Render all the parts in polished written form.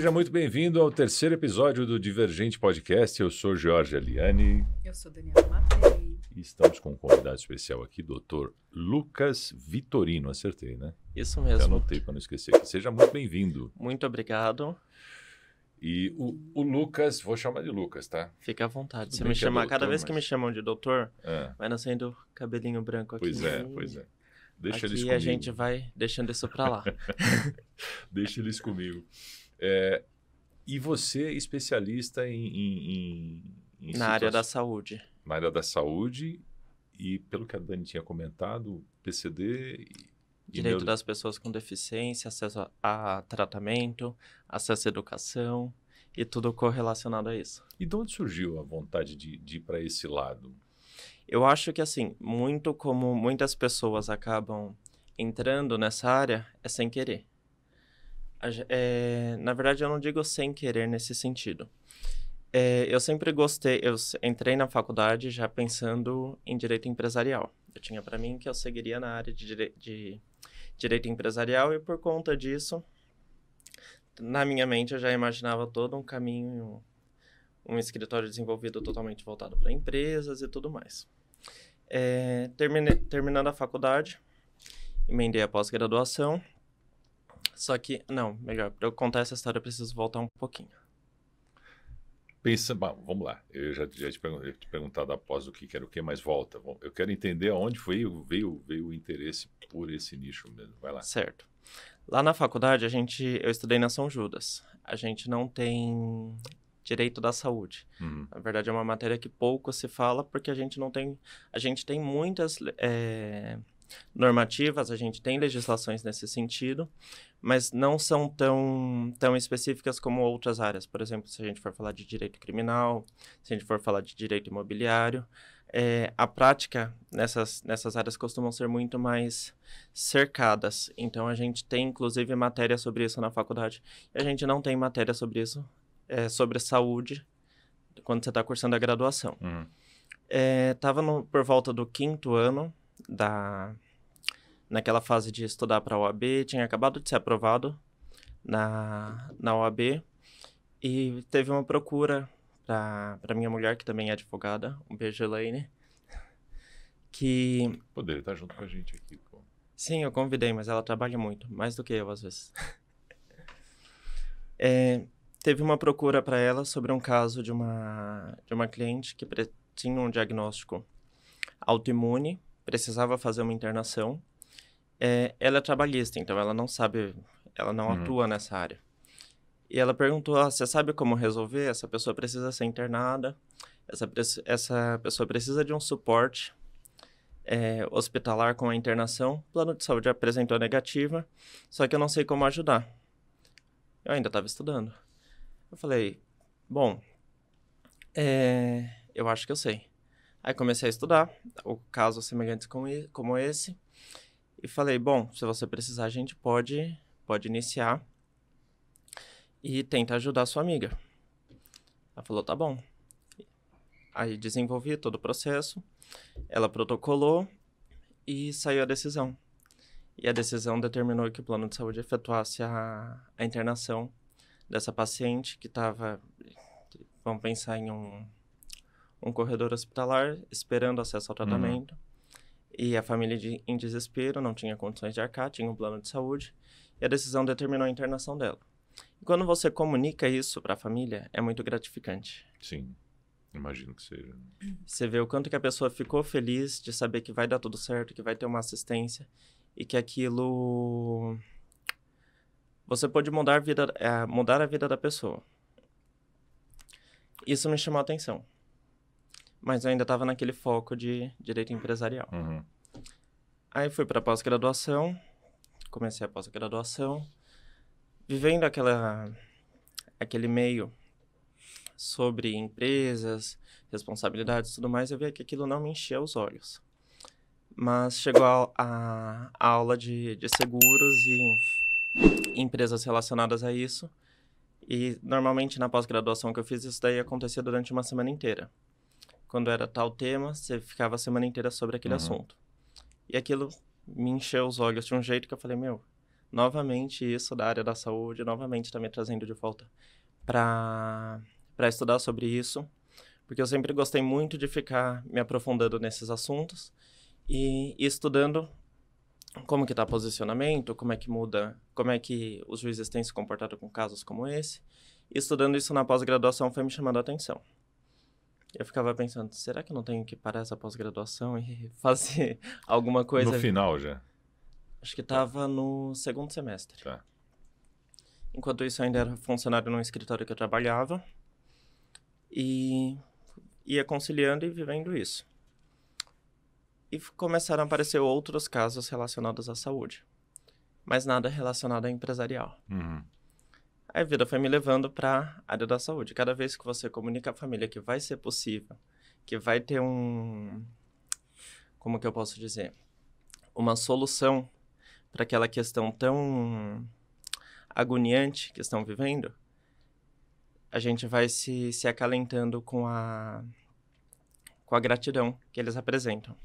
Seja muito bem-vindo ao terceiro episódio do Divergente Podcast. Eu sou Jorge Aliani. Eu sou Daniela Matei. E estamos com um convidado especial aqui, Dr. Lucas Vitorino. Acertei, né? Isso Já mesmo. anotei para não esquecer aqui. Seja muito bem-vindo. Muito obrigado. E o Lucas, vou chamar de Lucas, tá? Fica à vontade. Tudo Se bem me que é chamar, doutor, cada vez que mas- me chamam de doutor, É, vai nascendo cabelinho branco aqui. pois é. Deixa eles Aqui comigo. a gente vai deixando isso pra lá. Deixa eles comigo. E você é especialista em Na área da saúde. na área da saúde e, pelo que a Dani tinha comentado, PCD e Direito das pessoas com deficiência, acesso a tratamento, acesso à educação e tudo correlacionado a isso. E de onde surgiu a vontade de ir para esse lado? Eu acho que, assim, muito como muitas pessoas acabam entrando nessa área, é sem querer. Na verdade, eu não digo sem querer nesse sentido. Eu sempre gostei, entrei na faculdade já pensando em direito empresarial. Eu tinha para mim que eu seguiria na área de direito empresarial e, por conta disso, na minha mente eu já imaginava todo um caminho, um escritório desenvolvido totalmente voltado para empresas e tudo mais. Terminando a faculdade, emendei a pós-graduação. Só que, não, melhor, para eu contar essa história eu preciso voltar um pouquinho. Bom, vamos lá. Eu já te perguntado após o que era o que, mas volta. Eu quero entender aonde veio o interesse por esse nicho mesmo. Vai lá. Certo. Lá na faculdade, eu estudei na São Judas. A gente não tem direito da saúde. Na verdade, é uma matéria que pouco se fala, porque a gente tem muitas normativas, a gente tem legislações nesse sentido, mas não são tão específicas como outras áreas. Por exemplo, se a gente for falar de direito criminal, se a gente for falar de direito imobiliário, a prática nessas áreas costumam ser muito mais cercadas. Então, a gente tem, inclusive, matéria sobre isso na faculdade. E a gente não tem matéria sobre isso, sobre saúde, quando você está cursando a graduação. Estava por volta do 5º ano, naquela fase de estudar para a OAB, tinha acabado de ser aprovado na OAB e teve uma procura para minha mulher, que também é advogada, um beijo, Elaine, que... Poderia estar junto com a gente aqui, pô. Sim, eu convidei, mas ela trabalha muito, mais do que eu às vezes. Teve uma procura para ela sobre um caso de uma cliente que tinha um diagnóstico autoimune, precisava fazer uma internação. Ela é trabalhista, então ela não atua nessa área. E ela perguntou, você sabe como resolver? Essa pessoa precisa ser internada, essa pessoa precisa de um suporte hospitalar com a internação. O plano de saúde apresentou negativa, só que eu não sei como ajudar. Eu ainda estava estudando. Eu falei, bom, eu acho que eu sei. Aí comecei a estudar casos semelhantes como esse e falei, bom, se você precisar a gente pode iniciar e tenta ajudar a sua amiga. Ela falou, tá bom. Aí desenvolvi todo o processo, ela protocolou e saiu a decisão. E a decisão determinou que o plano de saúde efetuasse a internação dessa paciente que estava, vamos pensar em um corredor hospitalar, esperando acesso ao tratamento. E a família em desespero, não tinha condições de arcar, tinha um plano de saúde. E a decisão determinou a internação dela. E quando você comunica isso para a família, é muito gratificante. Sim, imagino que seja. Você vê o quanto que a pessoa ficou feliz de saber que vai dar tudo certo, que vai ter uma assistência e que aquilo... Você pode mudar a vida da pessoa. Isso me chamou a atenção. Mas eu ainda estava naquele foco de direito empresarial. Aí fui para pós-graduação, comecei a pós-graduação, vivendo aquele meio sobre empresas, responsabilidades e tudo mais, eu vi que aquilo não me enchia os olhos. Mas chegou a aula de seguros e empresas relacionadas a isso, e normalmente na pós-graduação que eu fiz, isso daí acontecia durante uma semana inteira. Quando era tal tema, você ficava a semana inteira sobre aquele assunto. E aquilo me encheu os olhos de um jeito que eu falei, novamente isso da área da saúde, novamente está me trazendo de volta para estudar sobre isso, porque eu sempre gostei muito de ficar me aprofundando nesses assuntos e estudando como que está o posicionamento, como é que muda, como é que os juízes têm se comportado com casos como esse. E estudando isso na pós-graduação foi me chamando a atenção. Eu ficava pensando, será que eu não tenho que parar essa pós-graduação e fazer alguma coisa? No final já. Acho que estava no segundo semestre. Tá. Enquanto isso, eu ainda era funcionário num escritório que eu trabalhava e ia conciliando e vivendo isso. E começaram a aparecer outros casos relacionados à saúde, mas nada relacionado a empresarial. Uhum. Aí a vida foi me levando para a área da saúde. Cada vez que você comunica à família que vai ser possível, que vai ter como que eu posso dizer? Uma solução para aquela questão tão agoniante que estão vivendo, a gente vai se acalentando com a gratidão que eles apresentam.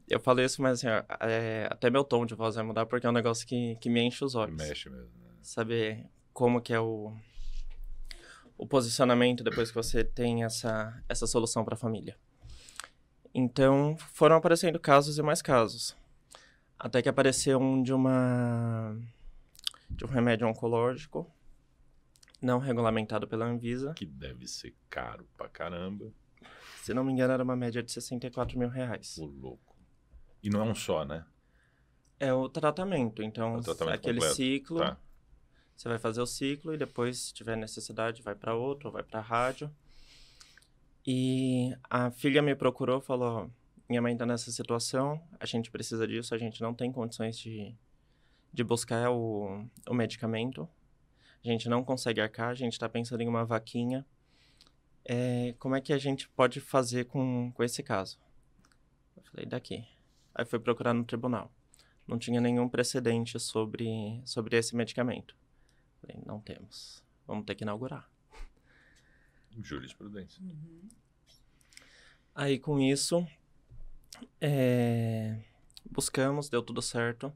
Eu falo isso, mas assim, até meu tom de voz vai mudar porque é um negócio que me enche os olhos. Mexe mesmo. Né? Saber como que é o posicionamento depois que você tem essa solução para a família. Então, foram aparecendo casos e mais casos. Até que apareceu de um remédio oncológico não regulamentado pela Anvisa. Que deve ser caro pra caramba. Se não me engano, era uma média de R$64 mil. Ô, louco. E não é um só, né? É o tratamento. Então, aquele completo. ciclo, Tá. você vai fazer o ciclo e depois, se tiver necessidade, vai para outro, ou vai para rádio. E a filha me procurou e falou, minha mãe tá nessa situação, a gente precisa disso, a gente não tem condições de buscar o medicamento, a gente não consegue arcar, a gente tá pensando em uma vaquinha. Como é que a gente pode fazer com esse caso? Eu falei, daqui. Aí fui procurar no tribunal. Não tinha nenhum precedente sobre esse medicamento. Falei, não temos. Vamos ter que inaugurar. Jurisprudência. Uhum. Aí com isso, buscamos, deu tudo certo.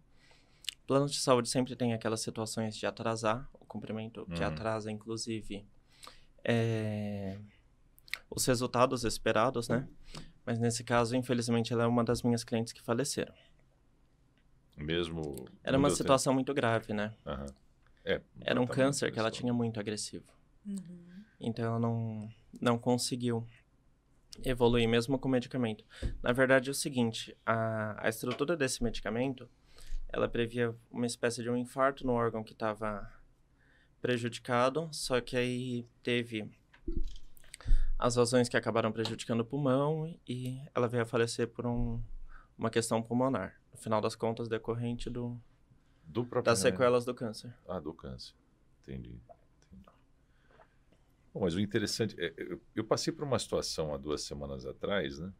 Planos de saúde sempre tem aquelas situações de atrasar o cumprimento, que atrasa, inclusive, os resultados esperados, né? Mas nesse caso, infelizmente, ela é uma das minhas clientes que faleceram. Mesmo... Era uma situação muito grave, né? Uhum. Era um câncer que ela tinha muito agressivo. Uhum. Então, ela não conseguiu evoluir mesmo com o medicamento. Na verdade, é o seguinte, a estrutura desse medicamento, ela previa uma espécie de um infarto no órgão que estava prejudicado, só que aí teve as razões que acabaram prejudicando o pulmão e ela veio a falecer por uma questão pulmonar. No final das contas, decorrente das sequelas do câncer. Ah, do câncer. Entendi. Bom, mas o interessante, eu passei por uma situação há 2 semanas atrás, né?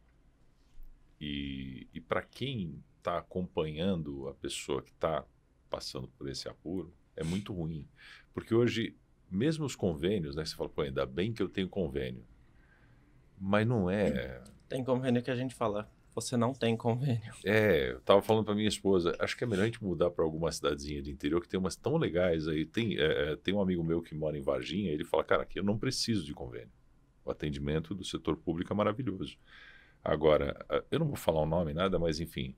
E para quem está acompanhando a pessoa que está passando por esse apuro, é muito ruim. Porque hoje, mesmo os convênios, né? Você fala, pô, ainda bem que eu tenho convênio. Mas não é... Tem convênio que a gente fala, você não tem convênio. Eu tava falando para minha esposa, acho que é melhor a gente mudar para alguma cidadezinha de interior, que tem umas tão legais aí. Tem um amigo meu que mora em Varginha, ele fala, cara, aqui eu não preciso de convênio. O atendimento do setor público é maravilhoso. Agora, eu não vou falar o nome, nada, mas enfim,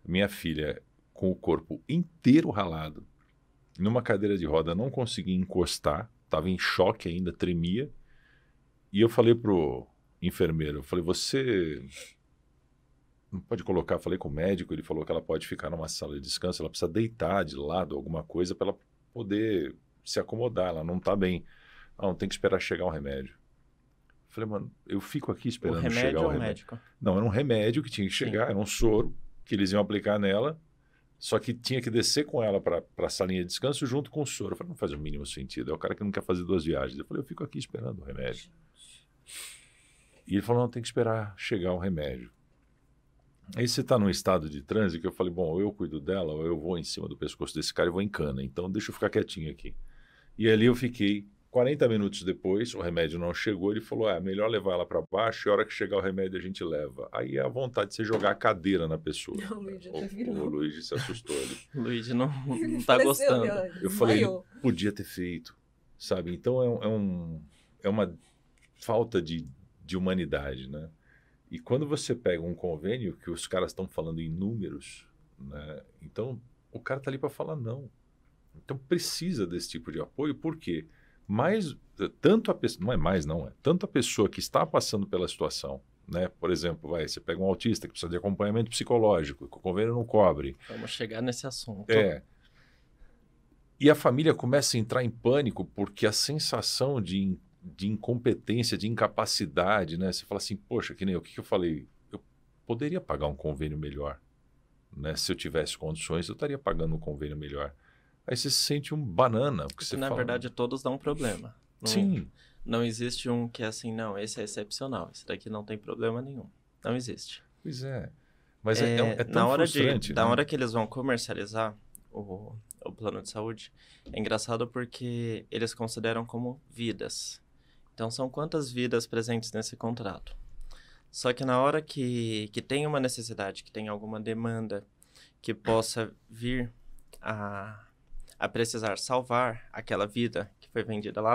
minha filha com o corpo inteiro ralado, numa cadeira de roda, não conseguia encostar, estava em choque ainda, tremia. E eu falei pro enfermeiro, eu falei, você não pode colocar, falei com o médico, ele falou que ela pode ficar numa sala de descanso, ela precisa deitar de lado, alguma coisa, para ela poder se acomodar, ela não está bem. Não, tem que esperar chegar um remédio. Eu falei, mano, eu fico aqui esperando chegar o remédio. Médico? Não, era um remédio que tinha que chegar, era um soro que eles iam aplicar nela, só que tinha que descer com ela para a salinha de descanso junto com o soro. Eu falei, não faz o mínimo sentido, é o cara que não quer fazer 2 viagens. Eu falei, eu fico aqui esperando o remédio. E ele falou, não, tem que esperar chegar o remédio. Aí você está num estado de transe que eu falei, bom, ou eu cuido dela, ou eu vou em cima do pescoço desse cara e vou em cana. Então deixa eu ficar quietinho aqui. E ali eu fiquei 40 minutos depois, o remédio não chegou, ele falou, é melhor levar ela para baixo e a hora que chegar o remédio a gente leva. Aí é a vontade de você jogar a cadeira na pessoa. O Luigi até virou. O Luigi se assustou ali. O Luigi não tá gostando. Eu falei, ele podia ter feito, sabe? Então é uma falta de humanidade, né? E quando você pega um convênio que os caras estão falando em números, né? Então o cara tá ali para falar não. Então precisa desse tipo de apoio, por quê? Mas tanto a pessoa, não é mais não, é tanto a pessoa que está passando pela situação, né? Por exemplo, você pega um autista que precisa de acompanhamento psicológico, que o convênio não cobre. Vamos chegar nesse assunto. E a família começa a entrar em pânico porque a sensação de incompetência, de incapacidade, né? Você fala assim, poxa, que nem o que eu falei, eu poderia pagar um convênio melhor, né? Se eu tivesse condições, eu estaria pagando um convênio melhor. Aí você se sente um banana. Porque você na fala, verdade, todos dão problema. Sim. Não existe um que é assim, não, esse é excepcional, esse daqui não tem problema nenhum. Não existe. Pois é. Mas é tão na hora frustrante. Da né? hora que eles vão comercializar o plano de saúde, é engraçado porque eles consideram como vidas. Então, são quantas vidas presentes nesse contrato? Só que na hora que tem uma necessidade, que tem alguma demanda que possa vir a precisar salvar aquela vida que foi vendida lá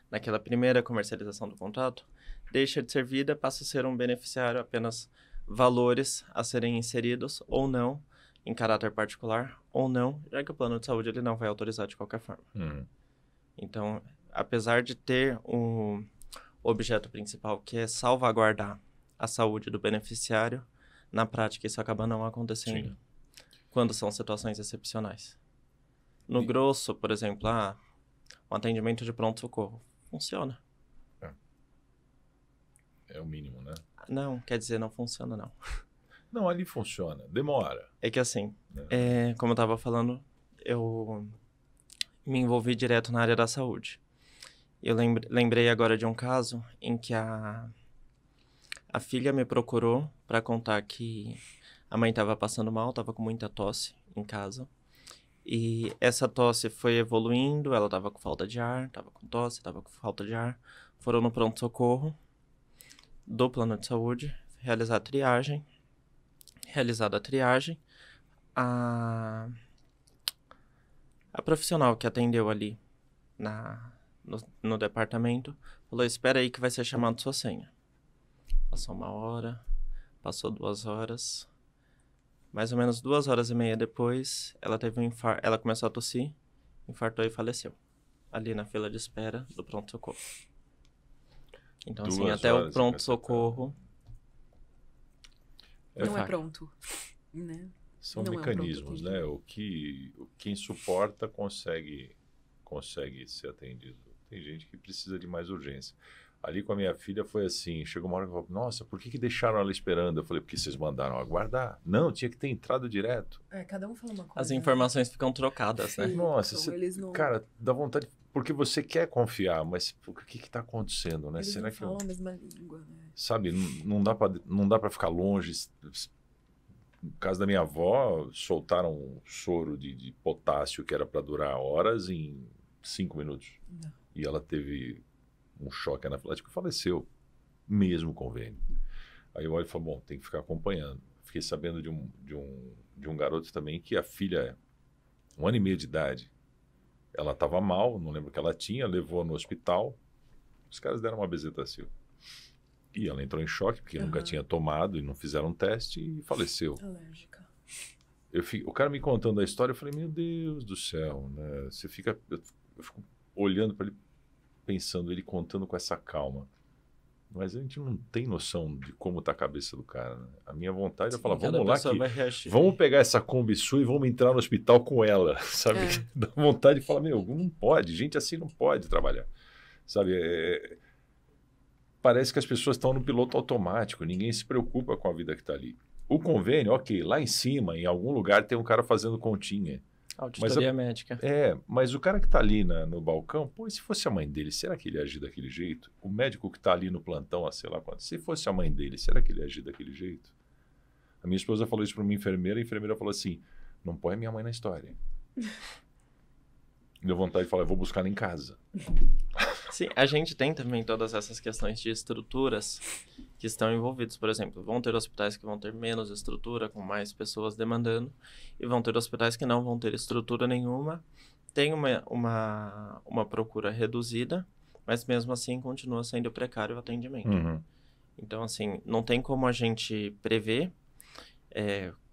naquela primeira comercialização do contrato, deixa de ser vida, passa a ser um beneficiário, apenas valores a serem inseridos ou não, em caráter particular, ou não, já que o plano de saúde ele não vai autorizar de qualquer forma. Então, apesar de ter um objeto principal que é salvaguardar a saúde do beneficiário, na prática isso acaba não acontecendo. Sim. Quando são situações excepcionais. No grosso, por exemplo, um atendimento de pronto-socorro funciona. É o mínimo, né? Não, quer dizer, não funciona, não. Não, ali funciona. Demora. É que assim, como eu estava falando, eu me envolvi direto na área da saúde. Eu lembrei agora de um caso em que a filha me procurou para contar que a mãe estava passando mal, estava com muita tosse em casa. E essa tosse foi evoluindo, ela estava com falta de ar, estava com tosse, estava com falta de ar. Foram no pronto-socorro do plano de saúde, realizada a triagem, a profissional que atendeu ali no departamento falou, espera aí que vai ser chamado sua senha. Passou 1 hora, passou 2 horas... Mais ou menos 2h30 depois, ela teve um infarto. Ela começou a tossir, infartou e faleceu. Ali na fila de espera do pronto-socorro. Então, assim, até o pronto-socorro... Não é pronto, né? São Não mecanismos, é né? Quem suporta consegue ser atendido. Tem gente que precisa de mais urgência. Ali com a minha filha foi assim, chegou uma hora que eu falei, nossa, por que deixaram ela esperando? Eu falei, porque vocês mandaram aguardar. Não, tinha que ter entrado direto. Cada um fala uma coisa. As informações ficam trocadas, né? Nossa, então eles não... cara, dá vontade, porque você quer confiar, mas o que está acontecendo, né? Eles Será não que falam a mesma língua, né? Sabe, não dá para ficar longe. No caso da minha avó, soltaram um soro de potássio que era para durar horas em 5 minutos. Não. E ela teve um choque anafilático e faleceu, mesmo convênio. Aí eu olho e falo, bom, tem que ficar acompanhando. Fiquei sabendo de um garoto também que a filha, 1 ano e meio de idade, ela estava mal, não lembro o que ela tinha, levou no hospital, os caras deram uma bezetacil. E ela entrou em choque, porque nunca tinha tomado e não fizeram um teste e faleceu. Alérgica. O cara me contando a história, eu falei, meu Deus do céu, né? Eu fico olhando para ele, pensando, ele contando com essa calma. Mas a gente não tem noção de como está a cabeça do cara, né? A minha vontade é falar, vamos lá, vamos pegar essa Kombi sua e vamos entrar no hospital com ela, sabe? Dá vontade de falar, meu, não pode, gente assim não pode trabalhar, sabe? Parece que as pessoas estão no piloto automático, ninguém se preocupa com a vida que está ali. O convênio, ok, lá em cima, em algum lugar, tem um cara fazendo continha. Auditoria médica. Mas o cara que está ali no balcão, pô, e se fosse a mãe dele, será que ele ia agir daquele jeito? O médico que está ali no plantão, sei lá quanto, se fosse a mãe dele, será que ele ia agir daquele jeito? A minha esposa falou isso para uma enfermeira, a enfermeira falou assim, não põe minha mãe na história. Deu vontade de falar, eu vou buscar ela em casa. Sim, a gente tem também todas essas questões de estruturas que estão envolvidas. Por exemplo, vão ter hospitais que vão ter menos estrutura, com mais pessoas demandando, e vão ter hospitais que não vão ter estrutura nenhuma, tem uma procura reduzida, mas mesmo assim continua sendo precário o atendimento. Uhum. Então, assim, não tem como a gente prever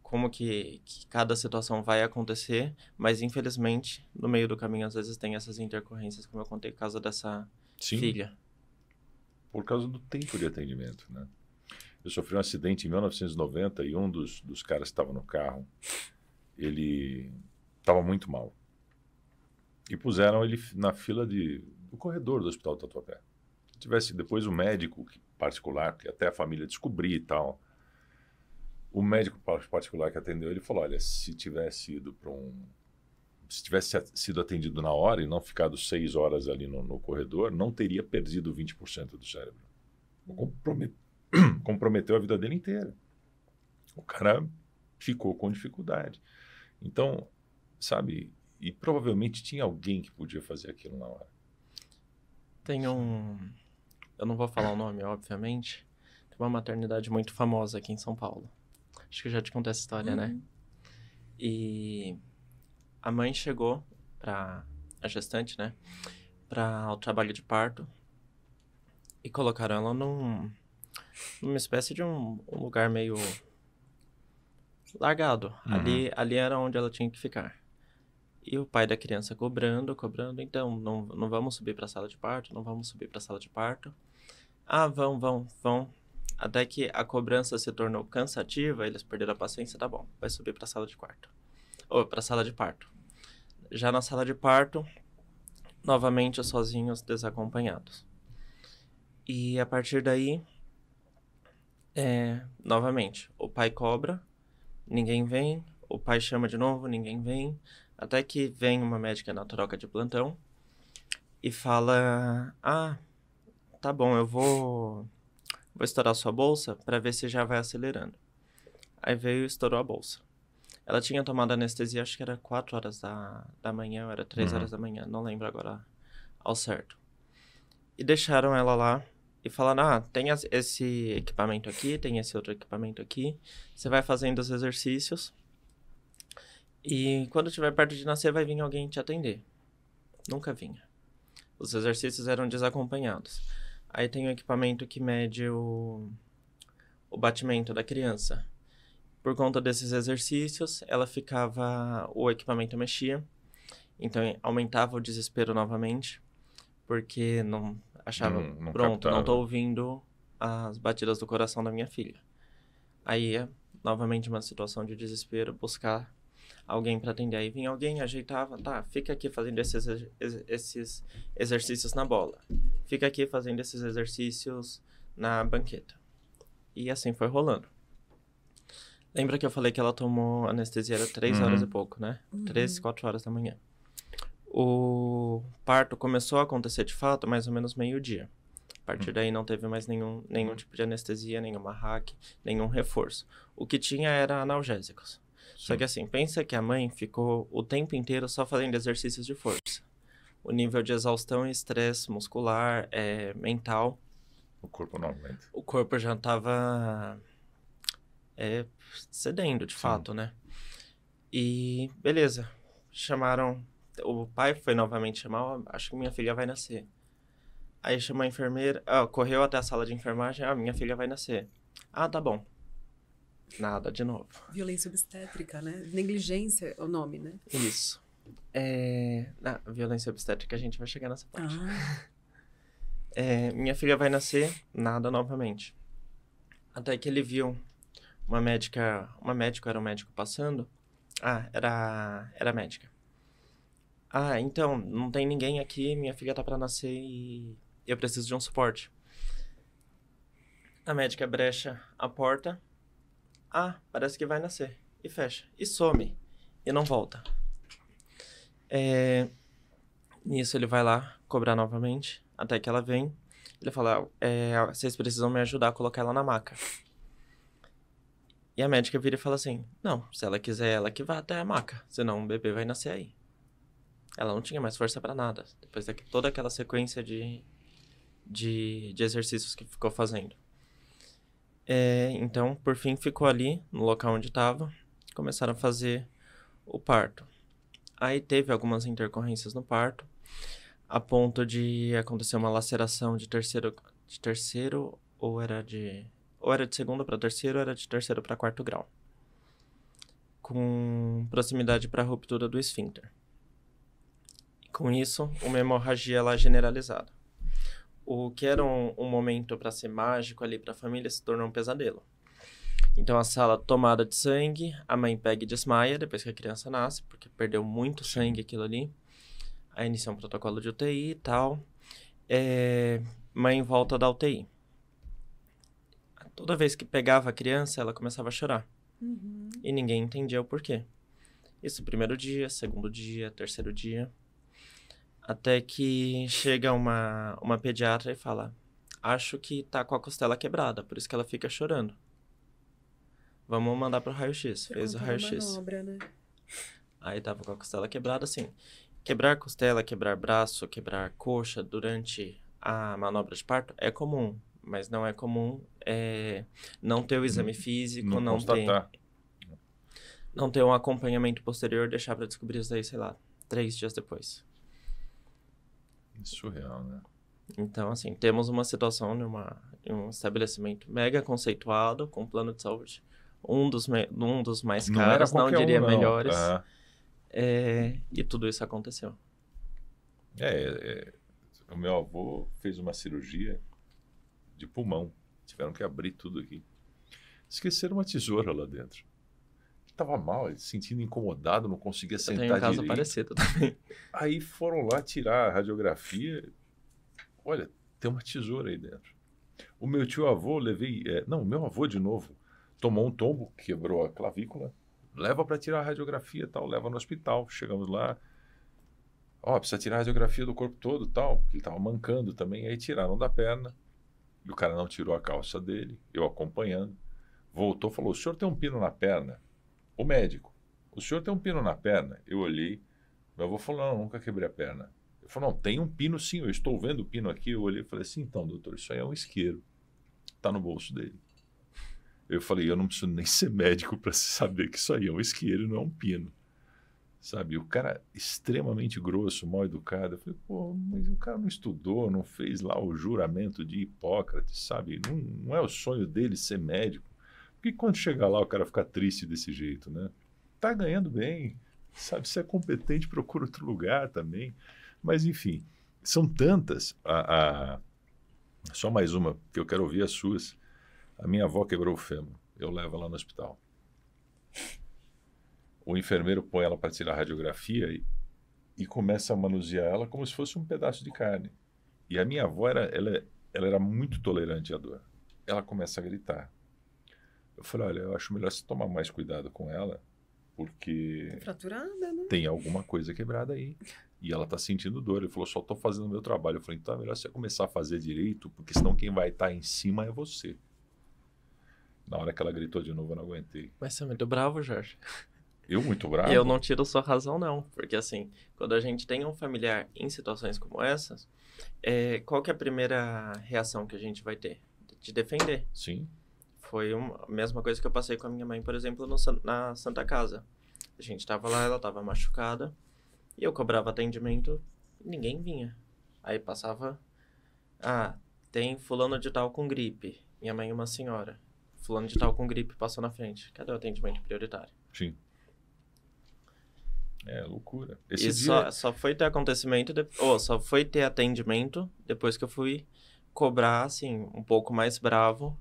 como que cada situação vai acontecer, mas infelizmente, no meio do caminho, às vezes tem essas intercorrências, como eu contei, por causa dessa Sim, filha. por causa do tempo de atendimento, né? Eu sofri um acidente em 1990 e um dos caras que estava no carro, ele estava muito mal. E puseram ele na fila do corredor do Hospital do Tatuapé. Se tivesse depois o médico particular, que até a família descobrir e tal, o médico particular que atendeu, ele falou, olha, se tivesse sido atendido na hora e não ficado 6 horas ali no corredor, não teria perdido 20% do cérebro. Comprometeu a vida dele inteira. O cara ficou com dificuldade. Então, sabe, e provavelmente tinha alguém que podia fazer aquilo na hora. Tem eu não vou falar o nome, obviamente, tem uma maternidade muito famosa aqui em São Paulo. Acho que eu já te contei essa história, né? E a mãe chegou a gestante, né? Para o trabalho de parto. E colocaram ela numa espécie de um lugar meio largado. Uhum. Ali era onde ela tinha que ficar. E o pai da criança cobrando. Então, não vamos subir para a sala de parto, não vamos subir para a sala de parto. Ah, vão. Até que a cobrança se tornou cansativa, eles perderam a paciência, tá bom, vai subir para a sala de quarto. Ou para a sala de parto. Já na sala de parto, novamente sozinhos, desacompanhados. E a partir daí, novamente, o pai cobra, ninguém vem, o pai chama de novo, ninguém vem, até que vem uma médica na troca de plantão e fala, tá bom, eu vou estourar sua bolsa para ver se já vai acelerando. Aí veio e estourou a bolsa. Ela tinha tomado anestesia, acho que era 4 horas da manhã, ou era 3 horas da manhã, não lembro agora ao certo. E deixaram ela lá e falaram, tem esse equipamento aqui, tem esse outro equipamento aqui, você vai fazendo os exercícios e quando estiver perto de nascer vai vir alguém te atender. Nunca vinha. Os exercícios eram desacompanhados. Aí tem o equipamento que mede o batimento da criança. Por conta desses exercícios, o equipamento mexia, então aumentava o desespero novamente, porque não achava, Não pronto, captava. não tô ouvindo as batidas do coração da minha filha. Aí novamente uma situação de desespero, buscar alguém para atender. Aí vinha alguém, ajeitava, fica aqui fazendo esses exercícios na bola. Fica aqui fazendo esses exercícios na banqueta. E assim foi rolando. Lembra que eu falei que ela tomou anestesia, era 3 horas e pouco, né? 3, 4 horas da manhã. O parto começou a acontecer de fato mais ou menos meio-dia. A partir daí não teve mais nenhum tipo de anestesia, nenhuma hack, nenhum reforço. O que tinha era analgésicos. Só que assim, pensa que a mãe ficou o tempo inteiro só fazendo exercícios de força. O nível de exaustão e estresse muscular, mental. O corpo não aguenta. O corpo já estava cedendo, de fato, né? E beleza, chamaram, o pai foi novamente chamar, acho que minha filha vai nascer. Aí chamou a enfermeira, correu até a sala de enfermagem, minha filha vai nascer. Tá bom. Nada, de novo. Violência obstétrica, né? Negligência é o nome, né? Isso. Na violência obstétrica a gente vai chegar nessa parte. Minha filha vai nascer, nada novamente. Até que ele viu uma médico era um médico passando. Era médica. Então, não tem ninguém aqui, minha filha tá pra nascer e eu preciso de um suporte. A médica brecha a porta. Parece que vai nascer. E fecha. E some. E não volta. Nisso ele vai lá cobrar novamente. Até que ela vem. Ele fala, vocês precisam me ajudar a colocar ela na maca. E a médica vira e fala assim, não, se ela quiser, ela que vá até a maca. Senão o bebê vai nascer aí. Ela não tinha mais força para nada, depois de toda aquela sequência de exercícios que ficou fazendo. Então, por fim, ficou ali, no local onde estava, começaram a fazer o parto. Aí teve algumas intercorrências no parto, a ponto de acontecer uma laceração de terceiro ou era de segundo para terceiro, ou era de terceiro para quarto grau, com proximidade para a ruptura do esfíncter. Com isso, uma hemorragia lá generalizada. O que era um momento para ser mágico ali para a família se tornou um pesadelo. Então a sala tomada de sangue, a mãe pega e desmaia depois que a criança nasce, porque perdeu muito sangue aquilo ali. Aí inicia um protocolo de UTI e tal. Mãe volta da UTI. Toda vez que pegava a criança, ela começava a chorar. Uhum. E ninguém entendia o porquê. Isso primeiro dia, segundo dia, terceiro dia. Até que chega uma pediatra e fala: acho que tá com a costela quebrada, por isso que ela fica chorando. Vamos mandar pro raio-x. Fez o raio-x. Manobra, né? Aí tava com a costela quebrada, assim. Quebrar costela, quebrar braço, quebrar coxa durante a manobra de parto é comum. Mas não é comum não ter o exame físico, não ter um acompanhamento posterior, deixar pra descobrir isso aí, sei lá, 3 dias depois. Surreal, né? Então, assim, temos uma situação em um estabelecimento mega conceituado, com plano de saúde, um dos mais caros, não diria melhores. E tudo isso aconteceu. O meu avô fez uma cirurgia de pulmão. Tiveram que abrir tudo aqui. Esqueceram uma tesoura lá dentro. Ele estava mal, ele se sentindo incomodado, não conseguia sentar direito. Tem um caso parecido também. Aí foram lá tirar a radiografia. Olha, tem uma tesoura aí dentro. O meu tio-avô, o meu avô de novo, tomou um tombo, quebrou a clavícula, leva para tirar a radiografia e tal, leva no hospital. Chegamos lá, precisa tirar a radiografia do corpo todo e tal, porque ele estava mancando também. Aí tiraram da perna, e o cara não tirou a calça dele, eu acompanhando. Voltou, falou: o senhor tem um pino na perna? O médico: o senhor tem um pino na perna? Eu olhei, meu avô falou: não, nunca quebrei a perna. Ele falou: não, tem um pino sim, eu estou vendo o pino aqui. Eu olhei e falei assim: então, doutor, isso aí é um isqueiro, está no bolso dele. Eu falei: eu não preciso nem ser médico para saber que isso aí é um isqueiro e não é um pino. Sabe, o cara extremamente grosso, mal educado. Eu falei: pô, mas o cara não estudou, não fez lá o juramento de Hipócrates, sabe? Não é o sonho dele ser médico. Por que quando chegar lá o cara fica triste desse jeito, né? Tá ganhando bem, sabe? Se é competente, procura outro lugar também. Mas, enfim, são tantas. Só mais uma, que eu quero ouvir as suas. A minha avó quebrou o fêmur. Eu levo ela no hospital. O enfermeiro põe ela para tirar a radiografia e começa a manusear ela como se fosse um pedaço de carne. E a minha avó, ela era muito tolerante à dor. Ela começa a gritar. Eu falei: olha, eu acho melhor você tomar mais cuidado com ela, porque Tá fraturada, né? tem alguma coisa quebrada aí. E ela tá sentindo dor. Ele falou: só tô fazendo o meu trabalho. Eu falei: então é melhor você começar a fazer direito, porque senão quem vai estar em cima é você. Na hora que ela gritou de novo, eu não aguentei. Mas você é muito bravo, Jorge. Eu muito bravo? Eu não tiro sua razão, não. Porque, assim, quando a gente tem um familiar em situações como essas, qual que é a primeira reação que a gente vai ter? De defender. Sim. Foi a mesma coisa que eu passei com a minha mãe, por exemplo, na Santa Casa. A gente tava lá, ela tava machucada, e eu cobrava atendimento, e ninguém vinha. Aí passava: tem fulano de tal com gripe. Minha mãe é uma senhora. Fulano de tal com gripe passou na frente. Cadê o atendimento prioritário? Sim. É loucura. Só foi ter acontecimento, só foi ter atendimento depois que eu fui cobrar, assim, um pouco mais bravo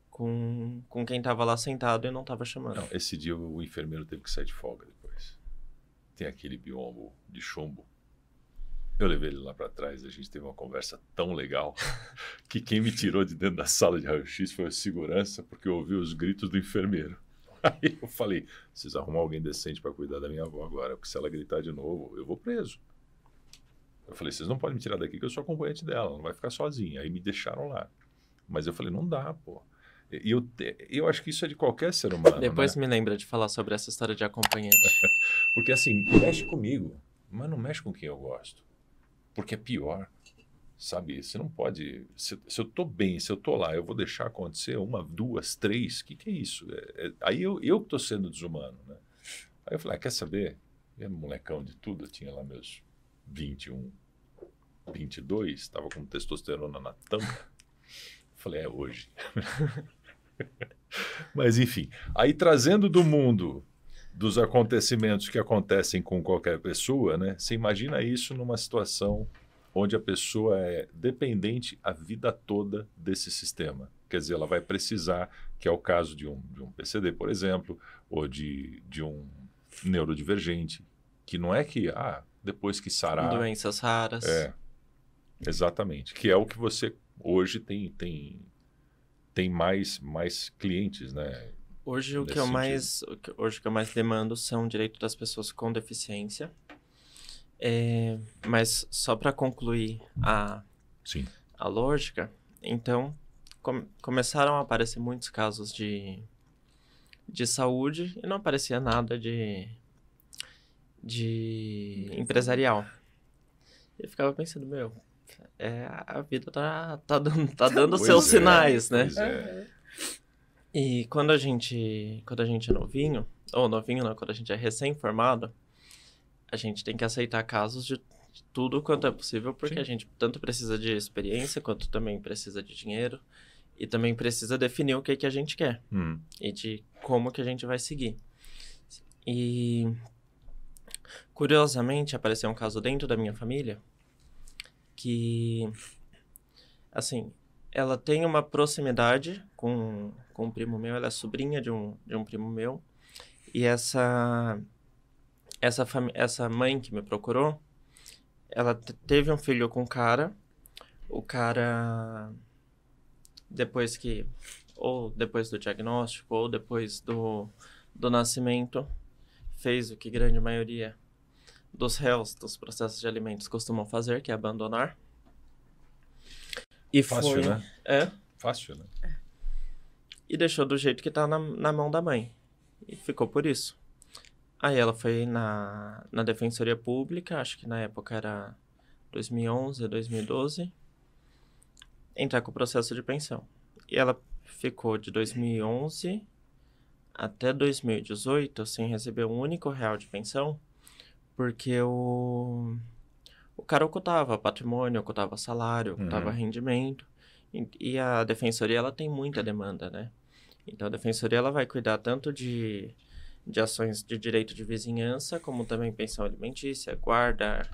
com quem tava lá sentado e não tava chamando. Não, esse dia o enfermeiro teve que sair de folga depois. Tem aquele biombo de chumbo. Eu levei ele lá para trás, a gente teve uma conversa tão legal que quem me tirou de dentro da sala de raio-x foi a segurança, porque eu ouvi os gritos do enfermeiro. Aí eu falei: vocês arrumam alguém decente para cuidar da minha avó agora, porque se ela gritar de novo, eu vou preso. Eu falei: vocês não podem me tirar daqui que eu sou acompanhante dela, ela não vai ficar sozinha. Aí me deixaram lá. Mas eu falei: não dá, pô. E eu acho que isso é de qualquer ser humano. Depois né? me lembra de falar sobre essa história de acompanhante. Porque assim, mexe comigo. mas não mexe com quem eu gosto. Porque é pior, sabe? Você não pode... Se eu tô bem, se eu tô lá, eu vou deixar acontecer 1, 2, 3, que é isso? Aí eu que tô sendo desumano, né? Aí eu falei, quer saber? Eu era molecão de tudo, eu tinha lá meus 21, 22, estava com testosterona na tampa. Falei, é hoje. Mas enfim, aí trazendo do mundo dos acontecimentos que acontecem com qualquer pessoa, né? Você imagina isso numa situação onde a pessoa é dependente a vida toda desse sistema. Quer dizer, ela vai precisar, que é o caso de um PCD, por exemplo, ou de um neurodivergente, que não é que, depois que sarar... Doenças raras. Exatamente. Que é o que você hoje tem mais clientes, né? Hoje o que eu mais demando são direitos das pessoas com deficiência. Mas só para concluir a lógica, então começaram a aparecer muitos casos de saúde e não aparecia nada de empresarial. Eu ficava pensando, a vida tá dando seus sinais, né? Pois é. E quando a gente é novinho, ou novinho não, quando a gente é recém-formado, a gente tem que aceitar casos de tudo quanto é possível, porque a gente tanto precisa de experiência, quanto também precisa de dinheiro, e também precisa definir o que a gente quer, e de como que a gente vai seguir. E, curiosamente, apareceu um caso dentro da minha família, que, assim, ela tem uma proximidade com um primo meu, ela é sobrinha de um primo meu, e essa mãe que me procurou, ela teve um filho com um cara, o cara, depois do diagnóstico, ou depois do nascimento, fez o que grande maioria dos réus dos processos de alimentos costumam fazer, que é abandonar. E fácil, foi, né? Fácil, né? E deixou do jeito que tá na mão da mãe. E ficou por isso. Aí ela foi na Defensoria Pública, acho que na época era 2011, 2012, entrar com o processo de pensão. E ela ficou de 2011 até 2018 sem receber um único real de pensão, porque o cara ocultava patrimônio, ocultava salário, ocultava rendimento. E a Defensoria, ela tem muita demanda, né? Então a Defensoria, ela vai cuidar tanto de ações de direito de vizinhança, como também pensão alimentícia, guarda,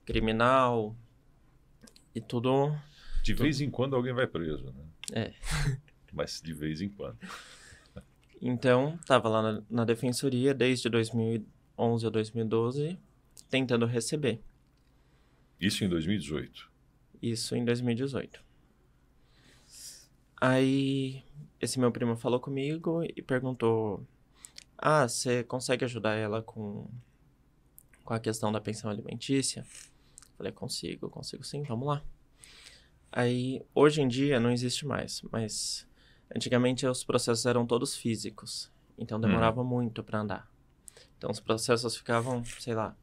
criminal e tudo. De vez em quando alguém vai preso, né? Mas de vez em quando. Então, estava lá na Defensoria desde 2011 a 2012, tentando receber. Isso em 2018? Isso em 2018. Aí, esse meu primo falou comigo e perguntou: você consegue ajudar ela com a questão da pensão alimentícia? Falei, consigo sim, vamos lá. Aí, hoje em dia não existe mais, mas antigamente os processos eram todos físicos, então demorava muito para andar. Então os processos ficavam, sei lá,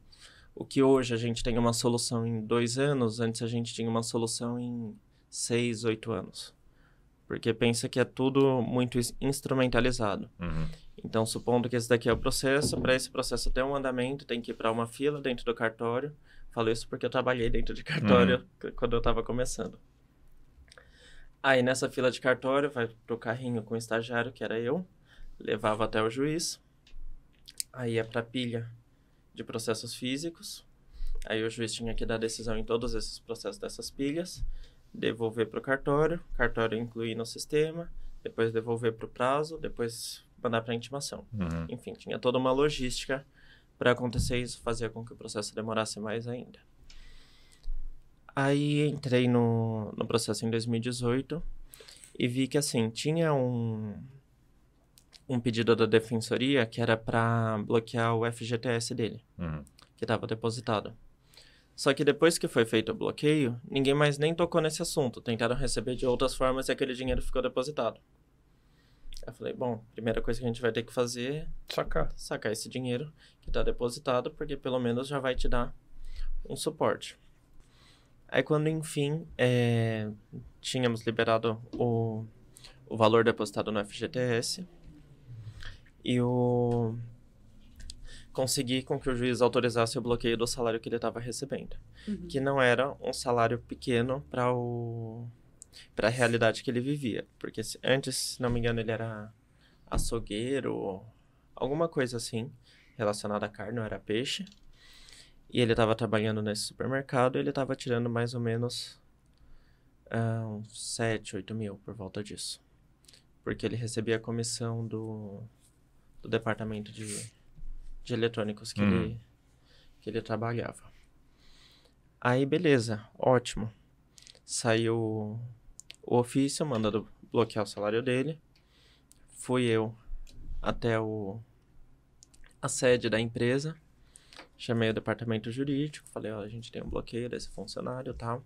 o que hoje a gente tem uma solução em 2 anos, antes a gente tinha uma solução em 6, 8 anos. Porque pensa que é tudo muito instrumentalizado. Então, supondo que esse daqui é o processo, para esse processo ter um andamento, tem que ir para uma fila dentro do cartório. Falo isso porque eu trabalhei dentro de cartório quando eu estava começando. Aí, nessa fila de cartório, vai pro carrinho com o estagiário, que era eu, levava até o juiz. Aí ia para a pilha de processos físicos. Aí o juiz tinha que dar decisão em todos esses processos dessas pilhas, devolver para o cartório incluir no sistema, depois devolver para o prazo, depois mandar para a intimação. Enfim, tinha toda uma logística para acontecer isso, fazia com que o processo demorasse mais ainda. Aí entrei no processo em 2018 e vi que, assim, tinha um pedido da Defensoria que era para bloquear o FGTS dele, que estava depositado. Só que depois que foi feito o bloqueio, ninguém mais nem tocou nesse assunto. Tentaram receber de outras formas e aquele dinheiro ficou depositado. Eu falei, bom, primeira coisa que a gente vai ter que fazer Sacar. é sacar esse dinheiro que tá depositado, porque pelo menos já vai te dar um suporte. Aí quando, enfim, tínhamos liberado o valor depositado no FGTS e consegui com que o juiz autorizasse o bloqueio do salário que ele estava recebendo, que não era um salário pequeno para a realidade que ele vivia, porque antes, se não me engano, ele era açougueiro, alguma coisa assim, relacionada à carne, não era peixe, e ele estava trabalhando nesse supermercado e ele estava tirando mais ou menos uns 7, 8 mil por volta disso, porque ele recebia a comissão do departamento de eletrônicos que ele trabalhava. Aí, beleza, ótimo. Saiu o ofício mandando bloquear o salário dele. Fui eu até a sede da empresa. Chamei o departamento jurídico. Falei, ó, a gente tem um bloqueio desse funcionário e tal.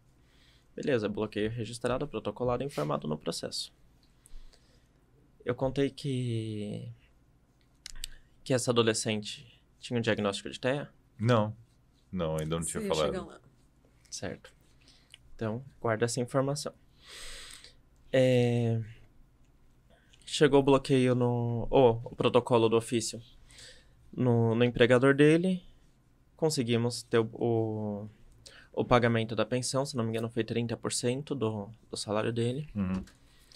Beleza, bloqueio registrado, protocolado e informado no processo. Eu contei que essa adolescente tinha um diagnóstico de TEA? Não, ainda não tinha Você ia falado. chegar lá. Certo. Então, guarda essa informação. Chegou o bloqueio o protocolo do ofício no empregador dele. Conseguimos ter o pagamento da pensão, se não me engano foi 30% do salário dele.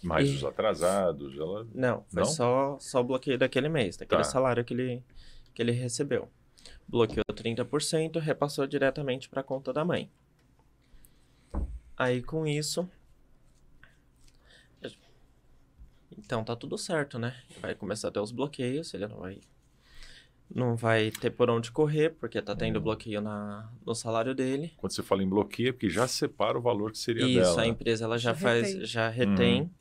Mais os atrasados, ela... Não, foi só o bloqueio daquele mês, daquele salário que ele recebeu. Bloqueou 30%, repassou diretamente para a conta da mãe. Aí com isso, então tá tudo certo, né? Vai começar a ter os bloqueios, ele não vai ter por onde correr, porque tá tendo bloqueio no salário dele. Quando você fala em bloqueio, é porque já separa o valor que seria Isso, dela. a né? empresa ela já retém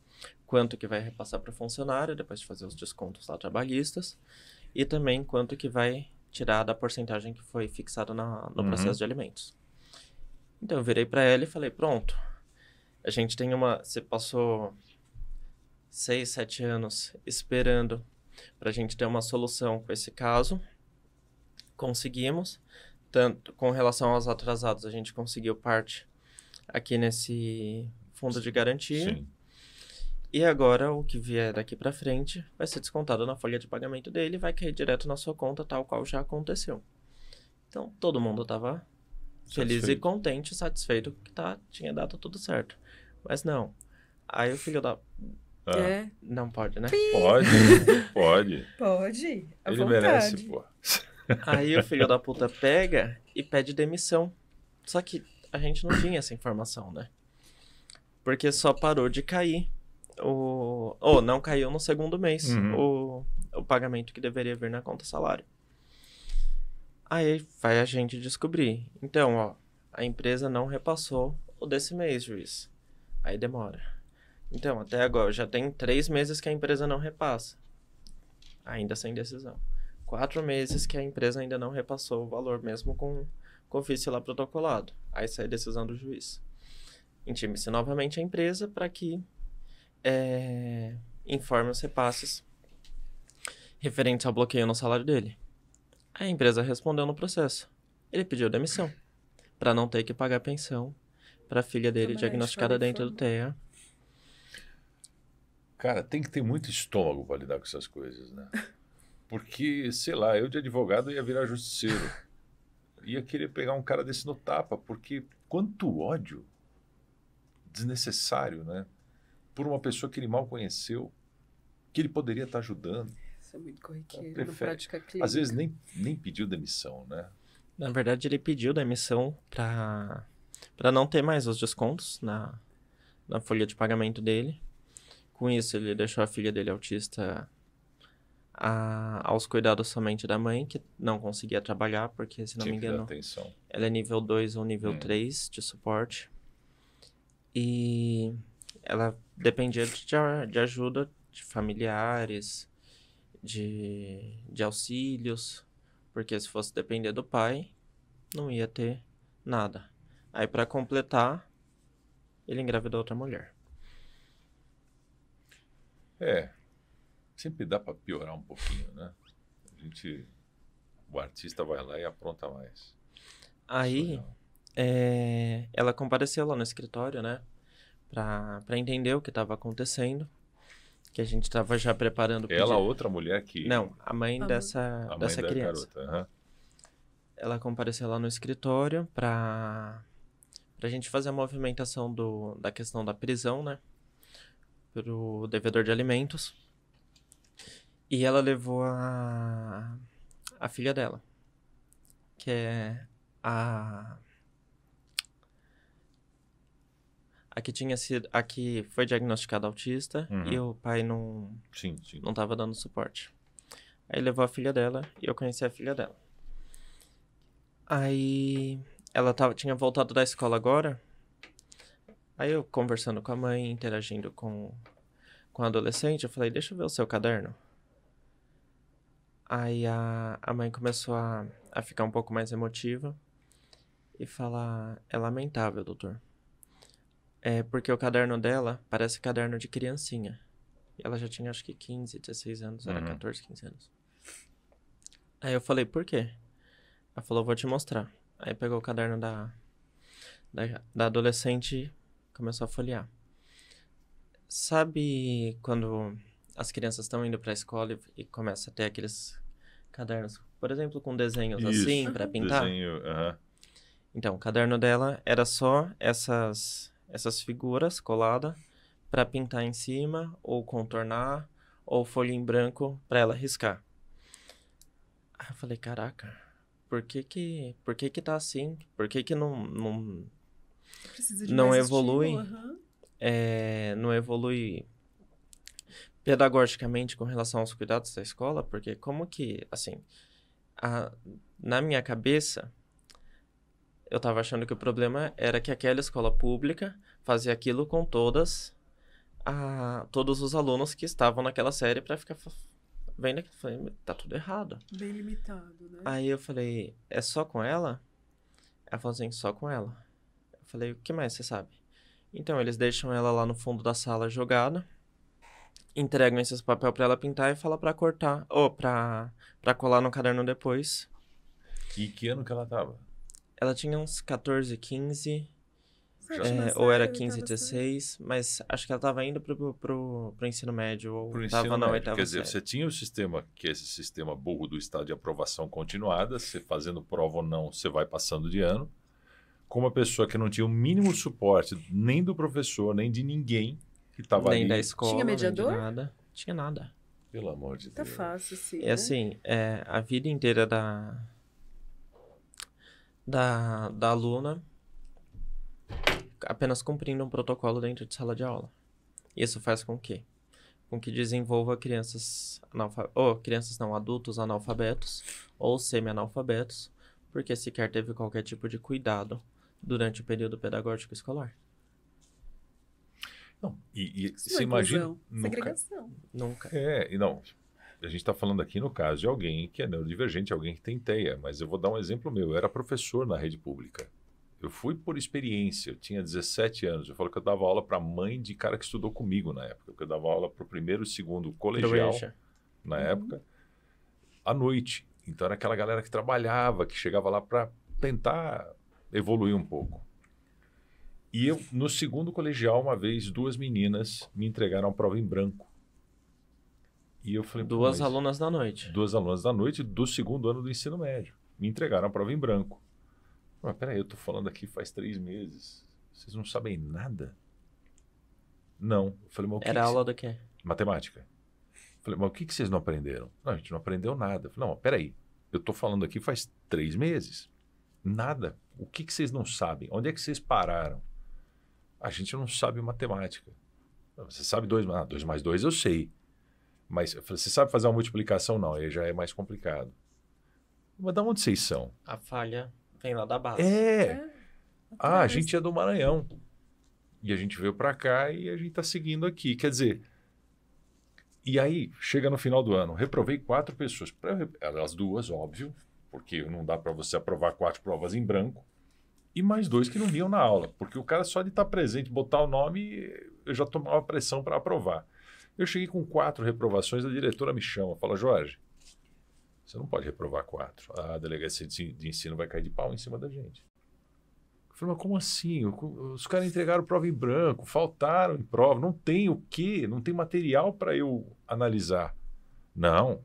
quanto que vai repassar para o funcionário, depois de fazer os descontos lá trabalhistas, e também quanto que vai tirar da porcentagem que foi fixada no processo de alimentos. Então eu virei para ela e falei, pronto, a gente tem você passou 6, 7 anos esperando para a gente ter uma solução com esse caso. Conseguimos, tanto com relação aos atrasados, a gente conseguiu parte aqui nesse fundo de garantia. Sim. E agora o que vier daqui para frente vai ser descontado na folha de pagamento dele e vai cair direto na sua conta, tal qual já aconteceu. Então todo mundo estava feliz e contente, satisfeito que tinha dado tudo certo. Mas não. Aí o filho da... Não pode, né? Pode. Pode. À Ele vontade. merece, pô. Aí o filho da puta pega e pede demissão. Só que a gente não tinha essa informação, né? Porque só parou de cair não caiu no segundo mês o pagamento que deveria vir na conta salário. Aí vai a gente descobrir. Então, a empresa não repassou o desse mês, juiz. Aí demora. Então, até agora, já tem 3 meses que a empresa não repassa. Ainda sem decisão. 4 meses que a empresa ainda não repassou o valor, mesmo com o ofício lá protocolado. Aí sai a decisão do juiz. Intime-se novamente a empresa para que informe os repasses referentes ao bloqueio no salário dele. A empresa respondeu no processo. Ele pediu demissão para não ter que pagar pensão para a filha dele diagnosticada dentro do TEA. Cara, tem que ter muito estômago para lidar com essas coisas, né? Porque, sei lá, eu de advogado ia virar justiceiro. Ia querer pegar um cara desse no tapa, porque quanto ódio desnecessário, né? Por uma pessoa que ele mal conheceu, que ele poderia estar ajudando. Isso é muito corriqueiro na prática clínica. Às vezes nem pediu demissão, né? Na verdade, ele pediu demissão para não ter mais os descontos na folha de pagamento dele. Com isso, ele deixou a filha dele autista aos cuidados somente da mãe, que não conseguia trabalhar, porque, se não me engano, ela é nível 2 ou nível 3 de suporte. E ela dependia de ajuda de familiares, de auxílios, porque se fosse depender do pai, não ia ter nada. Aí, para completar, ele engravidou outra mulher. Sempre dá para piorar um pouquinho, né? O artista vai lá e apronta mais. Aí, ela compareceu lá no escritório, né? Pra entender o que estava acontecendo. Que a gente estava já preparando o Ela, pedido. outra mulher que... Não, a mãe dessa da criança. garota. Aham. Ela compareceu lá no escritório pra gente fazer a movimentação da questão da prisão, né? Pro devedor de alimentos. E ela levou a filha dela, que é a que tinha sido, a que foi diagnosticada autista e o pai não Sim. não estava dando suporte. Aí levou a filha dela e eu conheci a filha dela. Aí ela tinha voltado da escola agora. Aí eu conversando com a mãe, interagindo com a adolescente, eu falei, deixa eu ver o seu caderno. Aí a mãe começou a ficar um pouco mais emotiva e falar, é lamentável, doutor. É porque o caderno dela parece caderno de criancinha. E ela já tinha acho que 15, 16 anos, era 14, 15 anos. Aí eu falei, por quê? Ela falou, vou te mostrar. Aí pegou o caderno da adolescente e começou a folhear. Sabe quando as crianças estão indo pra escola e começa a ter aqueles cadernos, por exemplo, com desenhos assim, pra pintar? Desenho, Então, o caderno dela era só essas figuras coladas pra pintar em cima, ou contornar, ou folha em branco pra ela riscar. Aí eu falei, caraca, por que que tá assim? Por que não Precisa de não mais evolui? estímulo, Não evolui pedagogicamente com relação aos cuidados da escola? Porque como que, assim, na minha cabeça, eu tava achando que o problema era que aquela escola pública fazia aquilo com todos os alunos que estavam naquela série pra ficar vendo aquilo. Falei, tá tudo errado. Bem limitado, né? Aí eu falei, é só com ela? Ela falou assim, só com ela. Eu falei, o que mais você sabe? Então, eles deixam ela lá no fundo da sala jogada, entregam esses papéis pra ela pintar e fala pra cortar, ou pra colar no caderno depois. E que ano que ela tava? Ela tinha uns 14, 15, Sétima ou era série, 15, oitava série. 16, mas acho que ela tava indo pro ensino médio, ou Pro tava ensino na médio. oitava Quer dizer, série. você tinha o sistema, que é esse sistema burro do estado de aprovação continuada, você fazendo prova ou não, você vai passando de ano, com uma pessoa que não tinha o mínimo suporte nem do professor, nem de ninguém que estava ali. Nem da escola, Tinha nem de mediador? nada. Tinha nada. Pelo amor de Tá Deus. fácil, sim. E assim, a vida inteira da aluna apenas cumprindo um protocolo dentro de sala de aula. Isso faz com que desenvolva crianças adultos analfabetos ou semi-analfabetos, porque sequer teve qualquer tipo de cuidado durante o período pedagógico escolar. Não, e Isso você não é imagina... inclusão, segregação. Nunca. E não, a gente está falando aqui no caso de alguém que é neurodivergente, alguém que tem TEA, mas eu vou dar um exemplo meu. Eu era professor na rede pública. Eu fui por experiência, eu tinha 17 anos. Eu falo que eu dava aula para mãe de cara que estudou comigo na época, porque eu dava aula para o primeiro e segundo colegial na época, à noite. Então era aquela galera que trabalhava, que chegava lá para tentar evoluir um pouco. E eu, no segundo colegial, uma vez, 2 meninas me entregaram a prova em branco. E eu falei, Duas alunas da noite. 2 alunas da noite do segundo ano do ensino médio. Me entregaram a prova em branco. Mas peraí, eu tô falando aqui faz 3 meses. Vocês não sabem nada? Não. Eu falei, mas o que Era aula do quê? Matemática. Eu falei, mas o que vocês não aprenderam? Não, a gente não aprendeu nada. Eu falei, não, peraí. Eu tô falando aqui faz 3 meses. Nada. O que vocês não sabem? Onde é que vocês pararam? A gente não sabe matemática. Você sabe 2 mais 2 eu sei. Mas eu falei, você sabe fazer uma multiplicação? Não, aí já é mais complicado. Mas de onde vocês são? A falha vem lá da base. A gente é do Maranhão. E a gente veio pra cá e a gente tá seguindo aqui. Quer dizer, e aí, chega no final do ano, reprovei 4 pessoas. As 2, óbvio, porque não dá para você aprovar 4 provas em branco. E mais 2 que não vinham na aula. Porque o cara só de estar presente, botar o nome, eu já tomava pressão para aprovar. Eu cheguei com 4 reprovações, a diretora me chama, fala, Jorge, você não pode reprovar 4. A delegacia de ensino vai cair de pau em cima da gente. Eu falei, mas como assim? Os caras entregaram prova em branco, faltaram em prova, não tem o quê? Não tem material para eu analisar. Não,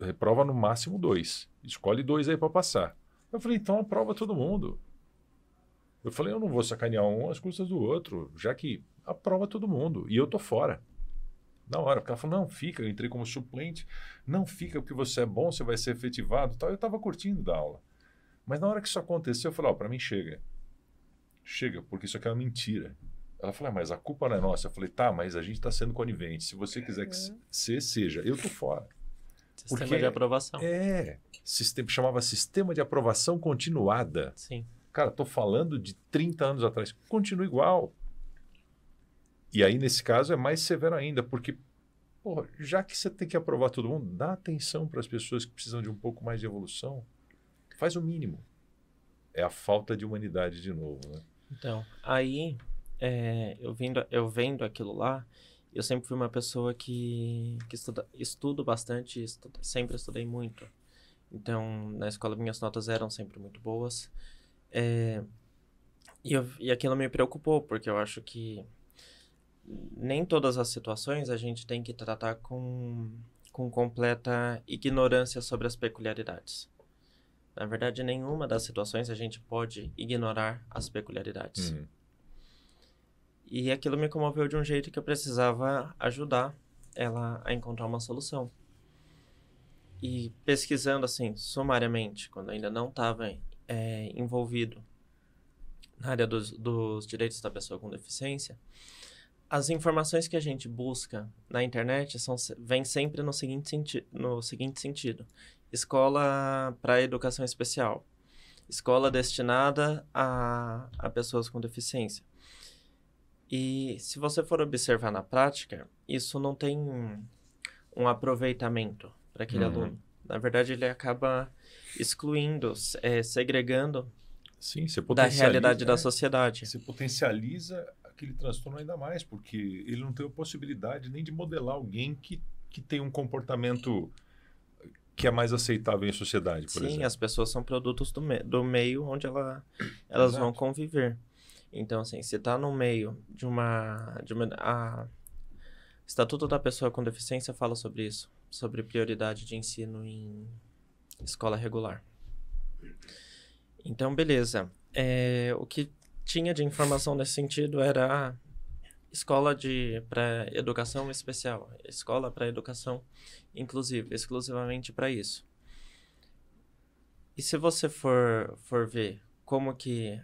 reprova no máximo 2. Escolhe 2 aí para passar. Eu falei, então aprova todo mundo. Eu falei, eu não vou sacanear um às custas do outro, já que aprova todo mundo. E eu tô fora. Na hora, porque ela falou, não, fica, eu entrei como suplente. Não, fica porque você é bom, você vai ser efetivado e tal. Eu estava curtindo da aula. Mas na hora que isso aconteceu, eu falei, para mim chega. Chega, porque isso aqui é uma mentira. Ela falou, mas a culpa não é nossa. Eu falei, tá, mas a gente está sendo conivente. Se você quiser que seja. Eu tô fora. Sistema de aprovação. Chamava Sistema de Aprovação Continuada. Sim. Cara, tô falando de 30 anos atrás. Continua igual. E aí, nesse caso, é mais severo ainda, porque, porra, já que você tem que aprovar todo mundo, dá atenção para as pessoas que precisam de um pouco mais de evolução. Faz o mínimo. É a falta de humanidade de novo, né? Então, aí, eu vendo aquilo lá, eu sempre fui uma pessoa que estudo bastante, sempre estudei muito. Então, na escola, minhas notas eram sempre muito boas. E aquilo me preocupou, porque eu acho que nem todas as situações a gente tem que tratar com completa ignorância sobre as peculiaridades. Na verdade, nenhuma das situações a gente pode ignorar as peculiaridades. E aquilo me comoveu de um jeito que eu precisava ajudar ela a encontrar uma solução. E pesquisando, assim, sumariamente, quando ainda não estava envolvido na área dos direitos da pessoa com deficiência, as informações que a gente busca na internet vêm sempre no seguinte sentido. Escola para educação especial. Escola destinada a pessoas com deficiência. E se você for observar na prática, isso não tem um aproveitamento para aquele aluno. Na verdade, ele acaba excluindo, segregando da realidade da sociedade. Você potencializa aquele transtorno ainda mais, porque ele não tem a possibilidade nem de modelar alguém que tem um comportamento que é mais aceitável em sociedade, por exemplo. Sim, as pessoas são produtos do meio onde elas vão conviver. Então, assim, se está no meio de uma Estatuto da Pessoa com Deficiência fala sobre isso, sobre prioridade de ensino em escola regular. Então, beleza. O que tinha de informação nesse sentido era escola para educação especial, escola para educação inclusiva, exclusivamente para isso. E se você for ver como que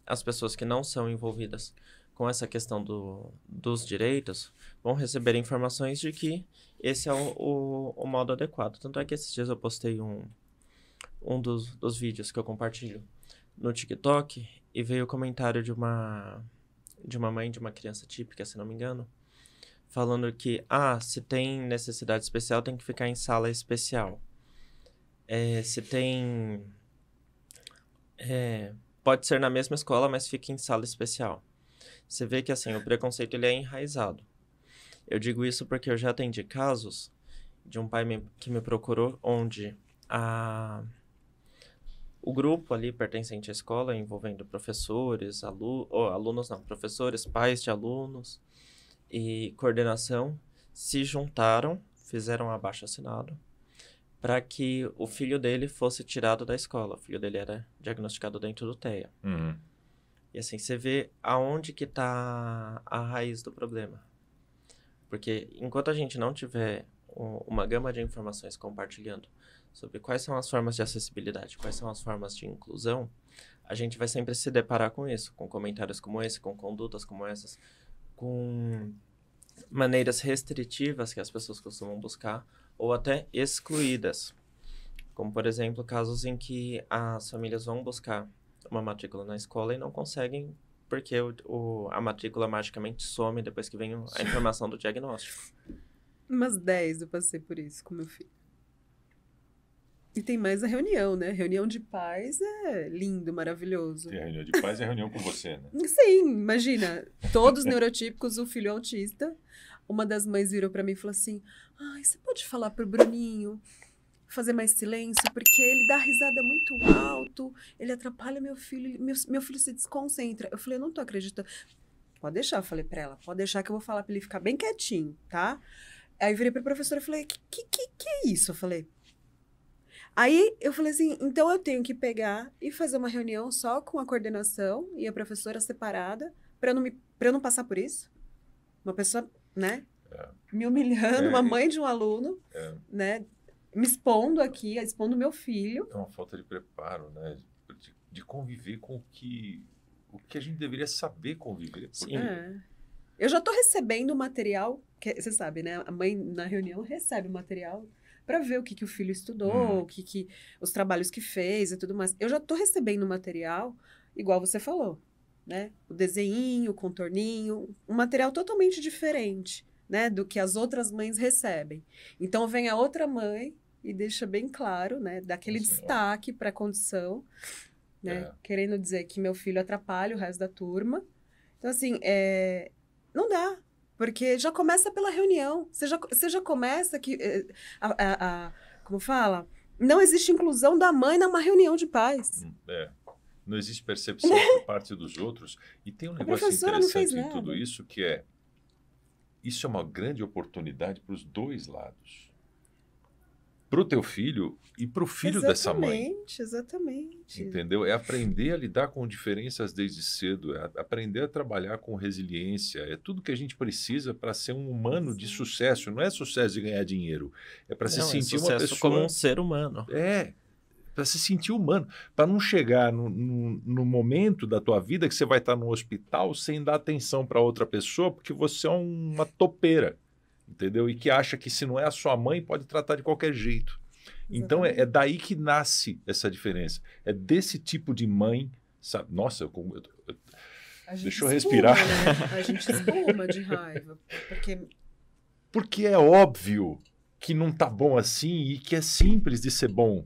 as pessoas que não são envolvidas com essa questão dos direitos vão receber informações de que esse é o modo adequado. Tanto é que esses dias eu postei um dos vídeos que eu compartilho no TikTok e veio o comentário de uma mãe de uma criança típica, se não me engano, falando que, se tem necessidade especial, tem que ficar em sala especial. Se tem... pode ser na mesma escola, mas fica em sala especial. Você vê que, assim, o preconceito ele é enraizado. Eu digo isso porque eu já atendi casos de um pai que me procurou, onde o grupo ali pertencente à escola, envolvendo professores, professores, pais de alunos e coordenação, se juntaram, fizeram um abaixo-assinado para que o filho dele fosse tirado da escola. O filho dele era diagnosticado dentro do TEA. E assim, você vê aonde que está a raiz do problema. Porque enquanto a gente não tiver uma gama de informações compartilhando sobre quais são as formas de acessibilidade, quais são as formas de inclusão, a gente vai sempre se deparar com isso, com comentários como esse, com condutas como essas, com maneiras restritivas que as pessoas costumam buscar, ou até excluídas. Como, por exemplo, casos em que as famílias vão buscar uma matrícula na escola e não conseguem porque a matrícula magicamente some depois que vem a informação do diagnóstico. Umas 10 eu passei por isso com meu filho. E tem mais a reunião, né? Reunião de pais é lindo, maravilhoso. Tem a reunião de pais e a reunião com você, né? Sim, imagina, todos neurotípicos, o filho autista. Uma das mães virou pra mim e falou assim: ai, você pode falar pro Bruninho fazer mais silêncio, porque ele dá risada muito alto, ele atrapalha meu filho, meu filho se desconcentra. Eu falei: eu não tô acreditando. Pode deixar, eu falei pra ela, pode deixar que eu vou falar pra ele ficar bem quietinho, tá? Aí virei pra professora e falei: que é isso? Eu falei. Aí eu falei assim, então eu tenho que pegar e fazer uma reunião só com a coordenação e a professora separada para eu não passar por isso. Uma pessoa, né, me humilhando, uma mãe de um aluno, né, me expondo aqui, expondo meu filho. É uma falta de preparo, né, de conviver com o que a gente deveria saber conviver. Sim. Eu já estou recebendo material, que você sabe, né, a mãe na reunião recebe o material para ver o que o filho estudou, os trabalhos que fez e tudo mais. Eu já estou recebendo material, igual você falou, né? O desenho, o contorninho, um material totalmente diferente, né? Do que as outras mães recebem. Então, vem a outra mãe e deixa bem claro, né? Dá aquele destaque para a condição, né? Querendo dizer que meu filho atrapalha o resto da turma. Então, assim, não dá. Porque já começa pela reunião. Você já começa que... como fala? Não existe inclusão da mãe numa reunião de pais. Não existe percepção por parte dos outros. E tem um negócio interessante em tudo isso, que isso é uma grande oportunidade para os dois lados. Para o teu filho e para o filho dessa mãe. Exatamente. Entendeu? É aprender a lidar com diferenças desde cedo, é aprender a trabalhar com resiliência, é tudo que a gente precisa para ser um humano de sucesso. Não é sucesso de ganhar dinheiro, é para se sentir uma pessoa como um ser humano. Para se sentir humano, para não chegar no momento da tua vida que você vai estar no hospital sem dar atenção para outra pessoa, porque você é uma topeira. Entendeu? E que acha que se não é a sua mãe, pode tratar de qualquer jeito. Exatamente. Então, é daí que nasce essa diferença. É desse tipo de mãe, sabe? Nossa, deixa eu respirar. Né? A gente espuma de raiva. Porque é óbvio que não tá bom assim e que é simples de ser bom.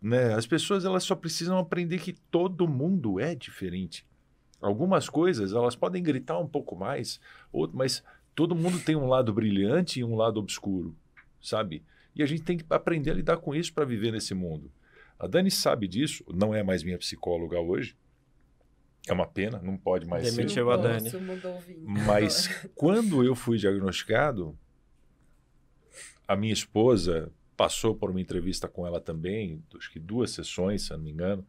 Né? As pessoas elas só precisam aprender que todo mundo é diferente. Algumas coisas elas podem gritar um pouco mais, mas... Todo mundo tem um lado brilhante e um lado obscuro, sabe? E a gente tem que aprender a lidar com isso para viver nesse mundo. A Dani sabe disso, não é mais minha psicóloga hoje. É uma pena, não pode mais ser. Demitiu a Dani. Mas quando eu fui diagnosticado, a minha esposa passou por uma entrevista com ela também, acho que 2 sessões, se eu não me engano.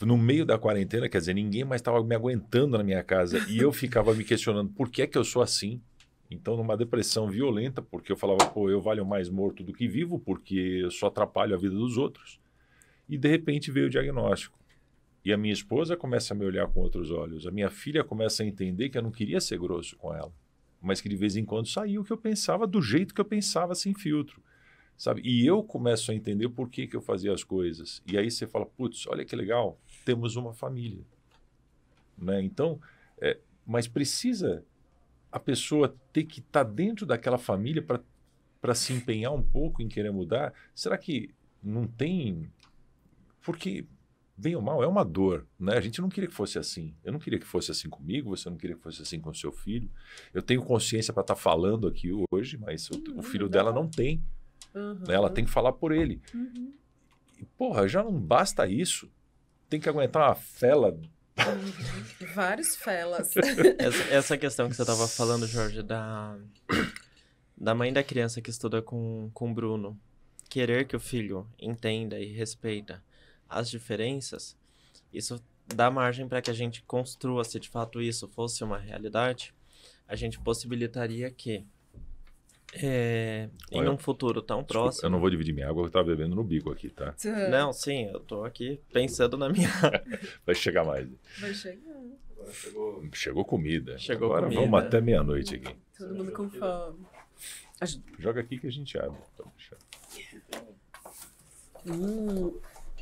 No meio da quarentena, quer dizer, ninguém mais estava me aguentando na minha casa e eu ficava me questionando por que é que eu sou assim. Então, numa depressão violenta, porque eu falava, pô, eu valho mais morto do que vivo, porque eu só atrapalho a vida dos outros. E, de repente, veio o diagnóstico. E a minha esposa começa a me olhar com outros olhos. A minha filha começa a entender que eu não queria ser grosso com ela, mas que de vez em quando saía o que eu pensava do jeito que eu pensava, sem filtro. Sabe? E eu começo a entender por que eu fazia as coisas. E aí você fala, putz, olha que legal, temos uma família. Né? Então, mas precisa a pessoa ter que estar dentro daquela família para se empenhar um pouco em querer mudar? Será que não tem... Porque, bem ou mal, é uma dor. Né? A gente não queria que fosse assim. Eu não queria que fosse assim comigo, você não queria que fosse assim com o seu filho. Eu tenho consciência para estar falando aqui hoje, mas o filho dela não tem. Né? Ela tem que falar por ele. E, porra, já não basta isso. Tem que aguentar uma fela. Vários felas. Essa questão que você estava falando, Jorge, da mãe da criança que estuda com o Bruno, querer que o filho entenda e respeita as diferenças, isso dá margem para que a gente construa, se de fato isso fosse uma realidade, a gente possibilitaria que em um futuro tão próximo... Eu não vou dividir minha água, eu estava bebendo no bico aqui, tá? Não, sim, eu tô aqui pensando na minha... Vai chegar mais. Vai chegar. Agora chegou comida. Chegou agora comida. Vamos até meia-noite aqui. Todo mundo com fome. Joga aqui que a gente abre.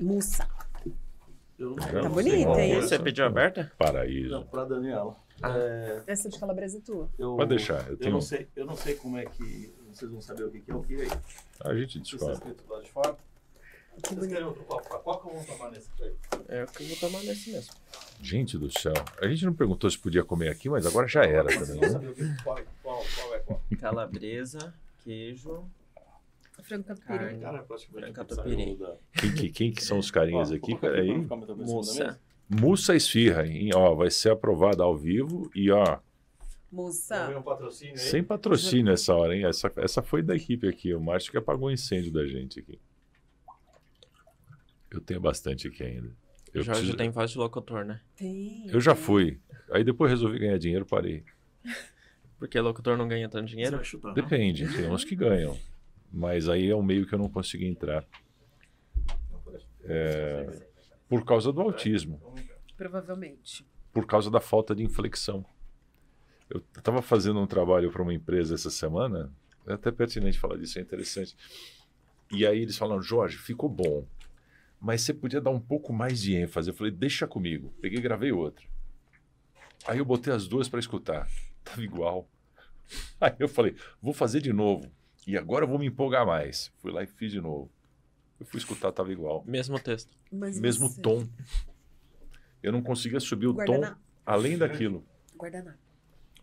Moça. Tá bonita, hein? Você pediu aberta? Paraíso. Não, pra Daniela. Essa de calabresa é tua? Pode deixar. Eu não sei como é que... Vocês vão saber o que é o que aí. A gente Isso está descobre. escrito lá de fora. Que Vocês bonito. querem outro copo? Qual que eu vou tomar nesse aí? É o que eu vou tomar nesse mesmo. Gente do céu. A gente não perguntou se podia comer aqui, mas agora já era também, Não né? sabia qual é qual. Calabresa, queijo, Frango Carne. catupiry. Cara, praticamente Frango saiu catupiry. da- Quem que são os carinhas aqui? Peraí. moça. Mussa Esfirra, hein? Ó, vai ser aprovada ao vivo e, ó, Moça. Ganhou um patrocínio aí. sem patrocínio essa hora, hein? Essa foi da equipe aqui. O Márcio que apagou o incêndio da gente aqui. Eu tenho bastante aqui ainda. Eu, Jorge preciso- tem voz de locutor, né? Tem. eu já fui. Aí depois resolvi ganhar dinheiro, parei. Porque locutor não ganha tanto Você dinheiro. vai chutar, não? Depende, tem uns que ganham. Mas aí é um meio que eu não consegui entrar. Por causa do autismo. Provavelmente. Por causa da falta de inflexão. Eu estava fazendo um trabalho para uma empresa essa semana, é até pertinente falar disso, é interessante. E aí eles falaram, Jorge, ficou bom, mas você podia dar um pouco mais de ênfase. Eu falei, deixa comigo. Peguei e gravei outra. Aí eu botei as duas para escutar. Tava igual. Aí eu falei, vou fazer de novo. E agora eu vou me empolgar mais. Fui lá e fiz de novo. Eu fui escutar, tava igual. Mesmo texto. Mas Mesmo você- tom. Eu não conseguia subir o tom Guardanapo. além daquilo. Guardanapo.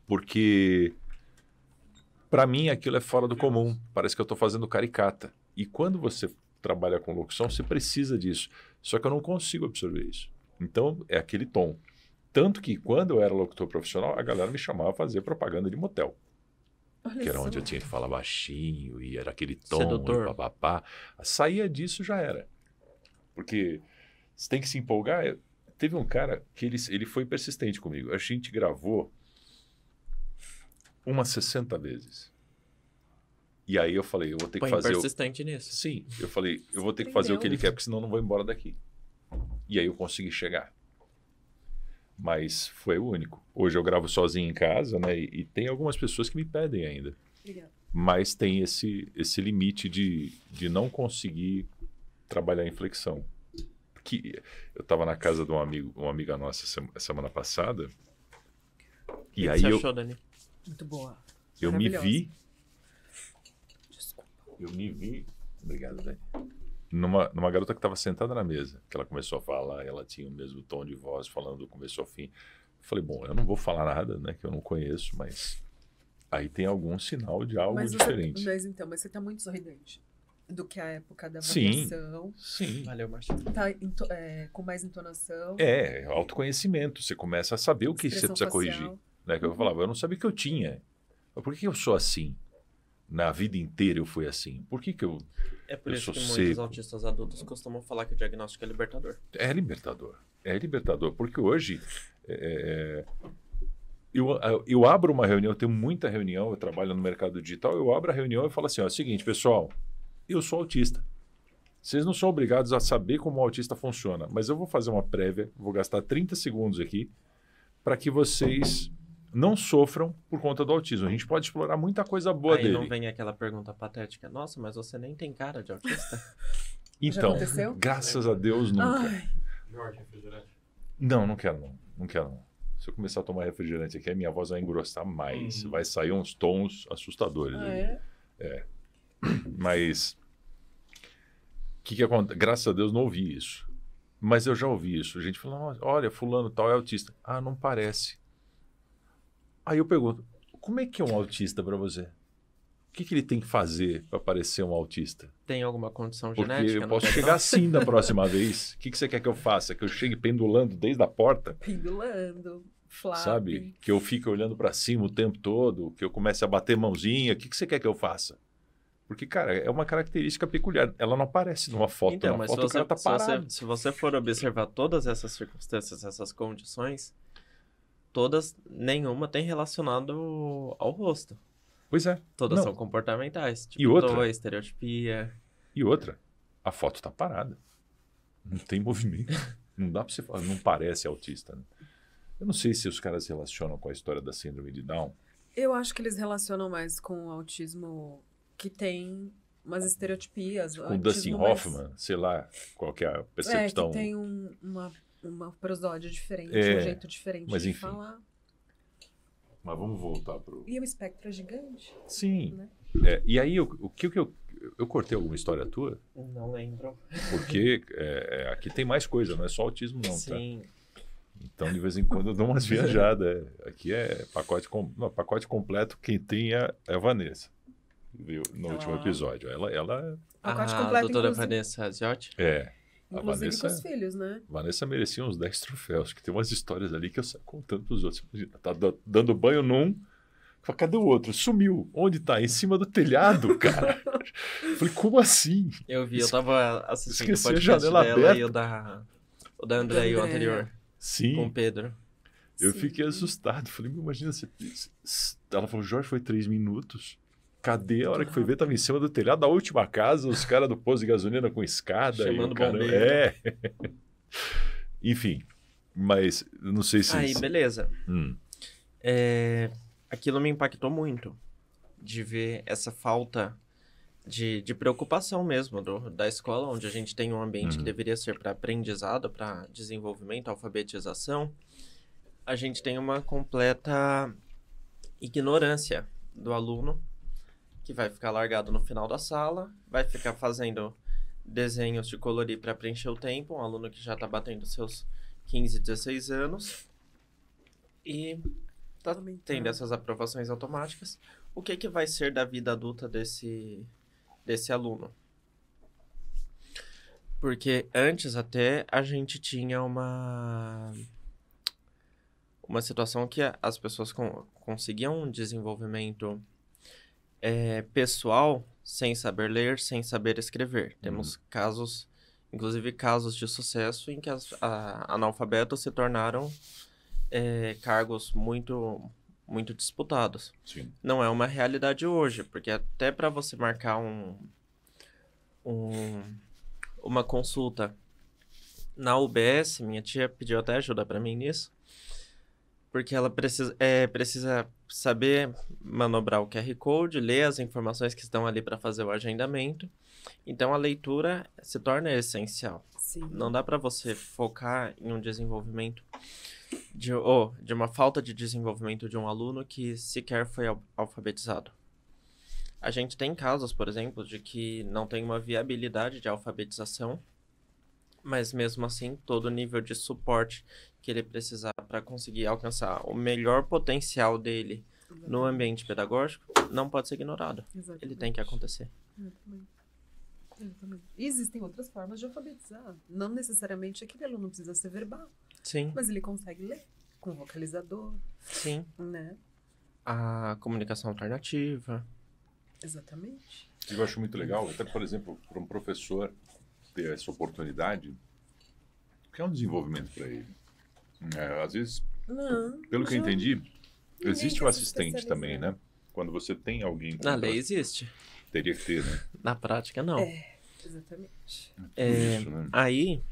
Porque para mim aquilo é fora do comum. Parece que eu estou fazendo caricata. E quando você trabalha com locução, você precisa disso. Só que eu não consigo absorver isso. Então é aquele tom. Tanto que quando eu era locutor profissional, a galera me chamava a fazer propaganda de motel. Olha Que era só. onde eu tinha que falar baixinho e era aquele tom Sedutor. e papapá. Saía disso já era. Porque você tem que se empolgar. Teve um cara que ele foi persistente comigo. A gente gravou umas 60 vezes. E aí eu falei, eu vou ter que Põe fazer... persistente nisso. Sim, eu falei, eu vou ter que fazer o que ele quer, porque senão eu não vou embora daqui. E aí eu consegui chegar. Mas foi o único. Hoje eu gravo sozinho em casa, né? E tem algumas pessoas que me pedem ainda. Obrigada. Mas tem esse limite de não conseguir trabalhar em flexão. Que eu estava na casa de uma amiga nossa semana passada. E O aí que você eu, achou, Dani? Muito boa. eu me Maravilhosa. vi... Desculpa. Eu me vi... Obrigado, Dani. Numa garota que estava sentada na mesa, que ela começou a falar, ela tinha o mesmo tom de voz, falando do começo ao fim. Eu falei, bom, eu não vou falar nada, né, que eu não conheço, mas aí tem algum sinal de algo diferente. Mas você tá muito sorridente do que a época da Sim. avaliação. Sim. Valeu, Márcio. Tá com mais entonação. É, autoconhecimento. Você começa a saber o que você expressão precisa facial. corrigir. Né? Que eu falava, eu não sabia que eu tinha. Mas por que eu sou assim? Na vida inteira eu fui assim. Por que eu... É por Eu isso sou que muitos seco. autistas adultos costumam falar que o diagnóstico é libertador. É libertador. É libertador. Porque hoje eu abro uma reunião, eu tenho muita reunião, eu trabalho no mercado digital, eu abro a reunião e falo assim, ó, é o seguinte, pessoal, eu sou autista. Vocês não são obrigados a saber como o autista funciona, mas eu vou fazer uma prévia, vou gastar 30 segundos aqui para que vocês não sofram por conta do autismo. A gente pode explorar muita coisa boa Aí dele. não vem aquela pergunta patética. Nossa, mas você nem tem cara de autista? Então, aconteceu? graças a Deus nunca. Ai, Jorge, refrigerante. Não quero não. Não quero não. Se eu começar a tomar refrigerante aqui, a minha voz vai engrossar mais. Vai sair uns tons assustadores. aí. é? Mas o que acontece? Graças a Deus não ouvi isso. Mas eu já ouvi isso. A gente falando, olha, fulano tal é autista. Ah, não parece. Aí eu pergunto, como é que é um autista para você? O que ele tem que fazer para parecer um autista? Tem alguma condição Porque genética? eu no posso chegar diagnóstico? assim da próxima vez. O que você quer que eu faça? Que eu chegue pendulando desde a porta? Pendulando, flap. Sabe? Que eu fique olhando para cima o tempo todo, que eu comece a bater mãozinha. O que você quer que eu faça? Porque, cara, é uma característica peculiar. Ela não aparece numa foto. Então, Na mas foto o cara tá parado. se você for observar todas essas circunstâncias, essas condições, nenhuma tem relacionado ao rosto. Pois é. Todas Não. são comportamentais. Tipo, E outra? dor, estereotipia. E outra, a foto tá parada. Não tem movimento. Não dá pra você falar, não parece autista. Né? Eu não sei se os caras se relacionam com a história da síndrome de Down. Eu acho que eles relacionam mais com o autismo que tem umas estereotipias. Com o Dustin Hoffman, sei lá qual que é a percepção. que tem uma prosódia diferente, É, um jeito diferente mas de enfim. falar. Mas vamos voltar pro... E o espectro é gigante. Sim. Né? E aí, o que Eu cortei alguma história tua? Não lembro. Porque aqui tem mais coisa, não é só autismo não, Sim. tá? Então, de vez em quando, eu dou umas viajadas. Aqui é pacote completo, quem tem é a Vanessa, viu? No último episódio. Ela Pacote A completo, doutora inclusive, Vanessa Aziotti? a inclusive com os Vanessa, filhos, né? Vanessa merecia uns 10 troféus, que tem umas histórias ali que eu saio contando pros outros. Imagina, tá dando banho num, fala, cadê o outro? Sumiu. Onde tá? Em cima do telhado, cara. Eu falei, como assim? Eu tava assistindo o Esqueci a podcast janela dela e aberta. o da André, o anterior, com o Sim, Pedro. eu Sim. fiquei assustado. Falei, imagina, ela falou, Jorge, foi 3 minutos. Cadê? A hora que foi ver, tava em cima do telhado da última casa, os caras do posto de gasolina com escada. Chamando e o caramba. bombeiro. Enfim, mas não sei se... Aí, beleza. Hum, Aquilo me impactou muito, de ver essa falta de preocupação mesmo da escola, onde a gente tem um ambiente que deveria ser para aprendizado, para desenvolvimento, alfabetização. A gente tem uma completa ignorância do aluno, que vai ficar largado no final da sala, vai ficar fazendo desenhos de colorir para preencher o tempo, um aluno que já está batendo seus 15, 16 anos, e tá tendo essas aprovações automáticas. O que vai ser da vida adulta desse aluno? Porque antes até a gente tinha uma situação que as pessoas conseguiam um desenvolvimento pessoal sem saber ler, sem saber escrever. Temos casos, inclusive casos de sucesso em que analfabetos se tornaram cargos muito, muito disputados. sim. Não é uma realidade hoje, porque até para você marcar uma consulta na UBS, minha tia pediu até ajuda para mim nisso, porque ela precisa saber manobrar o QR Code, ler as informações que estão ali para fazer o agendamento. Então, a leitura se torna essencial. Sim. Não dá para você focar em um desenvolvimento de uma falta de desenvolvimento de um aluno que sequer foi alfabetizado. A gente tem casos, por exemplo, de que não tem uma viabilidade de alfabetização, mas mesmo assim, todo o nível de suporte que ele precisar para conseguir alcançar o melhor potencial dele no ambiente pedagógico não pode ser ignorado. Exatamente. Ele tem que acontecer. Exatamente. E existem outras formas de alfabetizar. Não necessariamente aquele aluno precisa ser verbal, Sim, mas ele consegue ler com vocalizador, sim. né? A comunicação alternativa. Exatamente. Eu acho muito legal, até, por exemplo, para um professor ter essa oportunidade, que é um desenvolvimento para ele. Às vezes, Não. pelo que eu entendi, existe o quer se assistente especializar. também, né? Quando você tem alguém... Na lei existe. Teria que ter, né? Na prática, não. Exatamente. Isso, né? Aí,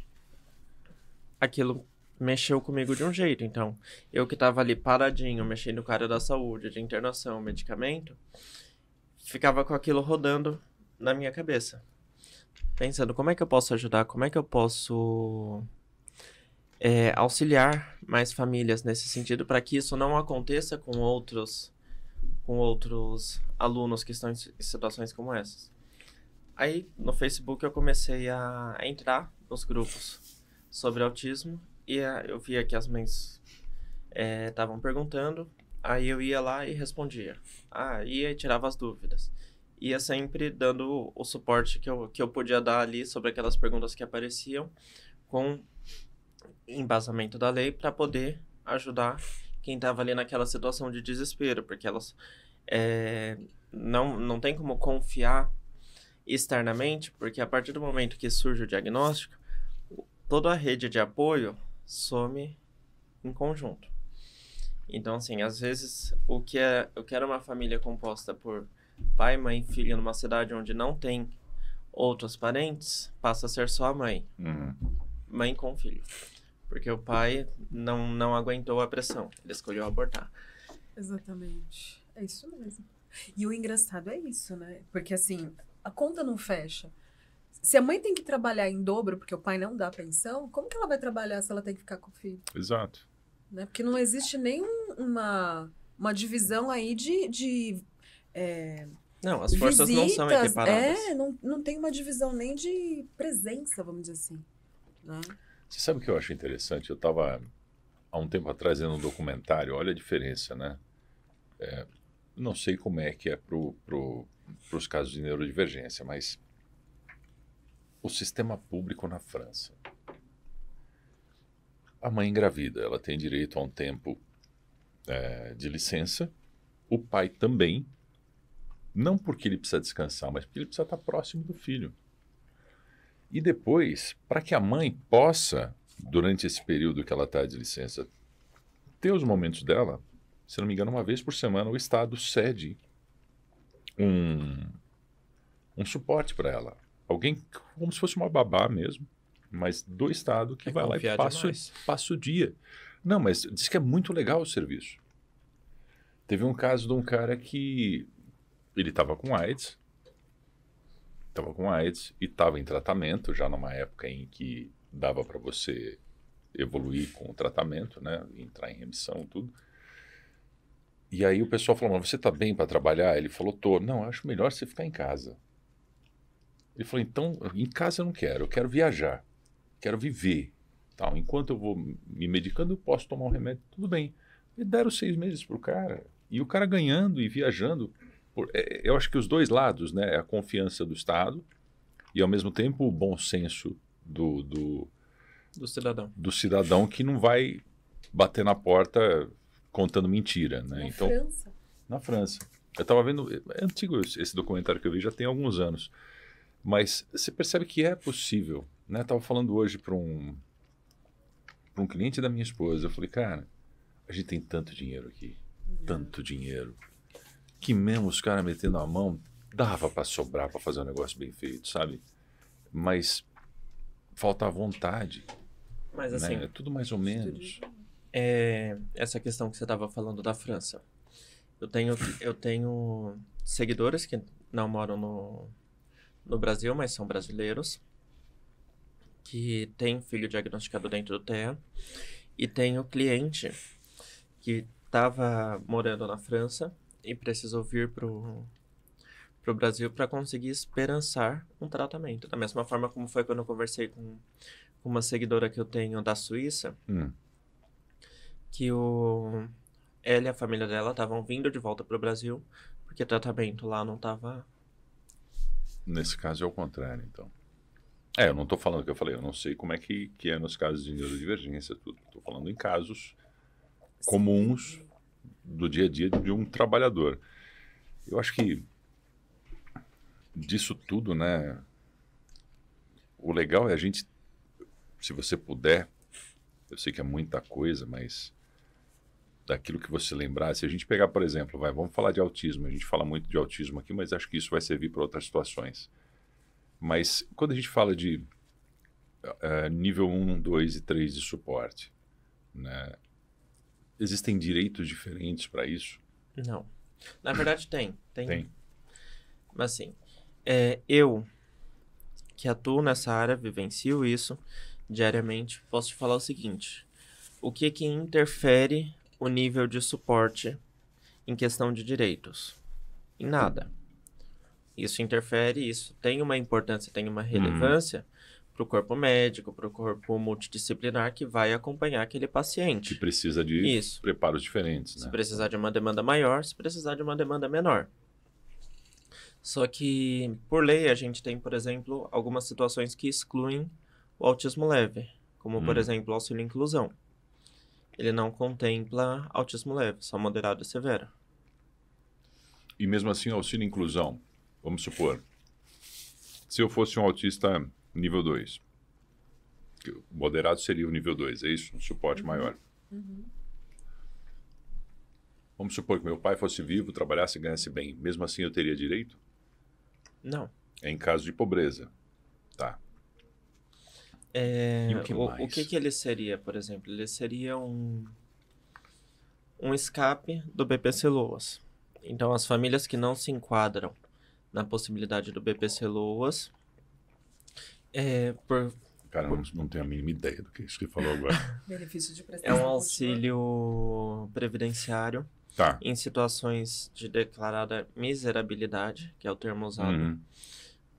aquilo mexeu comigo de um jeito. Então, eu que tava ali paradinho, mexendo com a área da saúde, de internação, medicamento, ficava com aquilo rodando na minha cabeça. Pensando, como é que eu posso ajudar? Como é que eu posso auxiliar mais famílias nesse sentido para que isso não aconteça com outros alunos que estão em situações como essas. Aí, no Facebook, eu comecei a entrar nos grupos sobre autismo e eu via que as mães estavam perguntando, aí eu ia lá e respondia. Ia e tirava as dúvidas. Ia sempre dando o suporte que eu podia dar ali sobre aquelas perguntas que apareciam com embasamento da lei para poder ajudar quem estava ali naquela situação de desespero, porque elas não tem como confiar externamente, porque a partir do momento que surge o diagnóstico, toda a rede de apoio some em conjunto. Então, assim, às vezes, o que era uma família composta por pai, mãe e filho numa cidade onde não tem outros parentes, passa a ser só a mãe. Mãe com filho. Porque o pai não aguentou a pressão, ele escolheu abortar. Exatamente. É isso mesmo. E o engraçado é isso, né? Porque assim, a conta não fecha. Se a mãe tem que trabalhar em dobro porque o pai não dá pensão, como que ela vai trabalhar se ela tem que ficar com o filho? Exato. Né? Porque não existe nem uma divisão aí de Não, as forças não são visitas, equiparadas. não tem uma divisão nem de presença, vamos dizer assim. Né? Você sabe o que eu acho interessante? Eu estava, há um tempo atrás, vendo um documentário, olha a diferença, né? Não sei como é que é para os casos de neurodivergência, mas o sistema público na França. A mãe engravida, ela tem direito a um tempo de licença, o pai também, não porque ele precisa descansar, mas porque ele precisa estar próximo do filho. E depois, para que a mãe possa, durante esse período que ela está de licença, ter os momentos dela, se não me engano, uma vez por semana, o Estado cede um suporte para ela. Alguém, como se fosse uma babá mesmo, mas do Estado, que vai lá e confiar demais. passa o dia. Não, mas diz que é muito legal o serviço. Teve um caso de um cara que ele estava com AIDS, e estava em tratamento, já numa época em que dava para você evoluir com o tratamento, né? Entrar em remissão e tudo. E aí o pessoal falou, mas você está bem para trabalhar? Ele falou, tô. Não, acho melhor você ficar em casa. Ele falou, então, em casa eu não quero, eu quero viajar, quero viver. Tal. Enquanto eu vou me medicando, eu posso tomar um remédio, tudo bem. E deram 6 meses pro cara. E o cara ganhando e viajando. Eu acho que os dois lados, né? É a confiança do Estado e, ao mesmo tempo, o bom senso do cidadão que não vai bater na porta contando mentira, né? Na Então, França. na França. Eu estava vendo, é antigo esse documentário que eu vi, já tem alguns anos. Mas você percebe que é possível, né? Estava falando hoje para um cliente da minha esposa. Eu falei, cara, a gente tem tanto dinheiro aqui, tanto dinheiro, que mesmo os caras metendo a mão, dava para sobrar para fazer um negócio bem feito, sabe? Mas falta a vontade. Mas né? assim, É tudo mais ou menos. essa questão que você estava falando da França. Eu tenho seguidores que não moram no Brasil, mas são brasileiros, que tem filho diagnosticado dentro do TEA, e tenho cliente que estava morando na França e precisou vir pro Brasil para conseguir esperançar um tratamento. Da mesma forma como foi quando eu conversei com uma seguidora que eu tenho da Suíça, que ela e a família dela estavam vindo de volta pro Brasil, porque o tratamento lá não estava... Nesse caso é o contrário, então. Eu não estou falando o que eu falei, eu não sei como é que é nos casos de neurodivergência, tudo. Estou falando em casos comuns do dia a dia de um trabalhador. Eu acho que disso tudo, né? O legal é a gente, se você puder, eu sei que é muita coisa, mas daquilo que você lembrar, se a gente pegar, por exemplo, vamos falar de autismo, a gente fala muito de autismo aqui, mas acho que isso vai servir para outras situações. Mas quando a gente fala de nível 1, 2 e 3 de suporte, né? Existem direitos diferentes para isso? Não. Na verdade, tem. Tem. Mas assim, eu que atuo nessa área, vivencio isso diariamente, posso te falar o seguinte. O que interfere o nível de suporte em questão de direitos? Em nada. Isso interfere, isso tem uma importância, tem uma relevância para o corpo médico, para o corpo multidisciplinar que vai acompanhar aquele paciente. Que precisa de preparos diferentes, né? Se precisar de uma demanda maior, se precisar de uma demanda menor. Só que, por lei, a gente tem, por exemplo, algumas situações que excluem o autismo leve, como, por exemplo, o auxílio inclusão. Ele não contempla autismo leve, só moderado e severo. E mesmo assim, auxílio inclusão, vamos supor, se eu fosse um autista nível 2, o moderado seria o nível 2, é isso? Um suporte maior. Vamos supor que meu pai fosse vivo, trabalhasse e ganhasse bem. Mesmo assim, eu teria direito? Não. É em caso de pobreza. Tá. E o que mais? O que ele seria, por exemplo? Ele seria um escape do BPC Loas. Então, as famílias que não se enquadram na possibilidade do BPC Loas, Cara, não tenho a mínima ideia do que é isso que falou agora. Benefício de prestação. é um auxílio previdenciário Tá. em situações de declarada miserabilidade, que é o termo usado Uhum.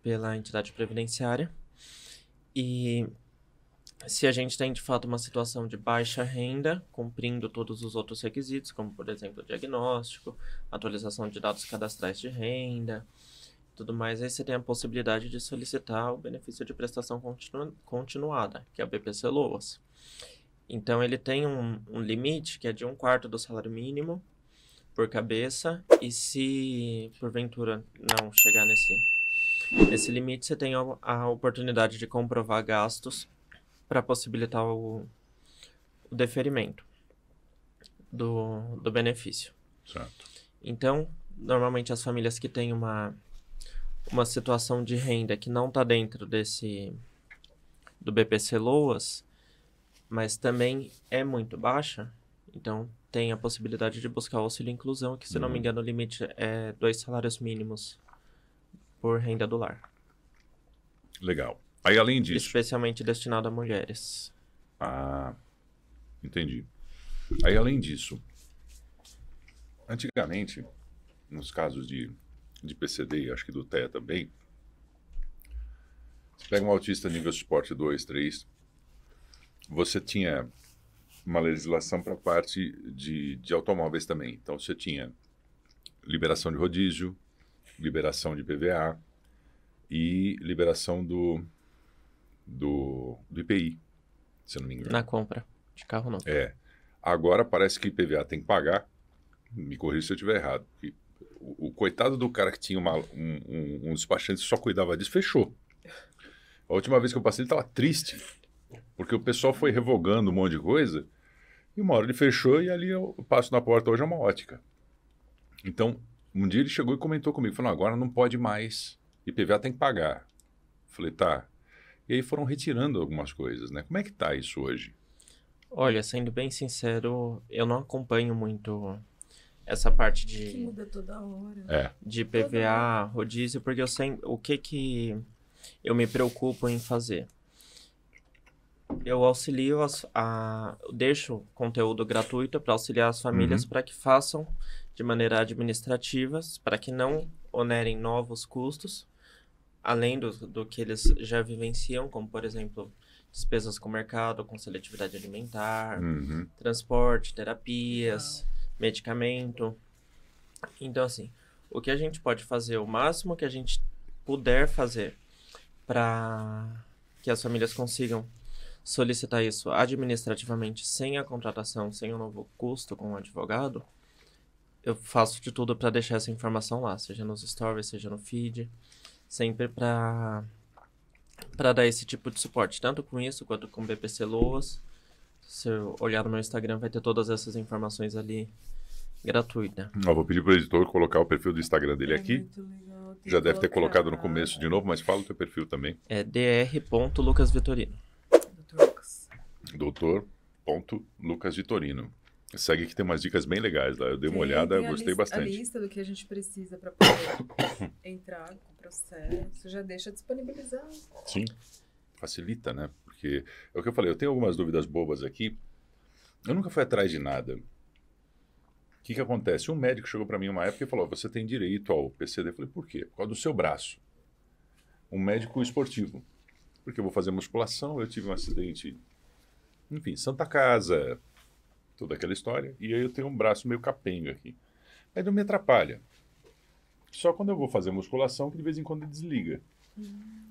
pela entidade previdenciária. E se a gente tem, de fato, uma situação de baixa renda, cumprindo todos os outros requisitos, como, por exemplo, diagnóstico, atualização de dados cadastrais de renda, tudo mais, aí você tem a possibilidade de solicitar o benefício de prestação continuada, que é o BPC Loas. Então, ele tem um limite que é de 1/4 do salário mínimo por cabeça, e se, porventura, não chegar nesse limite, você tem a oportunidade de comprovar gastos para possibilitar o deferimento do benefício. Certo. Então, normalmente as famílias que têm uma situação de renda que não está dentro do BPC Loas, mas também é muito baixa, então tem a possibilidade de buscar o auxílio inclusão, que, se não me engano, o limite é 2 salários mínimos por renda do lar. Legal. Aí, além disso... Especialmente destinado a mulheres. Ah, entendi. Aí, além disso, antigamente, nos casos de PCD, e acho que do TEA também, você pega um autista nível suporte 2, 3, você tinha uma legislação para a parte de automóveis também. Então, você tinha liberação de rodízio, liberação de PVA e liberação do IPI, se eu não me engano. Na compra de carro, não. Agora parece que IPVA tem que pagar. Me corrija se eu estiver errado. O coitado do cara que tinha um despachante que só cuidava disso, fechou. A última vez que eu passei, ele estava triste. Porque o pessoal foi revogando um monte de coisa. E uma hora ele fechou e ali eu passo na porta. Hoje é uma ótica. Então, um dia ele chegou e comentou comigo. Falou, agora não pode mais. IPVA tem que pagar. Falei, tá. E aí foram retirando algumas coisas, né? Como é que tá isso hoje? Olha, sendo bem sincero, eu não acompanho muito essa parte Que muda toda hora. de PVA, rodízio, porque eu sei o que eu me preocupo em fazer. Eu auxilio, deixo conteúdo gratuito para auxiliar as famílias para que façam de maneira administrativa, para que não onerem novos custos, além do que eles já vivenciam, como, por exemplo, despesas com mercado, com seletividade alimentar, transporte, terapias, medicamento. Então, assim, o que a gente pode fazer, o máximo que a gente puder fazer para que as famílias consigam solicitar isso administrativamente, sem a contratação, sem o novo custo com o advogado, eu faço de tudo para deixar essa informação lá, seja nos stories, seja no feed, sempre para dar esse tipo de suporte, tanto com isso quanto com BPC Loas. Se eu olhar no meu Instagram, vai ter todas essas informações ali gratuita. Vou pedir para o editor colocar o perfil do Instagram dele aqui. Muito legal. Tem Já que deve ter colocar. colocado no começo de novo, mas fala o teu perfil também. É dr.lucasvitorino. Dr. Lucas. Doutor.lucasvitorino. Segue que tem umas dicas bem legais lá. Eu dei uma olhada, Tem eu a gostei A bastante. lista do que a gente precisa para poder entrar com o processo. Já deixa disponibilizado. Sim, facilita, né? Porque é o que eu falei, eu tenho algumas dúvidas bobas aqui. Eu nunca fui atrás de nada. O que acontece? Um médico chegou para mim uma época e falou, você tem direito ao PCD. Eu falei, por quê? Por causa do seu braço. Um médico esportivo. Porque eu vou fazer musculação, eu tive um acidente, enfim, Santa Casa, toda aquela história. E aí eu tenho um braço meio capenga aqui. Aí não me atrapalha. Só quando eu vou fazer musculação que de vez em quando desliga.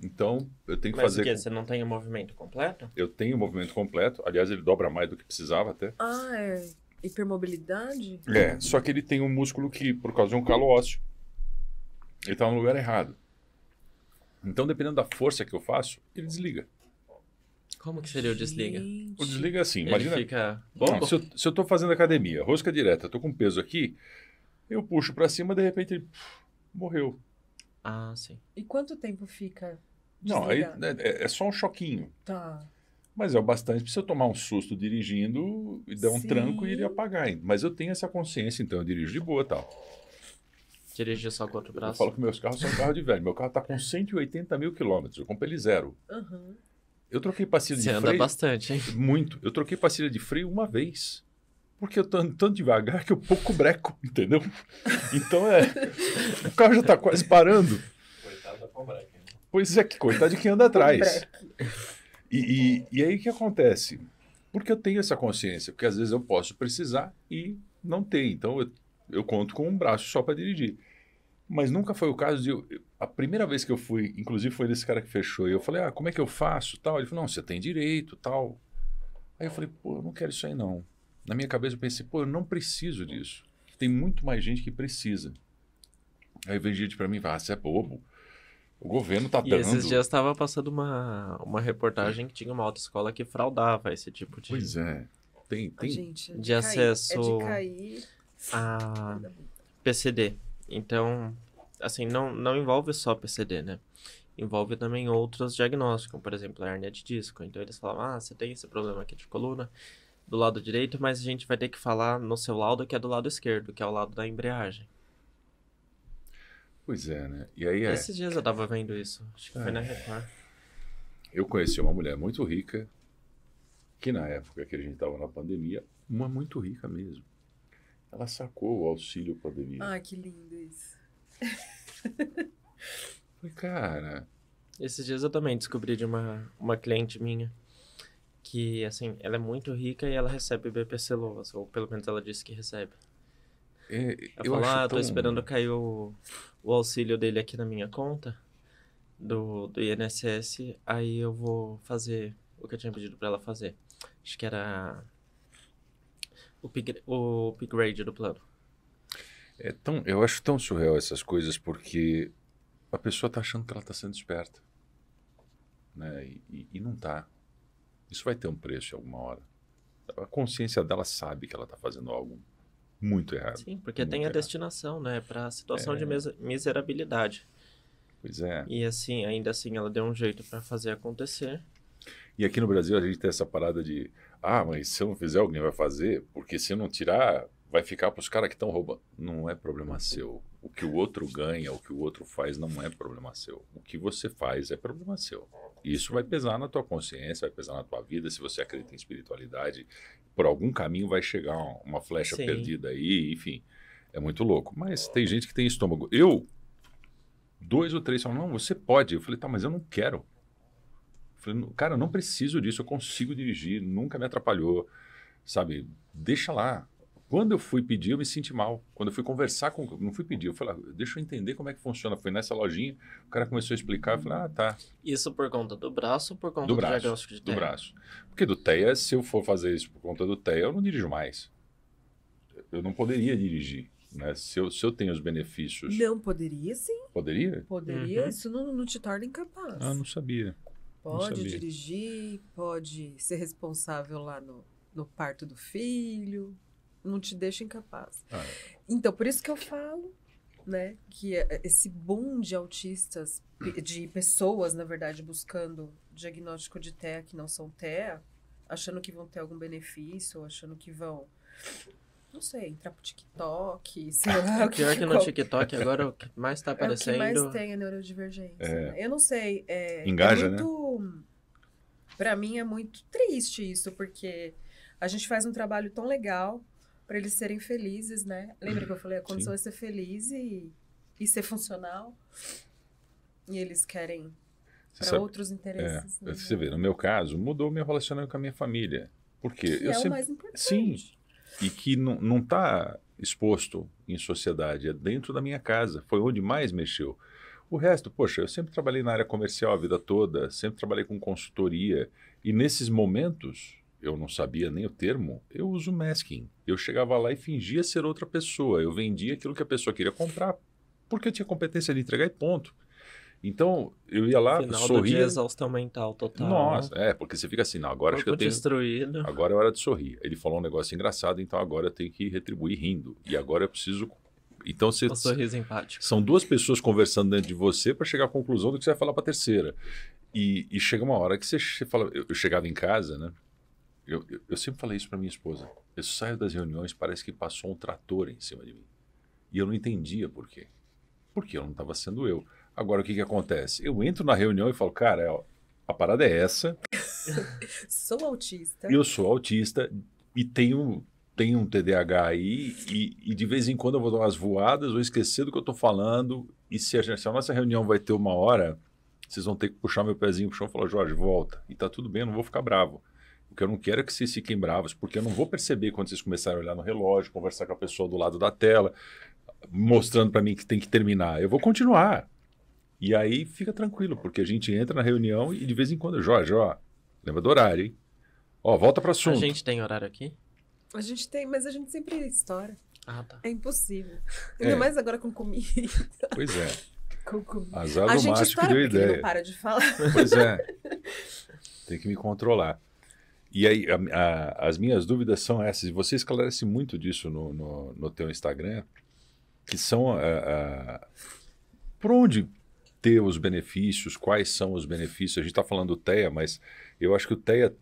Então, eu tenho que Mas fazer... o quê? Você não tem o movimento completo? Eu tenho o movimento completo. Aliás, ele dobra mais do que precisava até. Ah, é hipermobilidade? Só que ele tem um músculo que, por causa de um calo ósseo, ele está no lugar errado. Então, dependendo da força que eu faço, ele desliga. Como que seria o desliga? Gente. O desliga é assim, Ele imagina... fica Não, bobo? se eu estou fazendo academia, rosca direta, estou com peso aqui, eu puxo para cima, de repente ele morreu. Ah, sim. E quanto tempo fica Não, aí desligado? é só um choquinho. Tá. Mas é o bastante para você tomar um susto dirigindo e dar um Sim. tranco e ele apagar. Mas eu tenho essa consciência, então eu dirijo de boa e tal. Dirigir só com o outro Eu braço? falo que meus carros são carro de velho. Meu carro está com 180 mil quilômetros. Eu comprei ele zero. Aham. Eu troquei pastilha Você de anda freio. bastante, hein? Muito. Eu troquei pastilha de freio uma vez. Porque eu tô andando tão devagar que eu pouco breco, entendeu? Então o carro já tá quase parando. Coitado da Combrec. Pois é, que coitado de quem anda atrás. E aí o que acontece? Porque eu tenho essa consciência, porque às vezes eu posso precisar e não ter. Então eu conto com um braço só para dirigir. Mas nunca foi o caso de... A primeira vez que eu fui, inclusive foi desse cara que fechou, e eu falei, como é que eu faço? Tal. Ele falou, não, você tem direito, tal. Aí eu falei, pô, eu não quero isso aí não. Na minha cabeça eu pensei, pô, eu não preciso disso. Tem muito mais gente que precisa. Aí vem gente pra mim e fala, você é bobo. O governo tá E dando... esses dias estava passando uma reportagem que tinha uma autoescola que fraudava esse tipo de, Pois é. Tem... Gente, de acesso É de cair. a PCD. Então, assim, não envolve só PCD, né? Envolve também outros diagnósticos, por exemplo, a hérnia de disco. Então eles falam, você tem esse problema aqui de coluna do lado direito, mas a gente vai ter que falar no seu laudo que é do lado esquerdo, que é o lado da embreagem. Pois é, né? E aí Esses dias eu tava vendo isso, acho que foi na Record. Eu conheci uma mulher muito rica, que na época que a gente estava na pandemia, uma muito rica mesmo. Ela sacou o auxílio pandemia. Ah, que lindo isso. Falei, cara... Esses dias eu também descobri de uma cliente minha que, assim, ela é muito rica e ela recebe BPC Loas, ou pelo menos ela disse que recebe. Ela eu falou, acho tô tão... esperando cair o auxílio dele aqui na minha conta, do INSS, aí eu vou fazer o que eu tinha pedido pra ela fazer. Acho que era o upgrade do plano. Eu acho tão surreal essas coisas, porque a pessoa tá achando que ela tá sendo esperta. Né? E não tá. Isso vai ter um preço em alguma hora. A consciência dela sabe que ela tá fazendo algo muito errado. Sim, porque muito tem a errado. destinação, né, pra situação de miserabilidade. Pois é. E assim, ainda assim, ela deu um jeito pra fazer acontecer. E aqui no Brasil a gente tem essa parada de mas se eu não fizer, alguém vai fazer, porque se eu não tirar, vai ficar para os caras que estão roubando. Não é problema seu. O que o outro ganha, o que o outro faz, não é problema seu. O que você faz é problema seu. E isso vai pesar na tua consciência, vai pesar na tua vida. Se você acredita em espiritualidade, por algum caminho vai chegar uma flecha Sim. perdida aí, enfim. É muito louco. Mas tem gente que tem estômago. 2 ou 3 falam, não, você pode. Eu falei, tá, mas eu não quero. Eu falei, cara, eu não preciso disso, eu consigo dirigir, nunca me atrapalhou, sabe? Deixa lá. Quando eu fui pedir, eu me senti mal. Quando eu fui conversar com... Não fui pedir, eu falei, deixa eu entender como é que funciona. Fui nessa lojinha, o cara começou a explicar, eu falei, tá. Isso por conta do braço ou por conta Do do braço, diagnóstico de do TEA? braço. Porque do TEA, se eu for fazer isso por conta do TEA, eu não dirijo mais. Eu não poderia dirigir, né? Se eu tenho os benefícios... Não, poderia sim. Poderia? Poderia. Uhum. Isso não te torna incapaz. Não sabia. Pode sabia. dirigir, pode ser responsável lá no parto do filho. Não te deixa incapaz. Então, por isso que eu falo, né, que esse boom de autistas, de pessoas, na verdade, buscando diagnóstico de TEA que não são TEA, achando que vão ter algum benefício, achando que vão, não sei, entrar pro TikTok, sei lá. Pior que no TikTok agora o que mais tá É o que aparecendo... mais tem a neurodivergência. Né? Eu não sei. Engaja, né? Pra mim é muito triste isso, porque a gente faz um trabalho tão legal para eles serem felizes, né? Lembra que eu falei? A condição é ser feliz e ser funcional. E eles querem para outros interesses. Né? Você vê, no meu caso, mudou meu relacionamento com a minha família. Porque Que o mais importante. Sim. E que não está exposto em sociedade, é dentro da minha casa. Foi onde mais mexeu. O resto, poxa, eu sempre trabalhei na área comercial a vida toda, sempre trabalhei com consultoria. E nesses momentos, eu não sabia nem o termo, eu uso masking. Eu chegava lá e fingia ser outra pessoa. Eu vendia aquilo que a pessoa queria comprar, porque eu tinha competência de entregar e ponto. Então, eu ia lá, Final sorria. do dia, exaustão mental total. Nossa, porque você fica assim, não, agora acho que eu tenho... destruído. Agora é hora de sorrir. Ele falou um negócio engraçado, então agora eu tenho que retribuir rindo. E agora eu preciso... Então, O sorriso empático. são 2 pessoas conversando dentro de você para chegar à conclusão do que você vai falar para a terceira. E chega uma hora que você fala... Eu chegava em casa, né? Eu sempre falei isso para minha esposa. Eu saio das reuniões, parece que passou um trator em cima de mim. E eu não entendia por quê. Porque eu não estava sendo eu. Agora, o que acontece? Eu entro na reunião e falo, cara, a parada é essa. Sou autista. Eu sou autista e tenho tem um TDAH aí e de vez em quando eu vou dar umas voadas, vou esquecer do que eu estou falando e se a nossa reunião vai ter 1 hora, vocês vão ter que puxar meu pezinho pro chão e falar, Jorge, volta. E tá tudo bem, eu não vou ficar bravo. O que eu não quero é que vocês fiquem bravos, porque eu não vou perceber quando vocês começarem a olhar no relógio, conversar com a pessoa do lado da tela, mostrando para mim que tem que terminar. Eu vou continuar. E aí fica tranquilo, porque a gente entra na reunião e de vez em quando, Jorge, ó, lembra do horário, hein? Ó, volta para o assunto. A gente tem horário aqui? A gente tem, mas a gente sempre estoura. Ah, tá. É impossível. Ainda mais agora com comida. Pois é. Com comida. Azar A do gente macho que estoura deu porque ele ideia. não para de falar. Pois é. Tem que me controlar. E aí, as minhas dúvidas são essas. E você esclarece muito disso no teu Instagram, que são por onde ter os benefícios, quais são os benefícios. A gente está falando do TEA, mas eu acho que o TEA,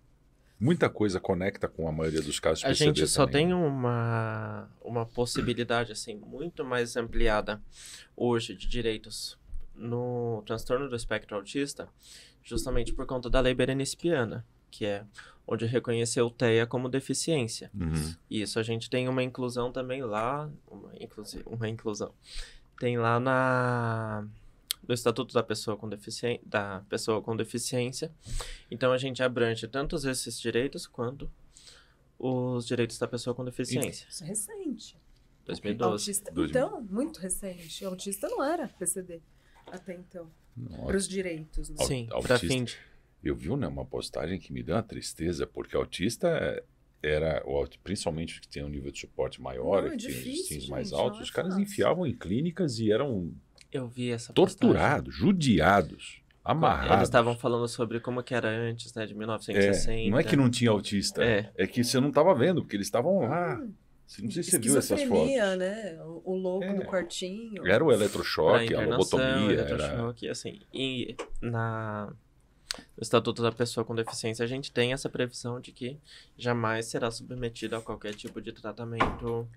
muita coisa conecta com a maioria dos casos de A PCD gente só também, tem né? uma possibilidade assim muito mais ampliada hoje de direitos no transtorno do espectro autista, justamente por conta da lei berenice-piana, que é onde reconheceu o TEA como deficiência. Uhum. E isso a gente tem uma inclusão também lá, uma inclusão. Tem lá no Estatuto da Pessoa com Deficiência. Então a gente abrange tanto esses direitos quanto os direitos da pessoa com deficiência. Isso é recente. 2012. Autista, 2000. então, muito recente. Autista não era PCD até então. Para os direitos, né? Sim, Autista. para fim de... Eu vi uma postagem que me deu uma tristeza, porque autista era, principalmente os que tinham um nível de suporte maior, Não, é que tinham difícil, destinos mais gente, não altos, é os caras fácil. enfiavam em clínicas e eram Eu vi essa torturados, judiados, postagem. amarrados. Eles estavam falando sobre como que era antes, né, de 1960. Não é que não tinha autista, é que você não estava vendo, porque eles estavam lá. Não sei se você viu essas fotos. Esquizofrenia, né? O louco no quartinho. Era o Pra eletrochoque, a internação, lobotomia. eletrochoque, assim. E no Estatuto da Pessoa com Deficiência, a gente tem essa previsão de que jamais será submetido a qualquer tipo de tratamento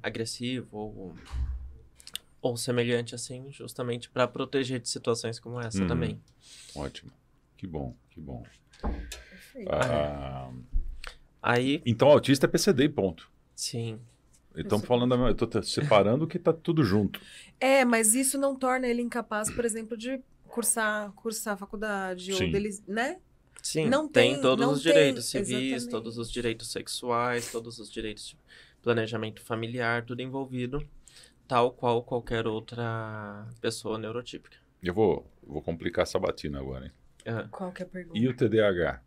agressivo ou semelhante, assim, justamente para proteger de situações como essa também. Ótimo. Que bom, que bom. Perfeito. Aí, Então, autista é PCD e ponto. sim, Estamos falando, eu estou separando que está tudo junto. Mas isso não torna ele incapaz, por exemplo, de cursar a faculdade, Sim. ou deles, né? sim, Não tem tem- todos não os tem- direitos civis, exatamente. todos os direitos sexuais, todos os direitos de planejamento familiar, tudo envolvido, tal qual qualquer outra pessoa neurotípica. Eu vou complicar essa batina agora, hein? Qual que é a pergunta? E o TDAH?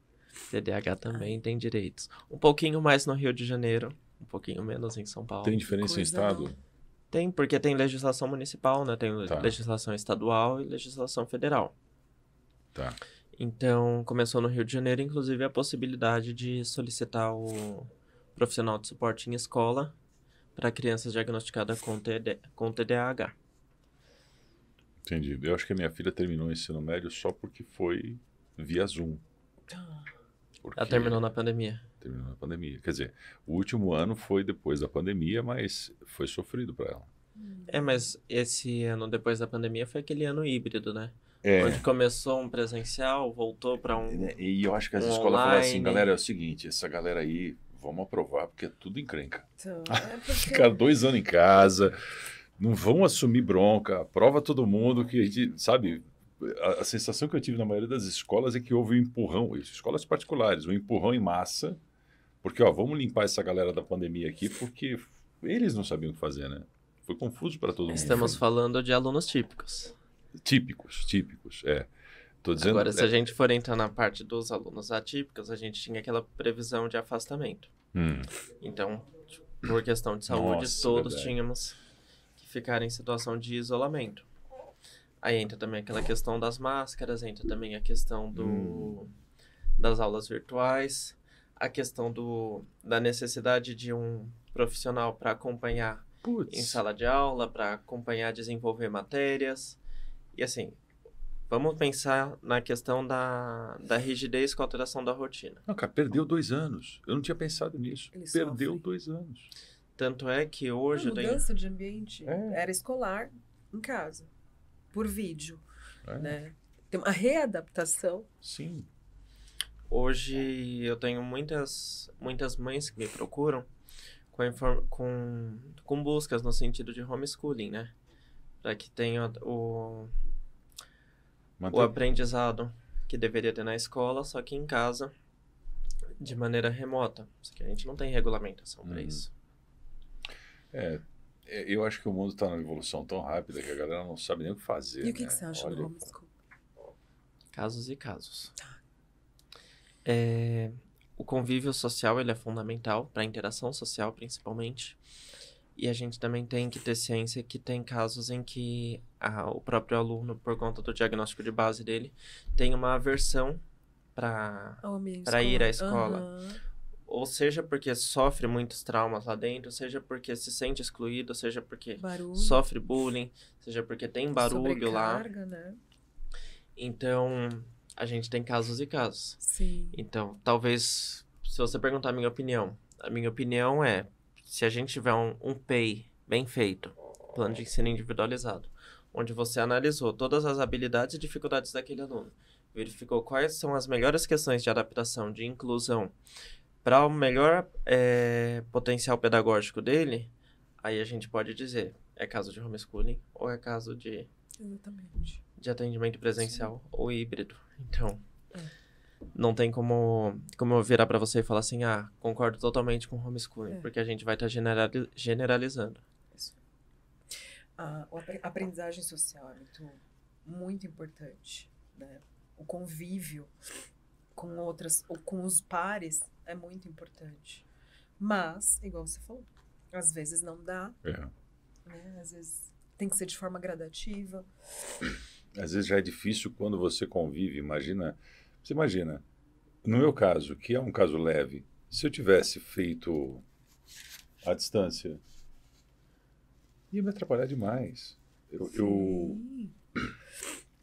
TDAH também tem direitos. Um pouquinho mais no Rio de Janeiro, um pouquinho menos em São Paulo. Tem diferença em coisa, estado? não. Tem, porque tem legislação municipal, né? Tem Tá. legislação estadual e legislação federal. Tá. Então, começou no Rio de Janeiro, inclusive, a possibilidade de solicitar o profissional de suporte em escola para crianças diagnosticadas com TDAH. Entendi. Eu acho que a minha filha terminou o ensino médio só porque foi via Zoom. Porque Ela terminou na pandemia. terminou na pandemia. Quer dizer, o último ano foi depois da pandemia, mas foi sofrido para ela. Mas esse ano, depois da pandemia, foi aquele ano híbrido, né? É. Onde começou um presencial, voltou para um... E eu acho que as Um escolas falaram assim, online. galera, é o seguinte, essa galera aí, vamos aprovar, porque é tudo encrenca. Então, porque... Ficaram 2 anos em casa, não vão assumir bronca, aprova todo mundo, que a gente, sabe, a sensação que eu tive na maioria das escolas é que houve um empurrão, escolas particulares, um empurrão em massa, porque, ó, vamos limpar essa galera da pandemia aqui, porque eles não sabiam o que fazer, né? Foi confuso para todo mundo. Estamos falando de alunos típicos. Típicos, é. Tô dizendo, Agora, se a gente for entrar na parte dos alunos atípicos, a gente tinha aquela previsão de afastamento. Então, por questão de saúde, Nossa, todos verdade. tínhamos que ficar em situação de isolamento. Aí entra também aquela questão das máscaras, entra também a questão das aulas virtuais, a questão da necessidade de um profissional para acompanhar em Putz, sala de aula, para acompanhar, desenvolver matérias. E assim, vamos pensar na questão da rigidez com a alteração da rotina. não, cara, perdeu 2 anos. Eu não tinha pensado nisso. Ele Perdeu sofre. 2 anos. Tanto é que hoje A eu tenho... mudança de ambiente É. era escolar em casa, por vídeo, É. né? Tem uma readaptação. Sim. hoje eu tenho muitas mães que me procuram com buscas no sentido de homeschooling, né? Para que tenha o aprendizado que deveria ter na escola, só que em casa, de maneira remota. Só que a gente não tem regulamentação para isso. Eu acho que o mundo está numa evolução tão rápida que a galera não sabe nem o que fazer. E o que né? você acha do homeschool? Casos e casos. O convívio social ele é fundamental para a interação social, principalmente. E a gente também tem que ter ciência que tem casos em que o próprio aluno, por conta do diagnóstico de base dele, tem uma aversão para ir à escola. Uhum. Ou seja porque sofre muitos traumas lá dentro, seja porque se sente excluído, seja porque sofre bullying, seja porque tem barulho lá. Né? Então, a gente tem casos e casos. Sim. Então, talvez, se você perguntar a minha opinião é, se a gente tiver um PEI bem feito, plano de ensino individualizado, onde você analisou todas as habilidades e dificuldades daquele aluno, verificou quais são as melhores questões de adaptação, de inclusão, para o melhor potencial pedagógico dele, aí a gente pode dizer, é caso de homeschooling ou é caso de atendimento presencial ou híbrido. Então, não tem como eu virar para você e falar assim, concordo totalmente com homeschooling, porque a gente vai estar generalizando. Isso. A aprendizagem social é muito importante, né? O convívio com os pares é muito importante. Mas, igual você falou, às vezes não dá. Né? Às vezes tem que ser de forma gradativa. Às vezes já é difícil quando você convive. Você imagina, no meu caso, que é um caso leve, se eu tivesse feito à distância, ia me atrapalhar demais.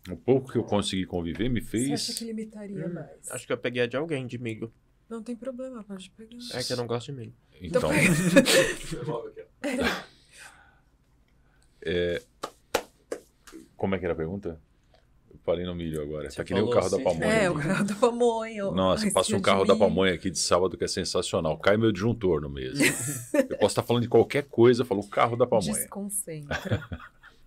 O pouco que eu consegui conviver me fez... Você acha que limitaria mais? Acho que eu peguei a de alguém, de milho. Não tem problema, pode pegar. É que eu não gosto de milho. Então... Como é que era a pergunta? Eu parei no milho agora. Tá que nem o carro da pamonha. O carro da pamonha. Nossa, passa um carro da pamonha aqui de sábado que é sensacional. Cai meu disjuntor no mesmo. Eu posso estar falando de qualquer coisa, falo o carro da pamonha. Desconcentra.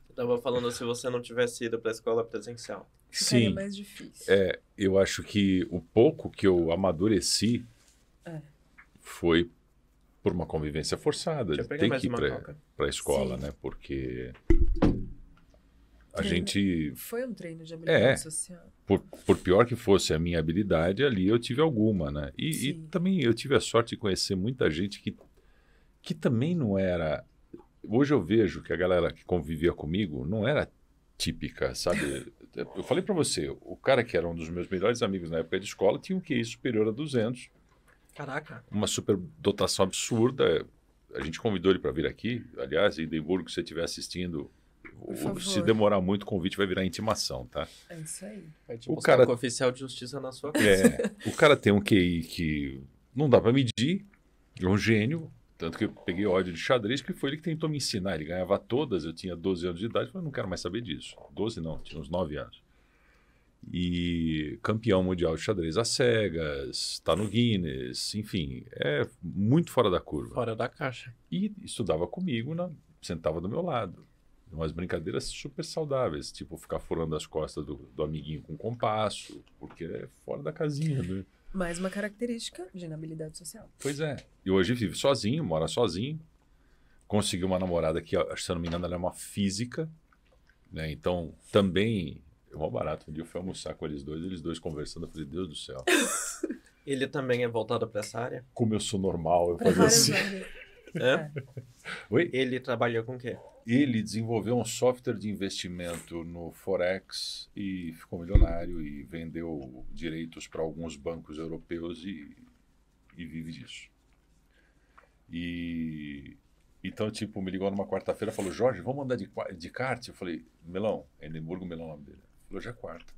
Eu tava falando se você não tivesse ido pra escola presencial. Ficaria mais difícil. Eu acho que o pouco que eu amadureci foi por uma convivência forçada. De ter que ir pra escola, né? Porque... A gente... Foi um treino de habilidade social. Por pior que fosse a minha habilidade, ali eu tive alguma, né? E também eu tive a sorte de conhecer muita gente que também não era... Hoje eu vejo que a galera que convivia comigo não era típica, sabe? Eu falei pra você, o cara que era um dos meus melhores amigos na época de escola tinha um QI superior a 200. Caraca! Uma superdotação absurda. A gente convidou ele pra vir aqui. Aliás, em Edimburgo, se você estiver assistindo... Se demorar muito, o convite vai virar intimação, tá? É isso aí. Vai te buscar com o oficial de justiça na sua casa. O cara tem um QI que não dá pra medir, é um gênio, tanto que eu peguei ódio de xadrez, que foi ele que tentou me ensinar. Ele ganhava todas, eu tinha 12 anos de idade, eu falei, não quero mais saber disso. 12 não, tinha uns 9 anos. E campeão mundial de xadrez às cegas, tá no Guinness, enfim, é muito fora da curva. Fora da caixa. E estudava comigo, sentava do meu lado. Umas brincadeiras super saudáveis, tipo ficar furando as costas do amiguinho com compasso, porque é fora da casinha, né? Mais uma característica de inabilidade social. Pois é. E hoje vive sozinho, mora sozinho. Conseguiu uma namorada que, se eu não me engano, ela é uma física, né? Então, também, é mó barato. Um dia eu fui almoçar com eles dois conversando, eu falei, Deus do céu. Ele também é voltado para essa área? Como eu sou normal, eu fazia assim. Oi? Ele trabalha com o quê? Ele desenvolveu um software de investimento no Forex e ficou milionário e vendeu direitos para alguns bancos europeus e vive disso. Então, tipo, me ligou numa quarta-feira e falou, Jorge, vamos andar de kart? Eu falei, Melão, Edimburgo Melão é o nome dele. Ele falou, já é quarta.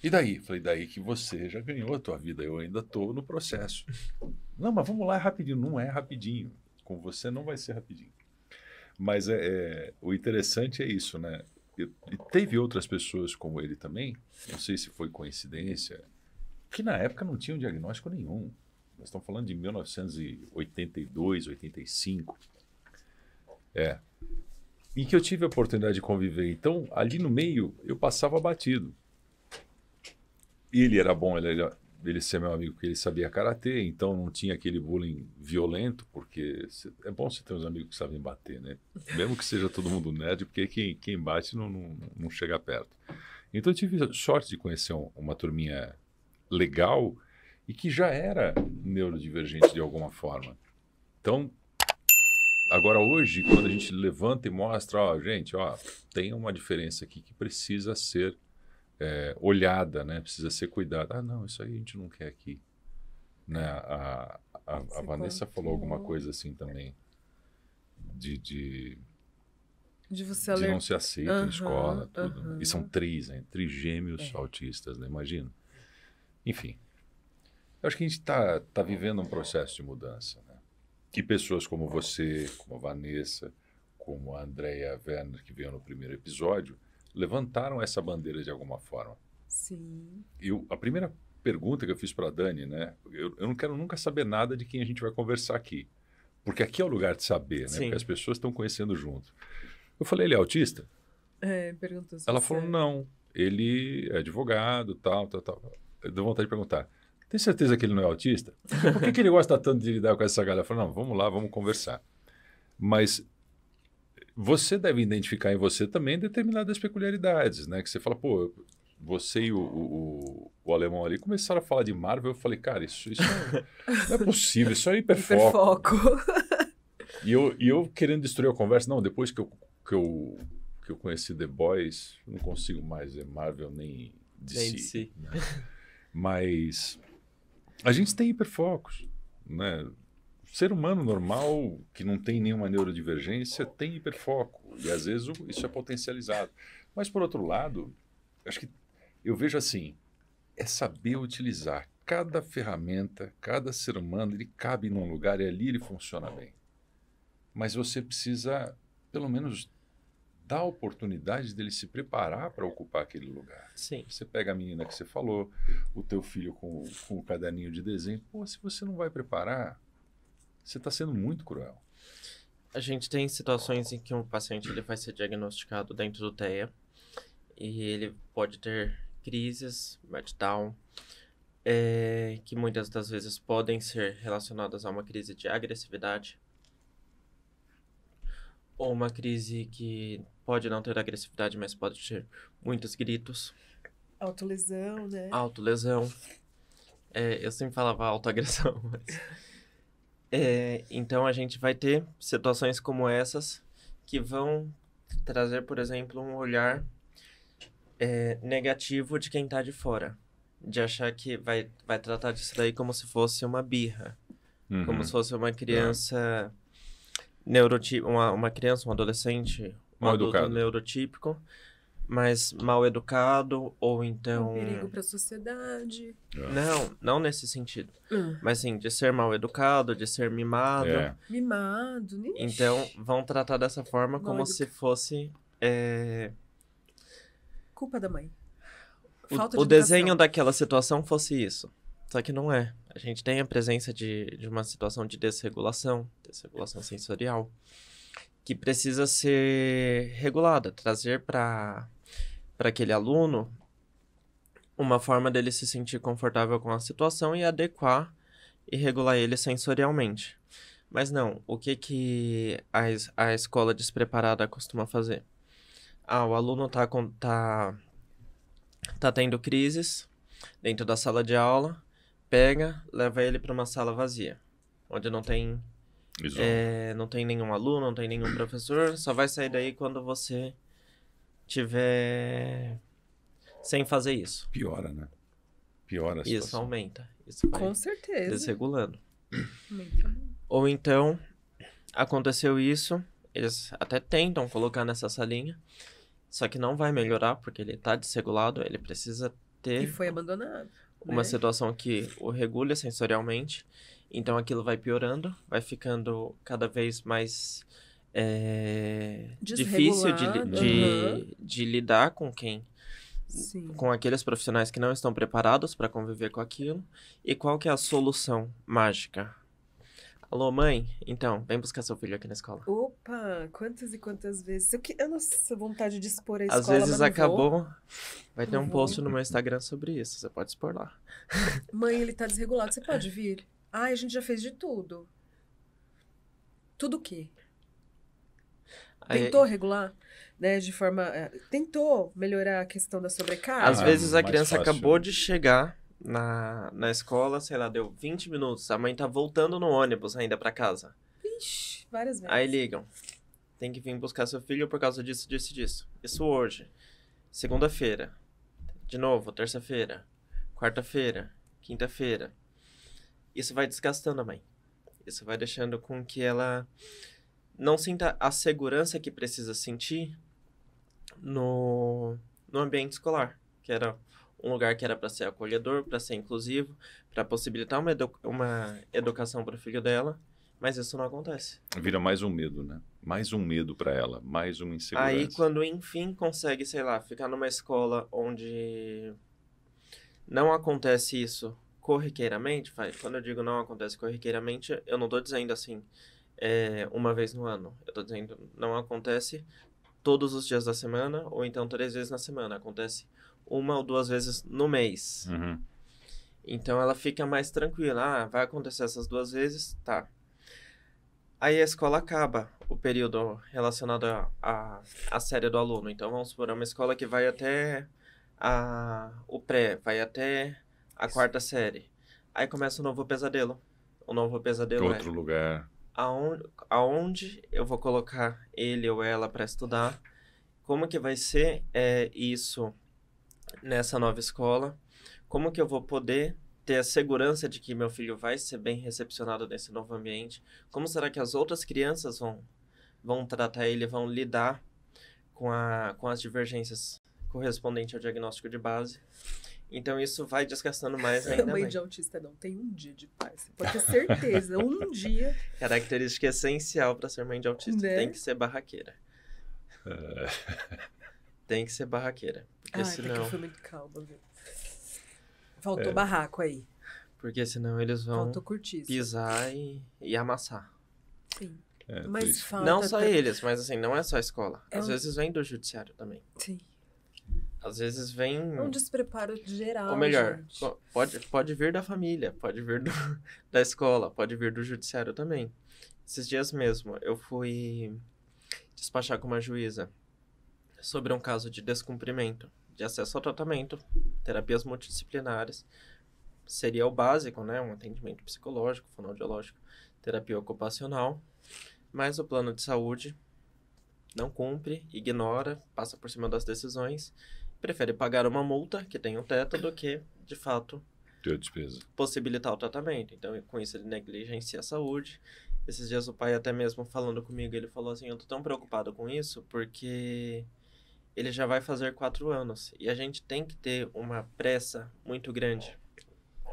E daí? Eu falei, daí que você já ganhou a tua vida, eu ainda estou no processo. Não, mas vamos lá, é rapidinho. Não é rapidinho. Com você não vai ser rapidinho. Mas o interessante é isso, né? E teve outras pessoas como ele também, não sei se foi coincidência, que na época não tinha um diagnóstico nenhum. Nós estamos falando de 1982, 85. Em que eu tive a oportunidade de conviver. Então, ali no meio, eu passava batido. Ele era bom, ele ser meu amigo, porque ele sabia karatê, então não tinha aquele bullying violento, porque é bom você ter uns amigos que sabem bater, né? Mesmo que seja todo mundo nerd, porque quem bate não chega perto. Então eu tive sorte de conhecer uma turminha legal e que já era neurodivergente de alguma forma. Então, agora hoje, quando a gente levanta e mostra, ó, gente, ó, tem uma diferença aqui que precisa ser olhada, né? Precisa ser cuidada. Ah, não, isso aí a gente não quer aqui. Né? A Vanessa falou alguma coisa assim também, de você não ser aceito em escola, tudo. aham. E são trigêmeos autistas, né? Imagina. Enfim, eu acho que a gente está vivendo um processo de mudança, né? E pessoas como você, como a Vanessa, como a Andrea Werner, que veio no primeiro episódio, levantaram essa bandeira de alguma forma. Sim. A primeira pergunta que eu fiz para a Dani, né? Eu não quero nunca saber nada de quem a gente vai conversar aqui. Porque aqui é o lugar de saber, né? Sim. Porque as pessoas estão conhecendo junto. Eu falei, ele é autista? Perguntou se Ela você- falou, não. Ele é advogado, tal. Eu dei vontade de perguntar, tem certeza que ele não é autista? Por que ele gosta tanto de lidar com essa galera? Eu falei, não, vamos lá, vamos conversar. Mas você deve identificar em você também determinadas peculiaridades, né? Que você fala, pô, você e o alemão ali começaram a falar de Marvel, eu falei, cara, isso não é possível, isso é hiperfoco. Hiperfoco. E eu querendo destruir a conversa, não, depois que eu conheci The Boys, eu não consigo mais ver Marvel nem DC. Nem DC. Né? Mas a gente tem hiperfocos, né? Ser humano normal, que não tem nenhuma neurodivergência, tem hiperfoco. E às vezes isso é potencializado. Mas, por outro lado, acho que eu vejo assim, é saber utilizar cada ferramenta, cada ser humano, ele cabe num lugar e ali ele funciona bem. Mas você precisa, pelo menos, dar a oportunidade dele se preparar para ocupar aquele lugar. Sim. Você pega a menina que você falou, o teu filho com o caderninho de desenho. Pô, se você não vai preparar, você está sendo muito cruel. A gente tem situações em que um paciente ele vai ser diagnosticado dentro do TEA e ele pode ter crises, meltdown, que muitas das vezes podem ser relacionadas a uma crise de agressividade ou uma crise que pode não ter agressividade, mas pode ter muitos gritos, Autolesão, né? autolesão. Eu sempre falava autoagressão, mas... então a gente vai ter situações como essas que vão trazer, por exemplo, um olhar negativo de quem está de fora. De achar que vai tratar disso daí como se fosse uma birra. Uhum. Como se fosse uma criança neurotípica, uma criança, um adolescente, um Mal adulto educado. neurotípico, mas mal educado, ou então... Um perigo para a sociedade. Não nesse sentido. Mas sim, de ser mal educado, de ser mimado. Mimado. Nem... Então, vão tratar dessa forma Mal como educado. se fosse Culpa da mãe. o Falta de desenho educação. daquela situação fosse isso. Só que não é. A gente tem a presença de uma situação de desregulação sensorial, que precisa ser regulada, trazer para aquele aluno uma forma dele se sentir confortável com a situação e adequar e regular ele sensorialmente. Mas não, o que a escola despreparada costuma fazer? O aluno tá tendo crises dentro da sala de aula, leva ele para uma sala vazia, onde não tem nenhum aluno, não tem nenhum professor, só vai sair daí quando você tiver sem fazer isso. Piora, né? Piora a situação. Isso aumenta. Isso vai Com certeza. desregulando. Aumenta. Ou então, aconteceu isso, eles até tentam colocar nessa salinha, só que não vai melhorar, porque ele tá desregulado, ele precisa E ter foi abandonado. uma né? situação que o regule sensorialmente, então aquilo vai piorando, vai ficando cada vez mais difícil Desregulado, de lidar com quem Sim. com aqueles profissionais que não estão preparados para conviver com aquilo. E qual que é a solução mágica? Alô, mãe? Então, vem buscar seu filho aqui na escola. Opa, quantas e quantas vezes. Eu não sei vontade de expor a Às escola, vezes mas não vou. acabou. Vai ter Não um vou. post no meu Instagram sobre isso. Você pode expor lá. Mãe, ele tá desregulado, você pode vir? Ai, a gente já fez de tudo. Tudo o quê? Aí, Tentou regular, né, de forma... tentou melhorar a questão da sobrecarga? às vezes a mais criança fácil. acabou de chegar na escola, sei lá, deu 20 minutos. A mãe tá voltando no ônibus ainda pra casa. Ixi, várias vezes. Aí ligam. Tem que vir buscar seu filho por causa disso, disso e disso. Isso hoje. Segunda-feira. De novo, terça-feira. Quarta-feira. Quinta-feira. Isso vai desgastando a mãe. Isso vai deixando com que ela não sinta a segurança que precisa sentir no ambiente escolar. Que era um lugar que era para ser acolhedor, para ser inclusivo, para possibilitar uma educação para o filho dela. Mas isso não acontece. Vira mais um medo, né? Mais um medo para ela, mais uma insegurança. Aí, quando enfim consegue, sei lá, ficar numa escola onde não acontece isso corriqueiramente, quando eu digo não acontece corriqueiramente, eu não tô dizendo assim, uma vez no ano. Eu tô dizendo não acontece todos os dias da semana, ou então 3 vezes na semana. Acontece 1 ou 2 vezes no mês. Uhum. Então, ela fica mais tranquila. Ah, vai acontecer essas 2 vezes? Tá. Aí a escola acaba, o período relacionado à série do aluno. Então, vamos supor, é uma escola que vai até o pré, vai até a 4ª série. Aí começa um novo pesadelo. O novo pesadelo Outro lugar. aonde eu vou colocar ele ou ela para estudar, como que vai ser isso nessa nova escola, como que eu vou poder ter a segurança de que meu filho vai ser bem recepcionado nesse novo ambiente, como será que as outras crianças vão tratar ele, vão lidar com as divergências correspondentes ao diagnóstico de base. Então, isso vai desgastando mais ainda. Mãe de autista não tem um dia de paz. Você pode ter certeza, um dia. Característica essencial para ser mãe de autista. Né? Tem que ser barraqueira. Tem que ser barraqueira. Porque Ai, senão... porque eu fui muito calma, viu? Faltou barraco aí. Porque senão eles vão Faltou cortiço. pisar e amassar. Sim. É, Mas triste. falta... Não só eles, mas assim, não é só a escola. É Às um- vezes vem do judiciário também. Sim. Às vezes vem... É um despreparo geral, Ou melhor, gente. pode vir da família, pode vir da escola, pode vir do judiciário também. Esses dias mesmo, eu fui despachar com uma juíza sobre um caso de descumprimento de acesso ao tratamento, terapias multidisciplinares. Seria o básico, né? Um atendimento psicológico, fonoaudiológico, terapia ocupacional. Mas o plano de saúde não cumpre, ignora, passa por cima das decisões, prefere pagar uma multa que tem um teto do que, de fato, Teu despesa. possibilitar o tratamento. Então, com isso, ele negligencia a saúde. Esses dias o pai até mesmo falando comigo, ele falou assim, eu tô tão preocupado com isso porque ele já vai fazer 4 anos. E a gente tem que ter uma pressa muito grande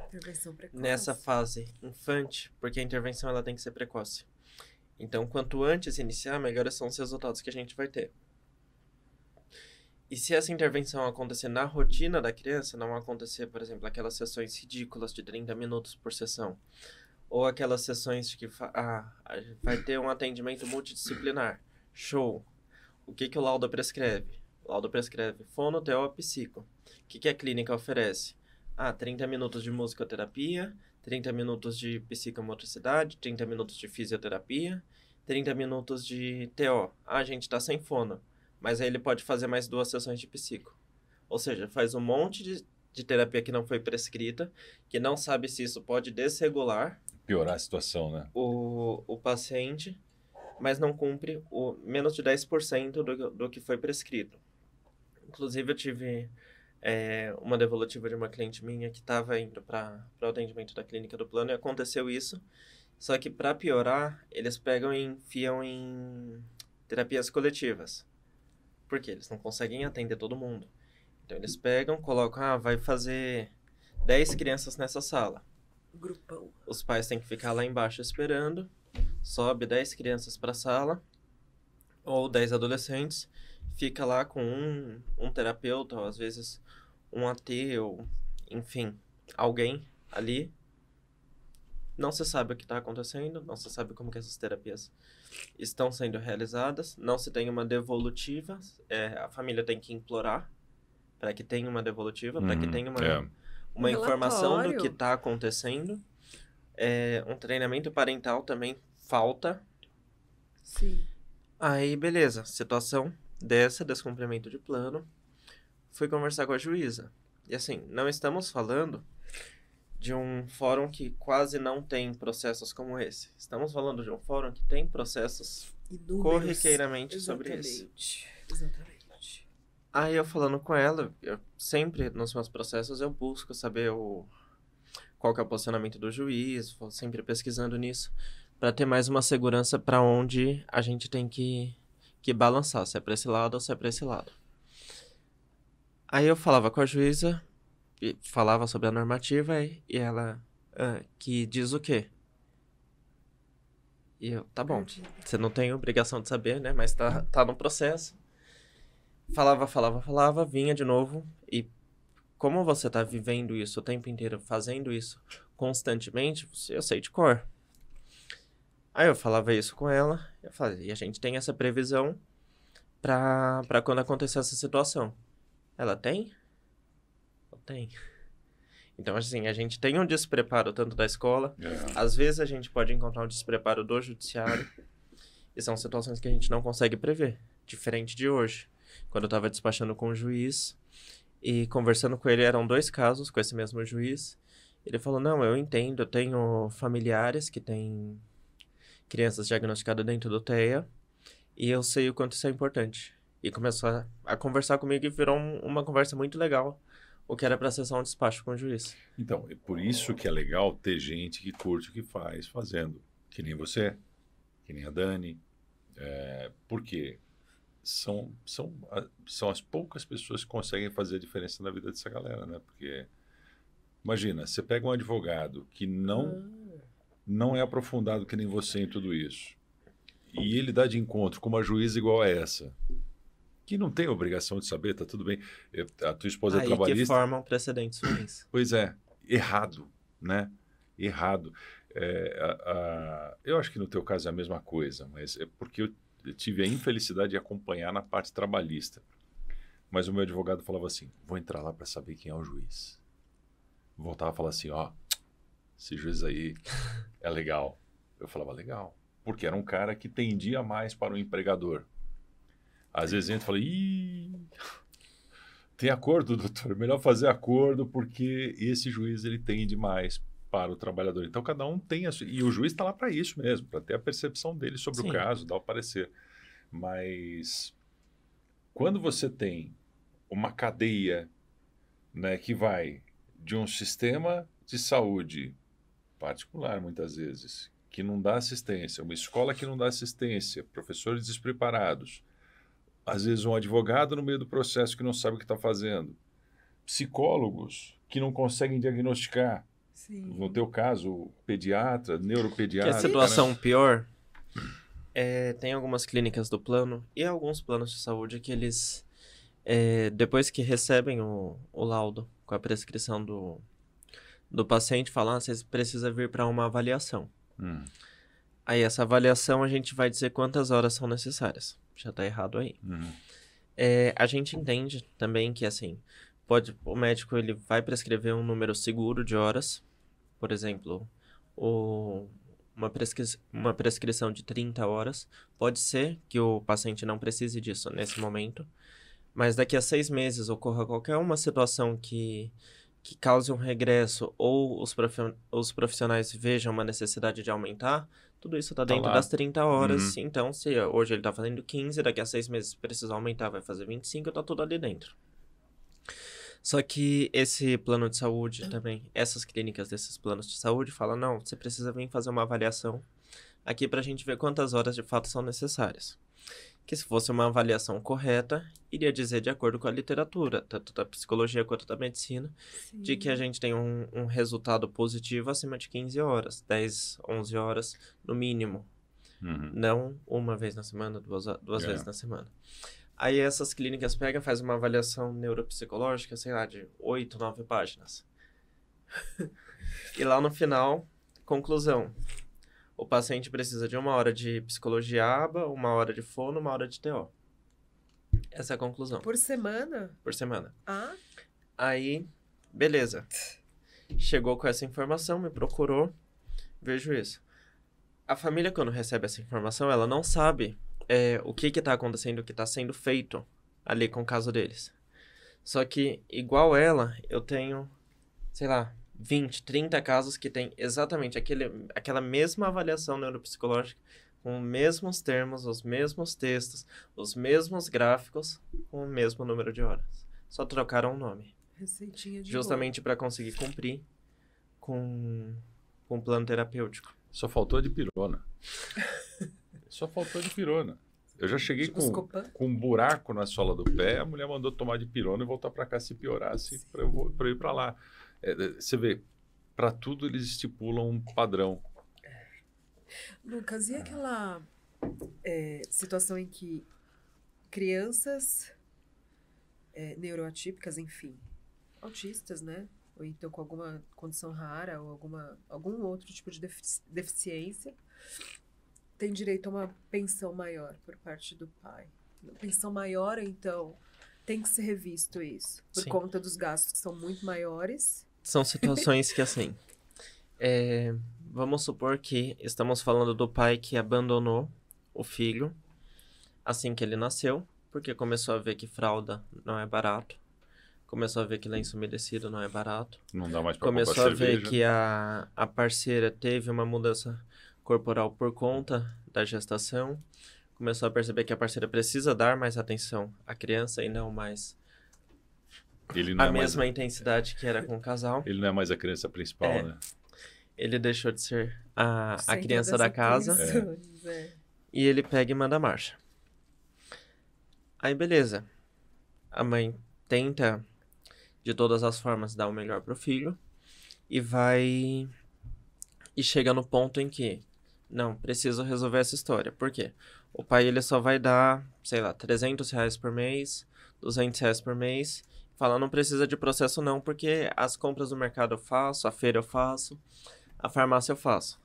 Intervenção precoce. nessa fase infante, porque a intervenção ela tem que ser precoce. Então, quanto antes iniciar, melhores são os resultados que a gente vai ter. E se essa intervenção acontecer na rotina da criança, não acontecer, por exemplo, aquelas sessões ridículas de 30 minutos por sessão, ou aquelas sessões de que vai ter um atendimento multidisciplinar, show. O que o laudo prescreve? O laudo prescreve fono, TO, psico. O que a clínica oferece? 30 minutos de musicoterapia, 30 minutos de psicomotricidade, 30 minutos de fisioterapia, 30 minutos de TO. A gente tá sem fono, mas aí ele pode fazer mais 2 sessões de psico. Ou seja, faz um monte de terapia que não foi prescrita, que não sabe se isso pode desregular Piorar a situação, né? o paciente, mas não cumpre o menos de 10% do que foi prescrito. Inclusive, eu tive uma devolutiva de uma cliente minha que estava indo para o atendimento da clínica do plano e aconteceu isso. Só que, para piorar, eles pegam e enfiam em terapias coletivas. Por quê? Eles não conseguem atender todo mundo. Então, eles pegam, colocam, vai fazer 10 crianças nessa sala. Grupão. Os pais têm que ficar lá embaixo esperando. Sobe 10 crianças para a sala, ou 10 adolescentes, fica lá com um terapeuta, ou às vezes um ateu, enfim, alguém ali. Não se sabe o que está acontecendo, não se sabe como que essas terapias estão sendo realizadas, não se tem uma devolutiva, a família tem que implorar para que tenha uma devolutiva, para que tenha uma informação do relatório. que está acontecendo. Um treinamento parental também falta. Sim. Aí, beleza, situação descumprimento de plano, fui conversar com a juíza. E assim, não estamos falando de um fórum que quase não tem processos como esse. Estamos falando de um fórum que tem processos Inúmeros. corriqueiramente sobre isso. Exatamente. Aí eu falando com ela, eu sempre nos meus processos eu busco saber qual que é o posicionamento do juiz, vou sempre pesquisando nisso, para ter mais uma segurança para onde a gente tem que balançar, se é para esse lado ou se é para esse lado. Aí eu falava com a juíza, e falava sobre a normativa, e ela, que diz o quê? E eu, tá bom, você não tem obrigação de saber, né, mas tá no processo. Falava, vinha de novo, e como você tá vivendo isso o tempo inteiro, fazendo isso constantemente, eu sei de cor. Aí eu falava isso com ela, eu falei, e a gente tem essa previsão pra quando acontecer essa situação. Ela tem? Eu tenho. Então, assim, a gente tem um despreparo tanto da escola, às vezes a gente pode encontrar um despreparo do judiciário, e são situações que a gente não consegue prever, diferente de hoje. Quando eu tava despachando com o juiz e conversando com ele, eram 2 casos com esse mesmo juiz, ele falou, não, eu entendo, eu tenho familiares que têm crianças diagnosticadas dentro do TEA, e eu sei o quanto isso é importante. E começou a conversar comigo e virou uma conversa muito legal, o que era para ser só um despacho com o juiz. Então, é por isso que é legal ter gente que curte o que faz fazendo. Que nem você, que nem a Dani. Porque são as poucas pessoas que conseguem fazer a diferença na vida dessa galera, né? Porque, imagina, você pega um advogado que não é aprofundado que nem você em tudo isso, e ele dá de encontro com uma juíza igual a essa, que não tem obrigação de saber, tá tudo bem. A tua esposa é Aí trabalhista. que formam precedentes ruins. Pois é, errado, né? Errado. Eu acho que no teu caso é a mesma coisa, mas é porque eu tive a infelicidade de acompanhar na parte trabalhista. Mas o meu advogado falava assim, vou entrar lá para saber quem é o juiz. Voltava a falar assim, ó, esse juiz aí é legal. Eu falava, legal. Porque era um cara que tendia mais para o empregador. Às vezes entra e fala, tem acordo, doutor? Melhor fazer acordo porque esse juiz ele tende mais para o trabalhador. Então cada um tem a sua... E o juiz está lá para isso mesmo, para ter a percepção dele sobre o caso, dar o parecer. Mas quando você tem uma cadeia, né, que vai de um sistema de saúde particular, muitas vezes, que não dá assistência, uma escola que não dá assistência, professores despreparados, às vezes um advogado no meio do processo que não sabe o que está fazendo, psicólogos que não conseguem diagnosticar, Sim. no teu caso, pediatra, neuropediatra. Que a situação pior tem algumas clínicas do plano e alguns planos de saúde que eles, depois que recebem o laudo com a prescrição do paciente, falam, vocês precisam vir para uma avaliação. Aí essa avaliação a gente vai dizer quantas horas são necessárias. Já tá errado aí. A gente entende também que, assim, o médico ele vai prescrever um número seguro de horas. Por exemplo, uma prescrição de 30 horas. Pode ser que o paciente não precise disso nesse momento. Mas daqui a 6 meses ocorra qualquer uma situação que cause um regresso ou os profissionais vejam uma necessidade de aumentar, tudo isso está dentro das 30 horas. Então, se hoje ele está fazendo 15, daqui a 6 meses precisar aumentar, vai fazer 25, está tudo ali dentro. Só que esse plano de saúde também, essas clínicas desses planos de saúde falam, não, você precisa vir fazer uma avaliação aqui para a gente ver quantas horas de fato são necessárias. Que se fosse uma avaliação correta, iria dizer de acordo com a literatura, tanto da psicologia quanto da medicina, sim, de que a gente tem um resultado positivo acima de 15 horas, 10, 11 horas no mínimo. Não uma vez na semana, duas vezes na semana. Aí essas clínicas pegam, faz uma avaliação neuropsicológica, sei lá, de 8, 9 páginas. E lá no final, conclusão. O paciente precisa de 1 hora de psicologia ABA, 1 hora de fono, 1 hora de TO. Essa é a conclusão. Por semana? Por semana. Ah, Aí, beleza. Chegou com essa informação, me procurou, vejo isso. A família, quando recebe essa informação, ela não sabe o que está acontecendo, o que está sendo feito ali com o caso deles. Só que, igual ela, eu tenho, sei lá, 20, 30 casos que tem exatamente aquela mesma avaliação neuropsicológica, com os mesmos termos, os mesmos textos, os mesmos gráficos, com o mesmo número de horas. Só trocaram o nome. receitinha de Justamente para conseguir cumprir com o plano terapêutico. Só faltou a de pirona. Só faltou a de pirona. Eu já cheguei Tipo com um buraco na sola do pé, a mulher mandou tomar de pirona e voltar para cá se piorasse para eu ir para lá. Você vê, para tudo eles estipulam um padrão. Lucas, e aquela situação em que crianças neuroatípicas, enfim, autistas, né? Ou então com alguma condição rara ou algum outro tipo de deficiência, tem direito a uma pensão maior por parte do pai. Pensão maior, então, tem que ser revisto isso, por Sim. conta dos gastos que são muito maiores. São situações que, assim, vamos supor que estamos falando do pai que abandonou o filho assim que ele nasceu, porque começou a ver que fralda não é barato, começou a ver que lenço umedecido não é barato, Não dá mais para comprar começou a ver cerveja. que a parceira teve uma mudança corporal por conta da gestação, começou a perceber que a parceira precisa dar mais atenção à criança e não mais Ele não a é mais, mesma intensidade que era com o casal. ele não é mais a criança principal, né? Ele deixou de ser a Centro criança das da casa atenções, e ele pega e manda marcha. Aí beleza, a mãe tenta de todas as formas dar o melhor pro filho e chega no ponto em que não, preciso resolver essa história. Por quê? O pai ele só vai dar, sei lá, R$300 por mês, R$200 por mês. Fala, não precisa de processo não, porque as compras do mercado eu faço, a feira eu faço, a farmácia eu faço.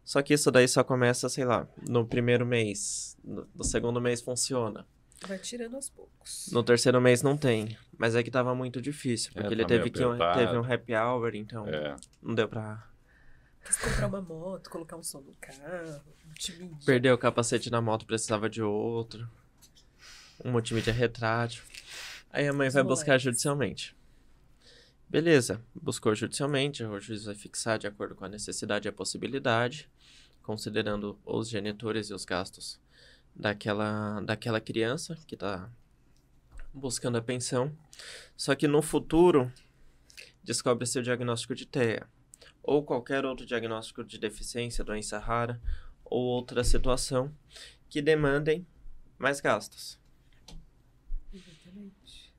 Só que isso daí só começa, sei lá, no primeiro mês, no segundo mês funciona. Vai tirando aos poucos. No terceiro mês não tem, mas é que tava muito difícil, porque ele tá meio teve apertado. teve um happy hour, então não deu pra... Quis comprar uma moto, colocar um som no carro, multimídia. Perdeu o capacete na moto, precisava de outro. Um multimídia retrátil. Aí a mãe vai buscar judicialmente. Beleza, buscou judicialmente, o juiz vai fixar de acordo com a necessidade e a possibilidade, considerando os genitores e os gastos daquela criança que está buscando a pensão. Só que no futuro, descobre-se o diagnóstico de TEA, ou qualquer outro diagnóstico de deficiência, doença rara, ou outra situação que demandem mais gastos. Exatamente.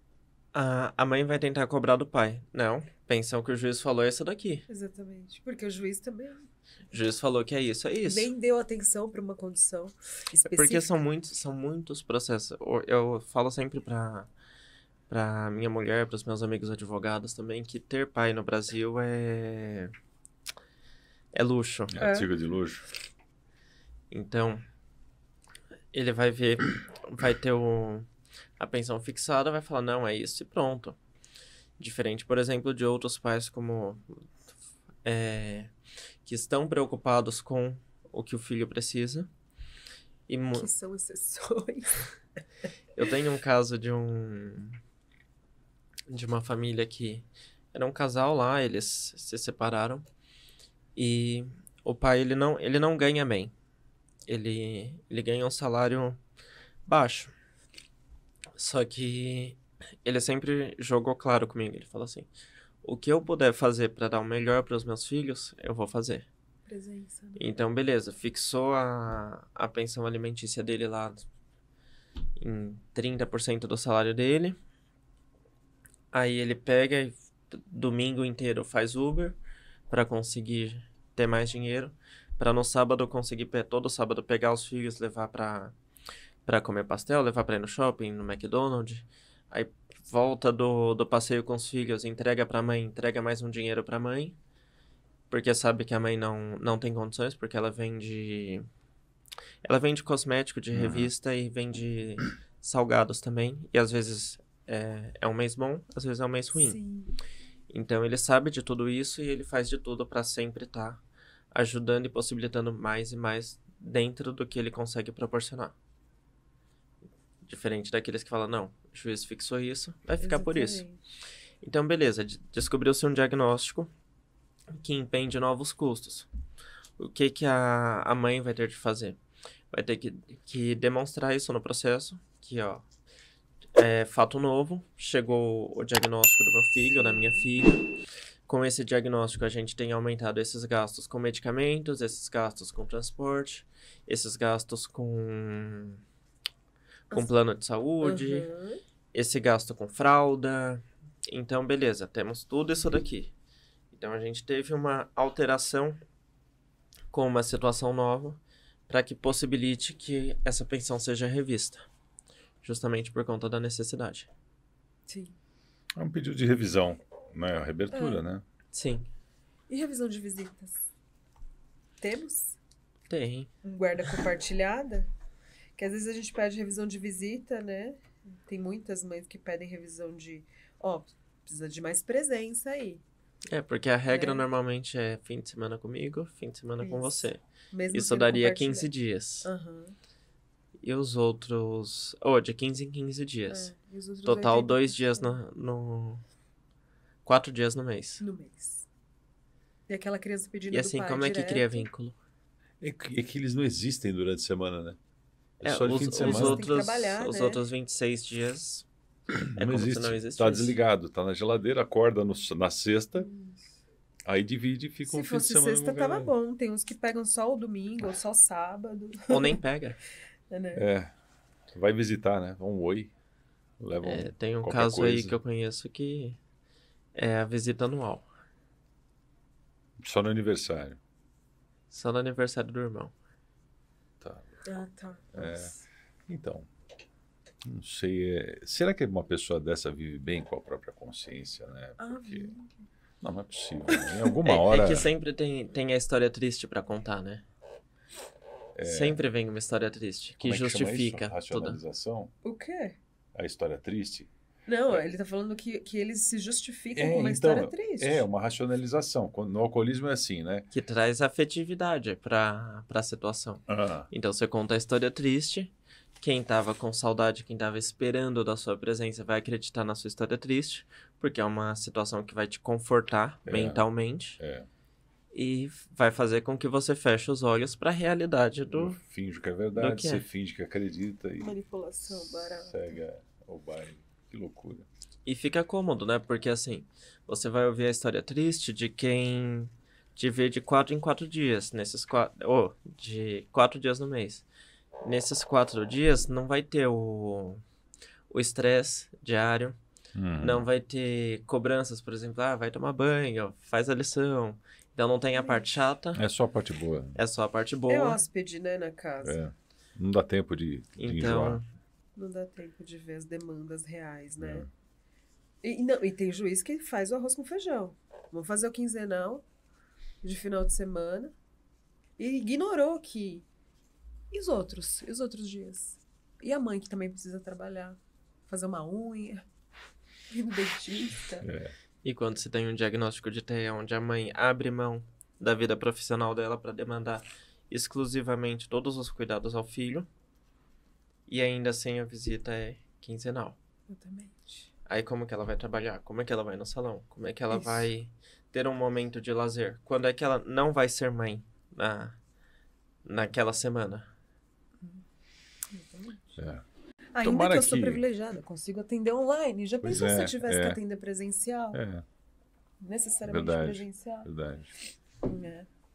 A mãe vai tentar cobrar do pai. Não, pensão que o juiz falou é essa daqui. Exatamente. Porque o juiz também O juiz falou que é isso. nem deu atenção para uma condição específica. Porque são muitos processos. Eu falo sempre pra minha mulher, pros meus amigos advogados também, que ter pai no Brasil é luxo. É artigo de luxo. Então, ele vai ver, vai ter a pensão fixada, vai falar, não, é isso e pronto. Diferente, por exemplo, de outros pais como que estão preocupados com o que o filho precisa. Que são exceções. Eu tenho um caso de uma família que era um casal lá, eles se separaram e o pai ele não ganha bem. Ele ganha um salário baixo. Só que ele sempre jogou claro comigo, ele falou assim: o que eu puder fazer para dar o melhor para os meus filhos, eu vou fazer. Presença. Né? Então, beleza, fixou a pensão alimentícia dele lá em 30% do salário dele. Aí ele pega e domingo inteiro faz Uber para conseguir ter mais dinheiro, para no sábado conseguir todo sábado pegar os filhos, levar para pra comer pastel, levar pra ir no shopping, no McDonald's. Aí volta do passeio com os filhos, entrega pra mãe, entrega mais um dinheiro pra mãe. Porque sabe que a mãe não tem condições, porque ela vende cosmético de revista e vende salgados também. E às vezes é um mês bom, às vezes é um mês ruim. Sim. Então ele sabe de tudo isso e ele faz de tudo pra sempre estar ajudando e possibilitando mais e mais dentro do que ele consegue proporcionar. Diferente daqueles que falam, não, o juiz fixou isso, vai ficar por isso. Exatamente. Então, beleza, descobriu-se um diagnóstico que impende novos custos. O que a mãe vai ter de fazer? Vai ter que demonstrar isso no processo, que, ó, é fato novo, chegou o diagnóstico do meu filho, da minha filha. Com esse diagnóstico, a gente tem aumentado esses gastos com medicamentos, esses gastos com transporte, esses gastos com plano de saúde, Uhum. esse gasto com fralda. Então, beleza, temos tudo isso daqui. Então, a gente teve uma alteração com uma situação nova para que possibilite que essa pensão seja revista. Justamente por conta da necessidade. Sim. É um pedido de revisão, né? A reabertura, né? Sim, E revisão de visitas? Temos? tem. Um guarda compartilhada? Que às vezes a gente pede revisão de visita, né? Tem muitas mães que pedem revisão de... Ó, precisa de mais presença aí. Porque a regra Né? normalmente é fim de semana comigo, fim de semana com Isso. você. Mesmo Isso sendo daria compartilhado. 15 dias. Aham. E os outros... de 15 em 15 dias. E os outros Total 80 2 dias dias no 4 dias no mês. no mês. E aquela criança pedindo E do assim, pai como é que direto. cria vínculo? É que eles não existem durante a semana, né? É só de os, fim de os semana. Tem que outros, trabalhar, os né? outros 26 dias é Não como existe. se não existisse. Tá desligado, tá na geladeira, acorda na sexta, aí divide e fica Se um fim de fosse semana. sexta, no tava lugar. bom. Tem uns que pegam só o domingo, ou só o sábado. Ou nem pega. Né? Vai visitar, né? Um oi. Leva Tem um qualquer caso aí coisa. que eu conheço que é a visita anual. Só no aniversário. Só no aniversário do irmão. Tá. Ah, tá. Nossa. Então, não sei. Será que uma pessoa dessa vive bem com a própria consciência, né? Porque não é possível. Né? Em alguma hora. É que sempre tem a história triste pra contar, né? Sempre vem uma história triste que Como é que chama justifica isso? tudo. Racionalização? O quê? A história triste? Não, ele tá falando que eles se justificam com uma então, história triste. É uma racionalização. No alcoolismo é assim, né? Que traz afetividade pra situação. Então você conta a história triste. Quem tava com saudade, quem tava esperando da sua presença vai acreditar na sua história triste, porque é uma situação que vai te confortar mentalmente e vai fazer com que você feche os olhos para a realidade Eu finjo que é verdade, que você é. finge que acredita e Manipulação barata. segue o baile. Que loucura. E fica cômodo, né? Porque assim, você vai ouvir a história triste de quem te vê de 4 em 4 dias, de 4 dias no mês. Nesses 4 dias não vai ter o estresse diário, não vai ter cobranças, por exemplo, vai tomar banho, faz a lição. Então não tem a parte chata, É só a parte boa. é só a parte É boa. hóspede, né, na casa. Não dá tempo de Então, enjoar. Não dá tempo de ver as demandas reais, né? E tem juiz que faz o arroz com feijão. Vamos fazer o quinzenal de final de semana. E ignorou que... E os outros? E os outros dias? E a mãe que também precisa trabalhar? Fazer uma unha? Ir no dentista? e quando você tem um diagnóstico de TEA onde a mãe abre mão da vida profissional dela para demandar exclusivamente todos os cuidados ao filho, e ainda assim a visita é quinzenal. Exatamente. Aí como que ela vai trabalhar? Como é que ela vai no salão? Como é que ela Isso. vai ter um momento de lazer? Quando é que ela não vai ser mãe naquela semana? Ainda Tomara que eu sou que- privilegiada, consigo atender online. Já Pois pensou se é, eu tivesse que é. atender presencial? Necessariamente Verdade. presencial? Verdade.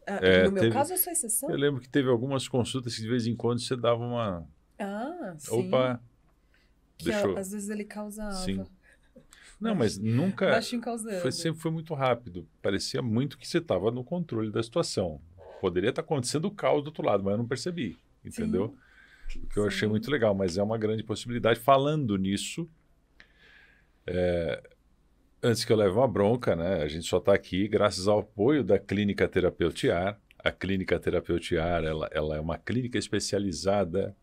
É. No meu teve- caso, eu sou exceção? Eu lembro que teve algumas consultas que de vez em quando você dava uma. Ah, sim. Opa! Que deixou. às vezes ele causa Sim. ava. Não, mas nunca. Baixinho causando. Sempre foi muito rápido. Parecia muito que você estava no controle da situação. Poderia estar acontecendo o caos do outro lado, mas eu não percebi. Entendeu? O que eu achei Sim. muito legal, mas é uma grande possibilidade. Falando nisso, antes que eu leve uma bronca, né? A gente só está aqui graças ao apoio da Clínica Terapeutiar. A Clínica Terapeutiar, ela é uma clínica especializada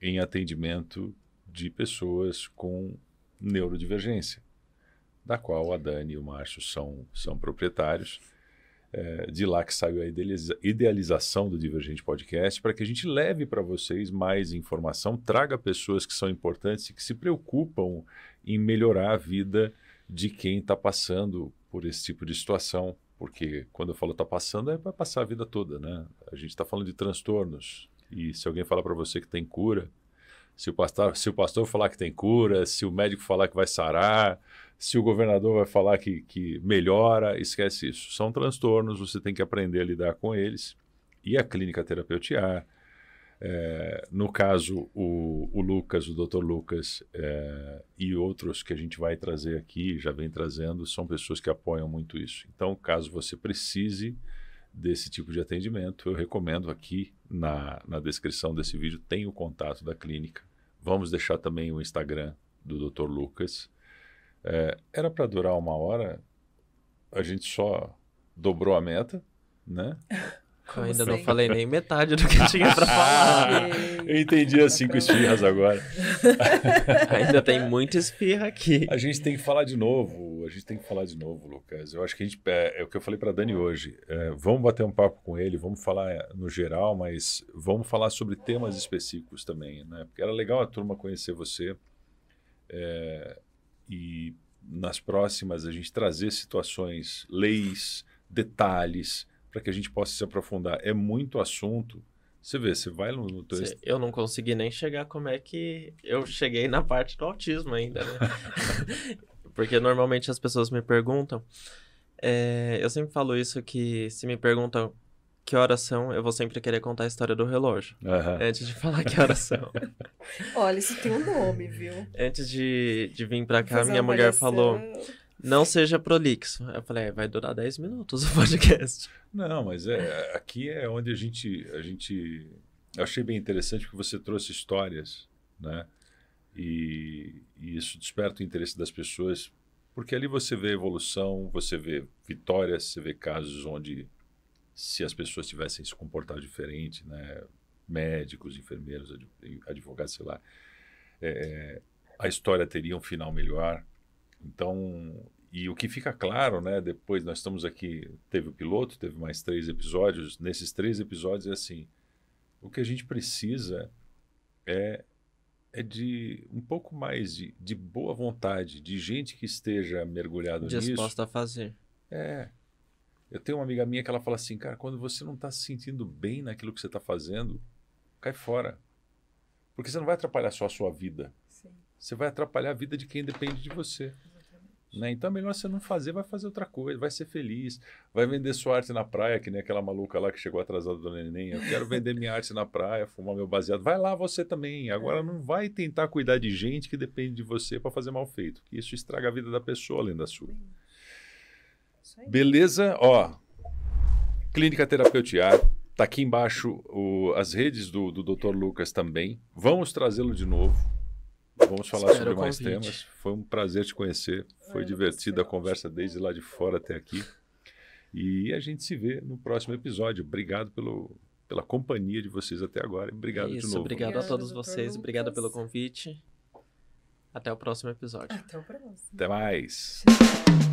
em atendimento de pessoas com neurodivergência, da qual a Dani e o Márcio são proprietários. De lá que saiu a idealização do Divergente Podcast, para que a gente leve para vocês mais informação, traga pessoas que são importantes e que se preocupam em melhorar a vida de quem está passando por esse tipo de situação. Porque quando eu falo está passando, é para passar a vida toda, né? A gente está falando de transtornos. E se alguém falar para você que tem cura, se o pastor falar que tem cura, se o médico falar que vai sarar, se o governador vai falar que melhora, esquece isso. São transtornos, você tem que aprender a lidar com eles. E a Clínica Terapeutiar, no caso, o Lucas, o Dr. Lucas e outros que a gente vai trazer aqui, já vem trazendo, são pessoas que apoiam muito isso. Então, caso você precise desse tipo de atendimento, eu recomendo aqui na descrição desse vídeo, tem o contato da clínica. Vamos deixar também o Instagram do Dr. Lucas. Era para durar 1 hora, a gente só dobrou a meta, né? Eu ainda Como não falei nem metade do que tinha pra falar. Eu entendi as 5 esfirras agora. Ainda tem muita esfirra aqui. A gente tem que falar de novo, Lucas. Eu acho que é o que eu falei para Dani hoje. Vamos bater um papo com ele, vamos falar no geral, mas vamos falar sobre temas específicos também, né? Porque era legal a turma conhecer você e nas próximas a gente trazer situações, leis, detalhes, para que a gente possa se aprofundar. É muito assunto. Você vê, você vai no teu... Eu não consegui nem chegar como é que eu cheguei na parte do autismo ainda, né? Porque normalmente as pessoas me perguntam, eu sempre falo isso, que se me perguntam que horas são, eu vou sempre querer contar a história do relógio, antes de falar que horas são. Olha, isso tem um nome, viu? Antes de vir pra cá, Fazer minha uma mulher avaliação. falou, não seja prolixo. Eu falei, vai durar 10 minutos o podcast. Não, mas aqui é onde a gente... Eu achei bem interessante porque você trouxe histórias, né? E isso desperta o interesse das pessoas, porque ali você vê evolução, você vê vitórias, você vê casos onde, se as pessoas tivessem se comportado diferente, né? Médicos, enfermeiros, advogados, sei lá, a história teria um final melhor. Então, e o que fica claro, né? Depois nós estamos aqui, teve o piloto, teve mais 3 episódios. Nesses 3 episódios é assim, o que a gente precisa é de um pouco mais de boa vontade, de gente que esteja mergulhado nisso. Disposta a fazer. Eu tenho uma amiga minha que ela fala assim, cara, quando você não está se sentindo bem naquilo que você está fazendo, cai fora. Porque você não vai atrapalhar só a sua vida. Sim, Você vai atrapalhar a vida de quem depende de você. exatamente. Né? Então é melhor você não fazer, vai fazer outra coisa, vai ser feliz, vai vender sua arte na praia, que nem aquela maluca lá que chegou atrasada do neném. Eu quero vender minha arte na praia, fumar meu baseado. Vai lá você também. Agora não vai tentar cuidar de gente que depende de você para fazer mal feito. Isso estraga a vida da pessoa além da sua. Isso aí. Beleza? Ó, Clínica Terapeutiar. Tá aqui embaixo as redes do Dr. Lucas também. Vamos trazê-lo de novo. Vamos falar Espero sobre o mais convite. temas. Foi um prazer te conhecer. Foi divertida a conversa desde lá de fora até aqui. E a gente se vê no próximo episódio. Obrigado pela companhia de vocês até agora. Obrigado de Isso, novo. obrigado a Obrigada, todos Dr. vocês. Lucas. Obrigado pelo convite. Até o próximo episódio. Até o próximo. Até mais. Tchau.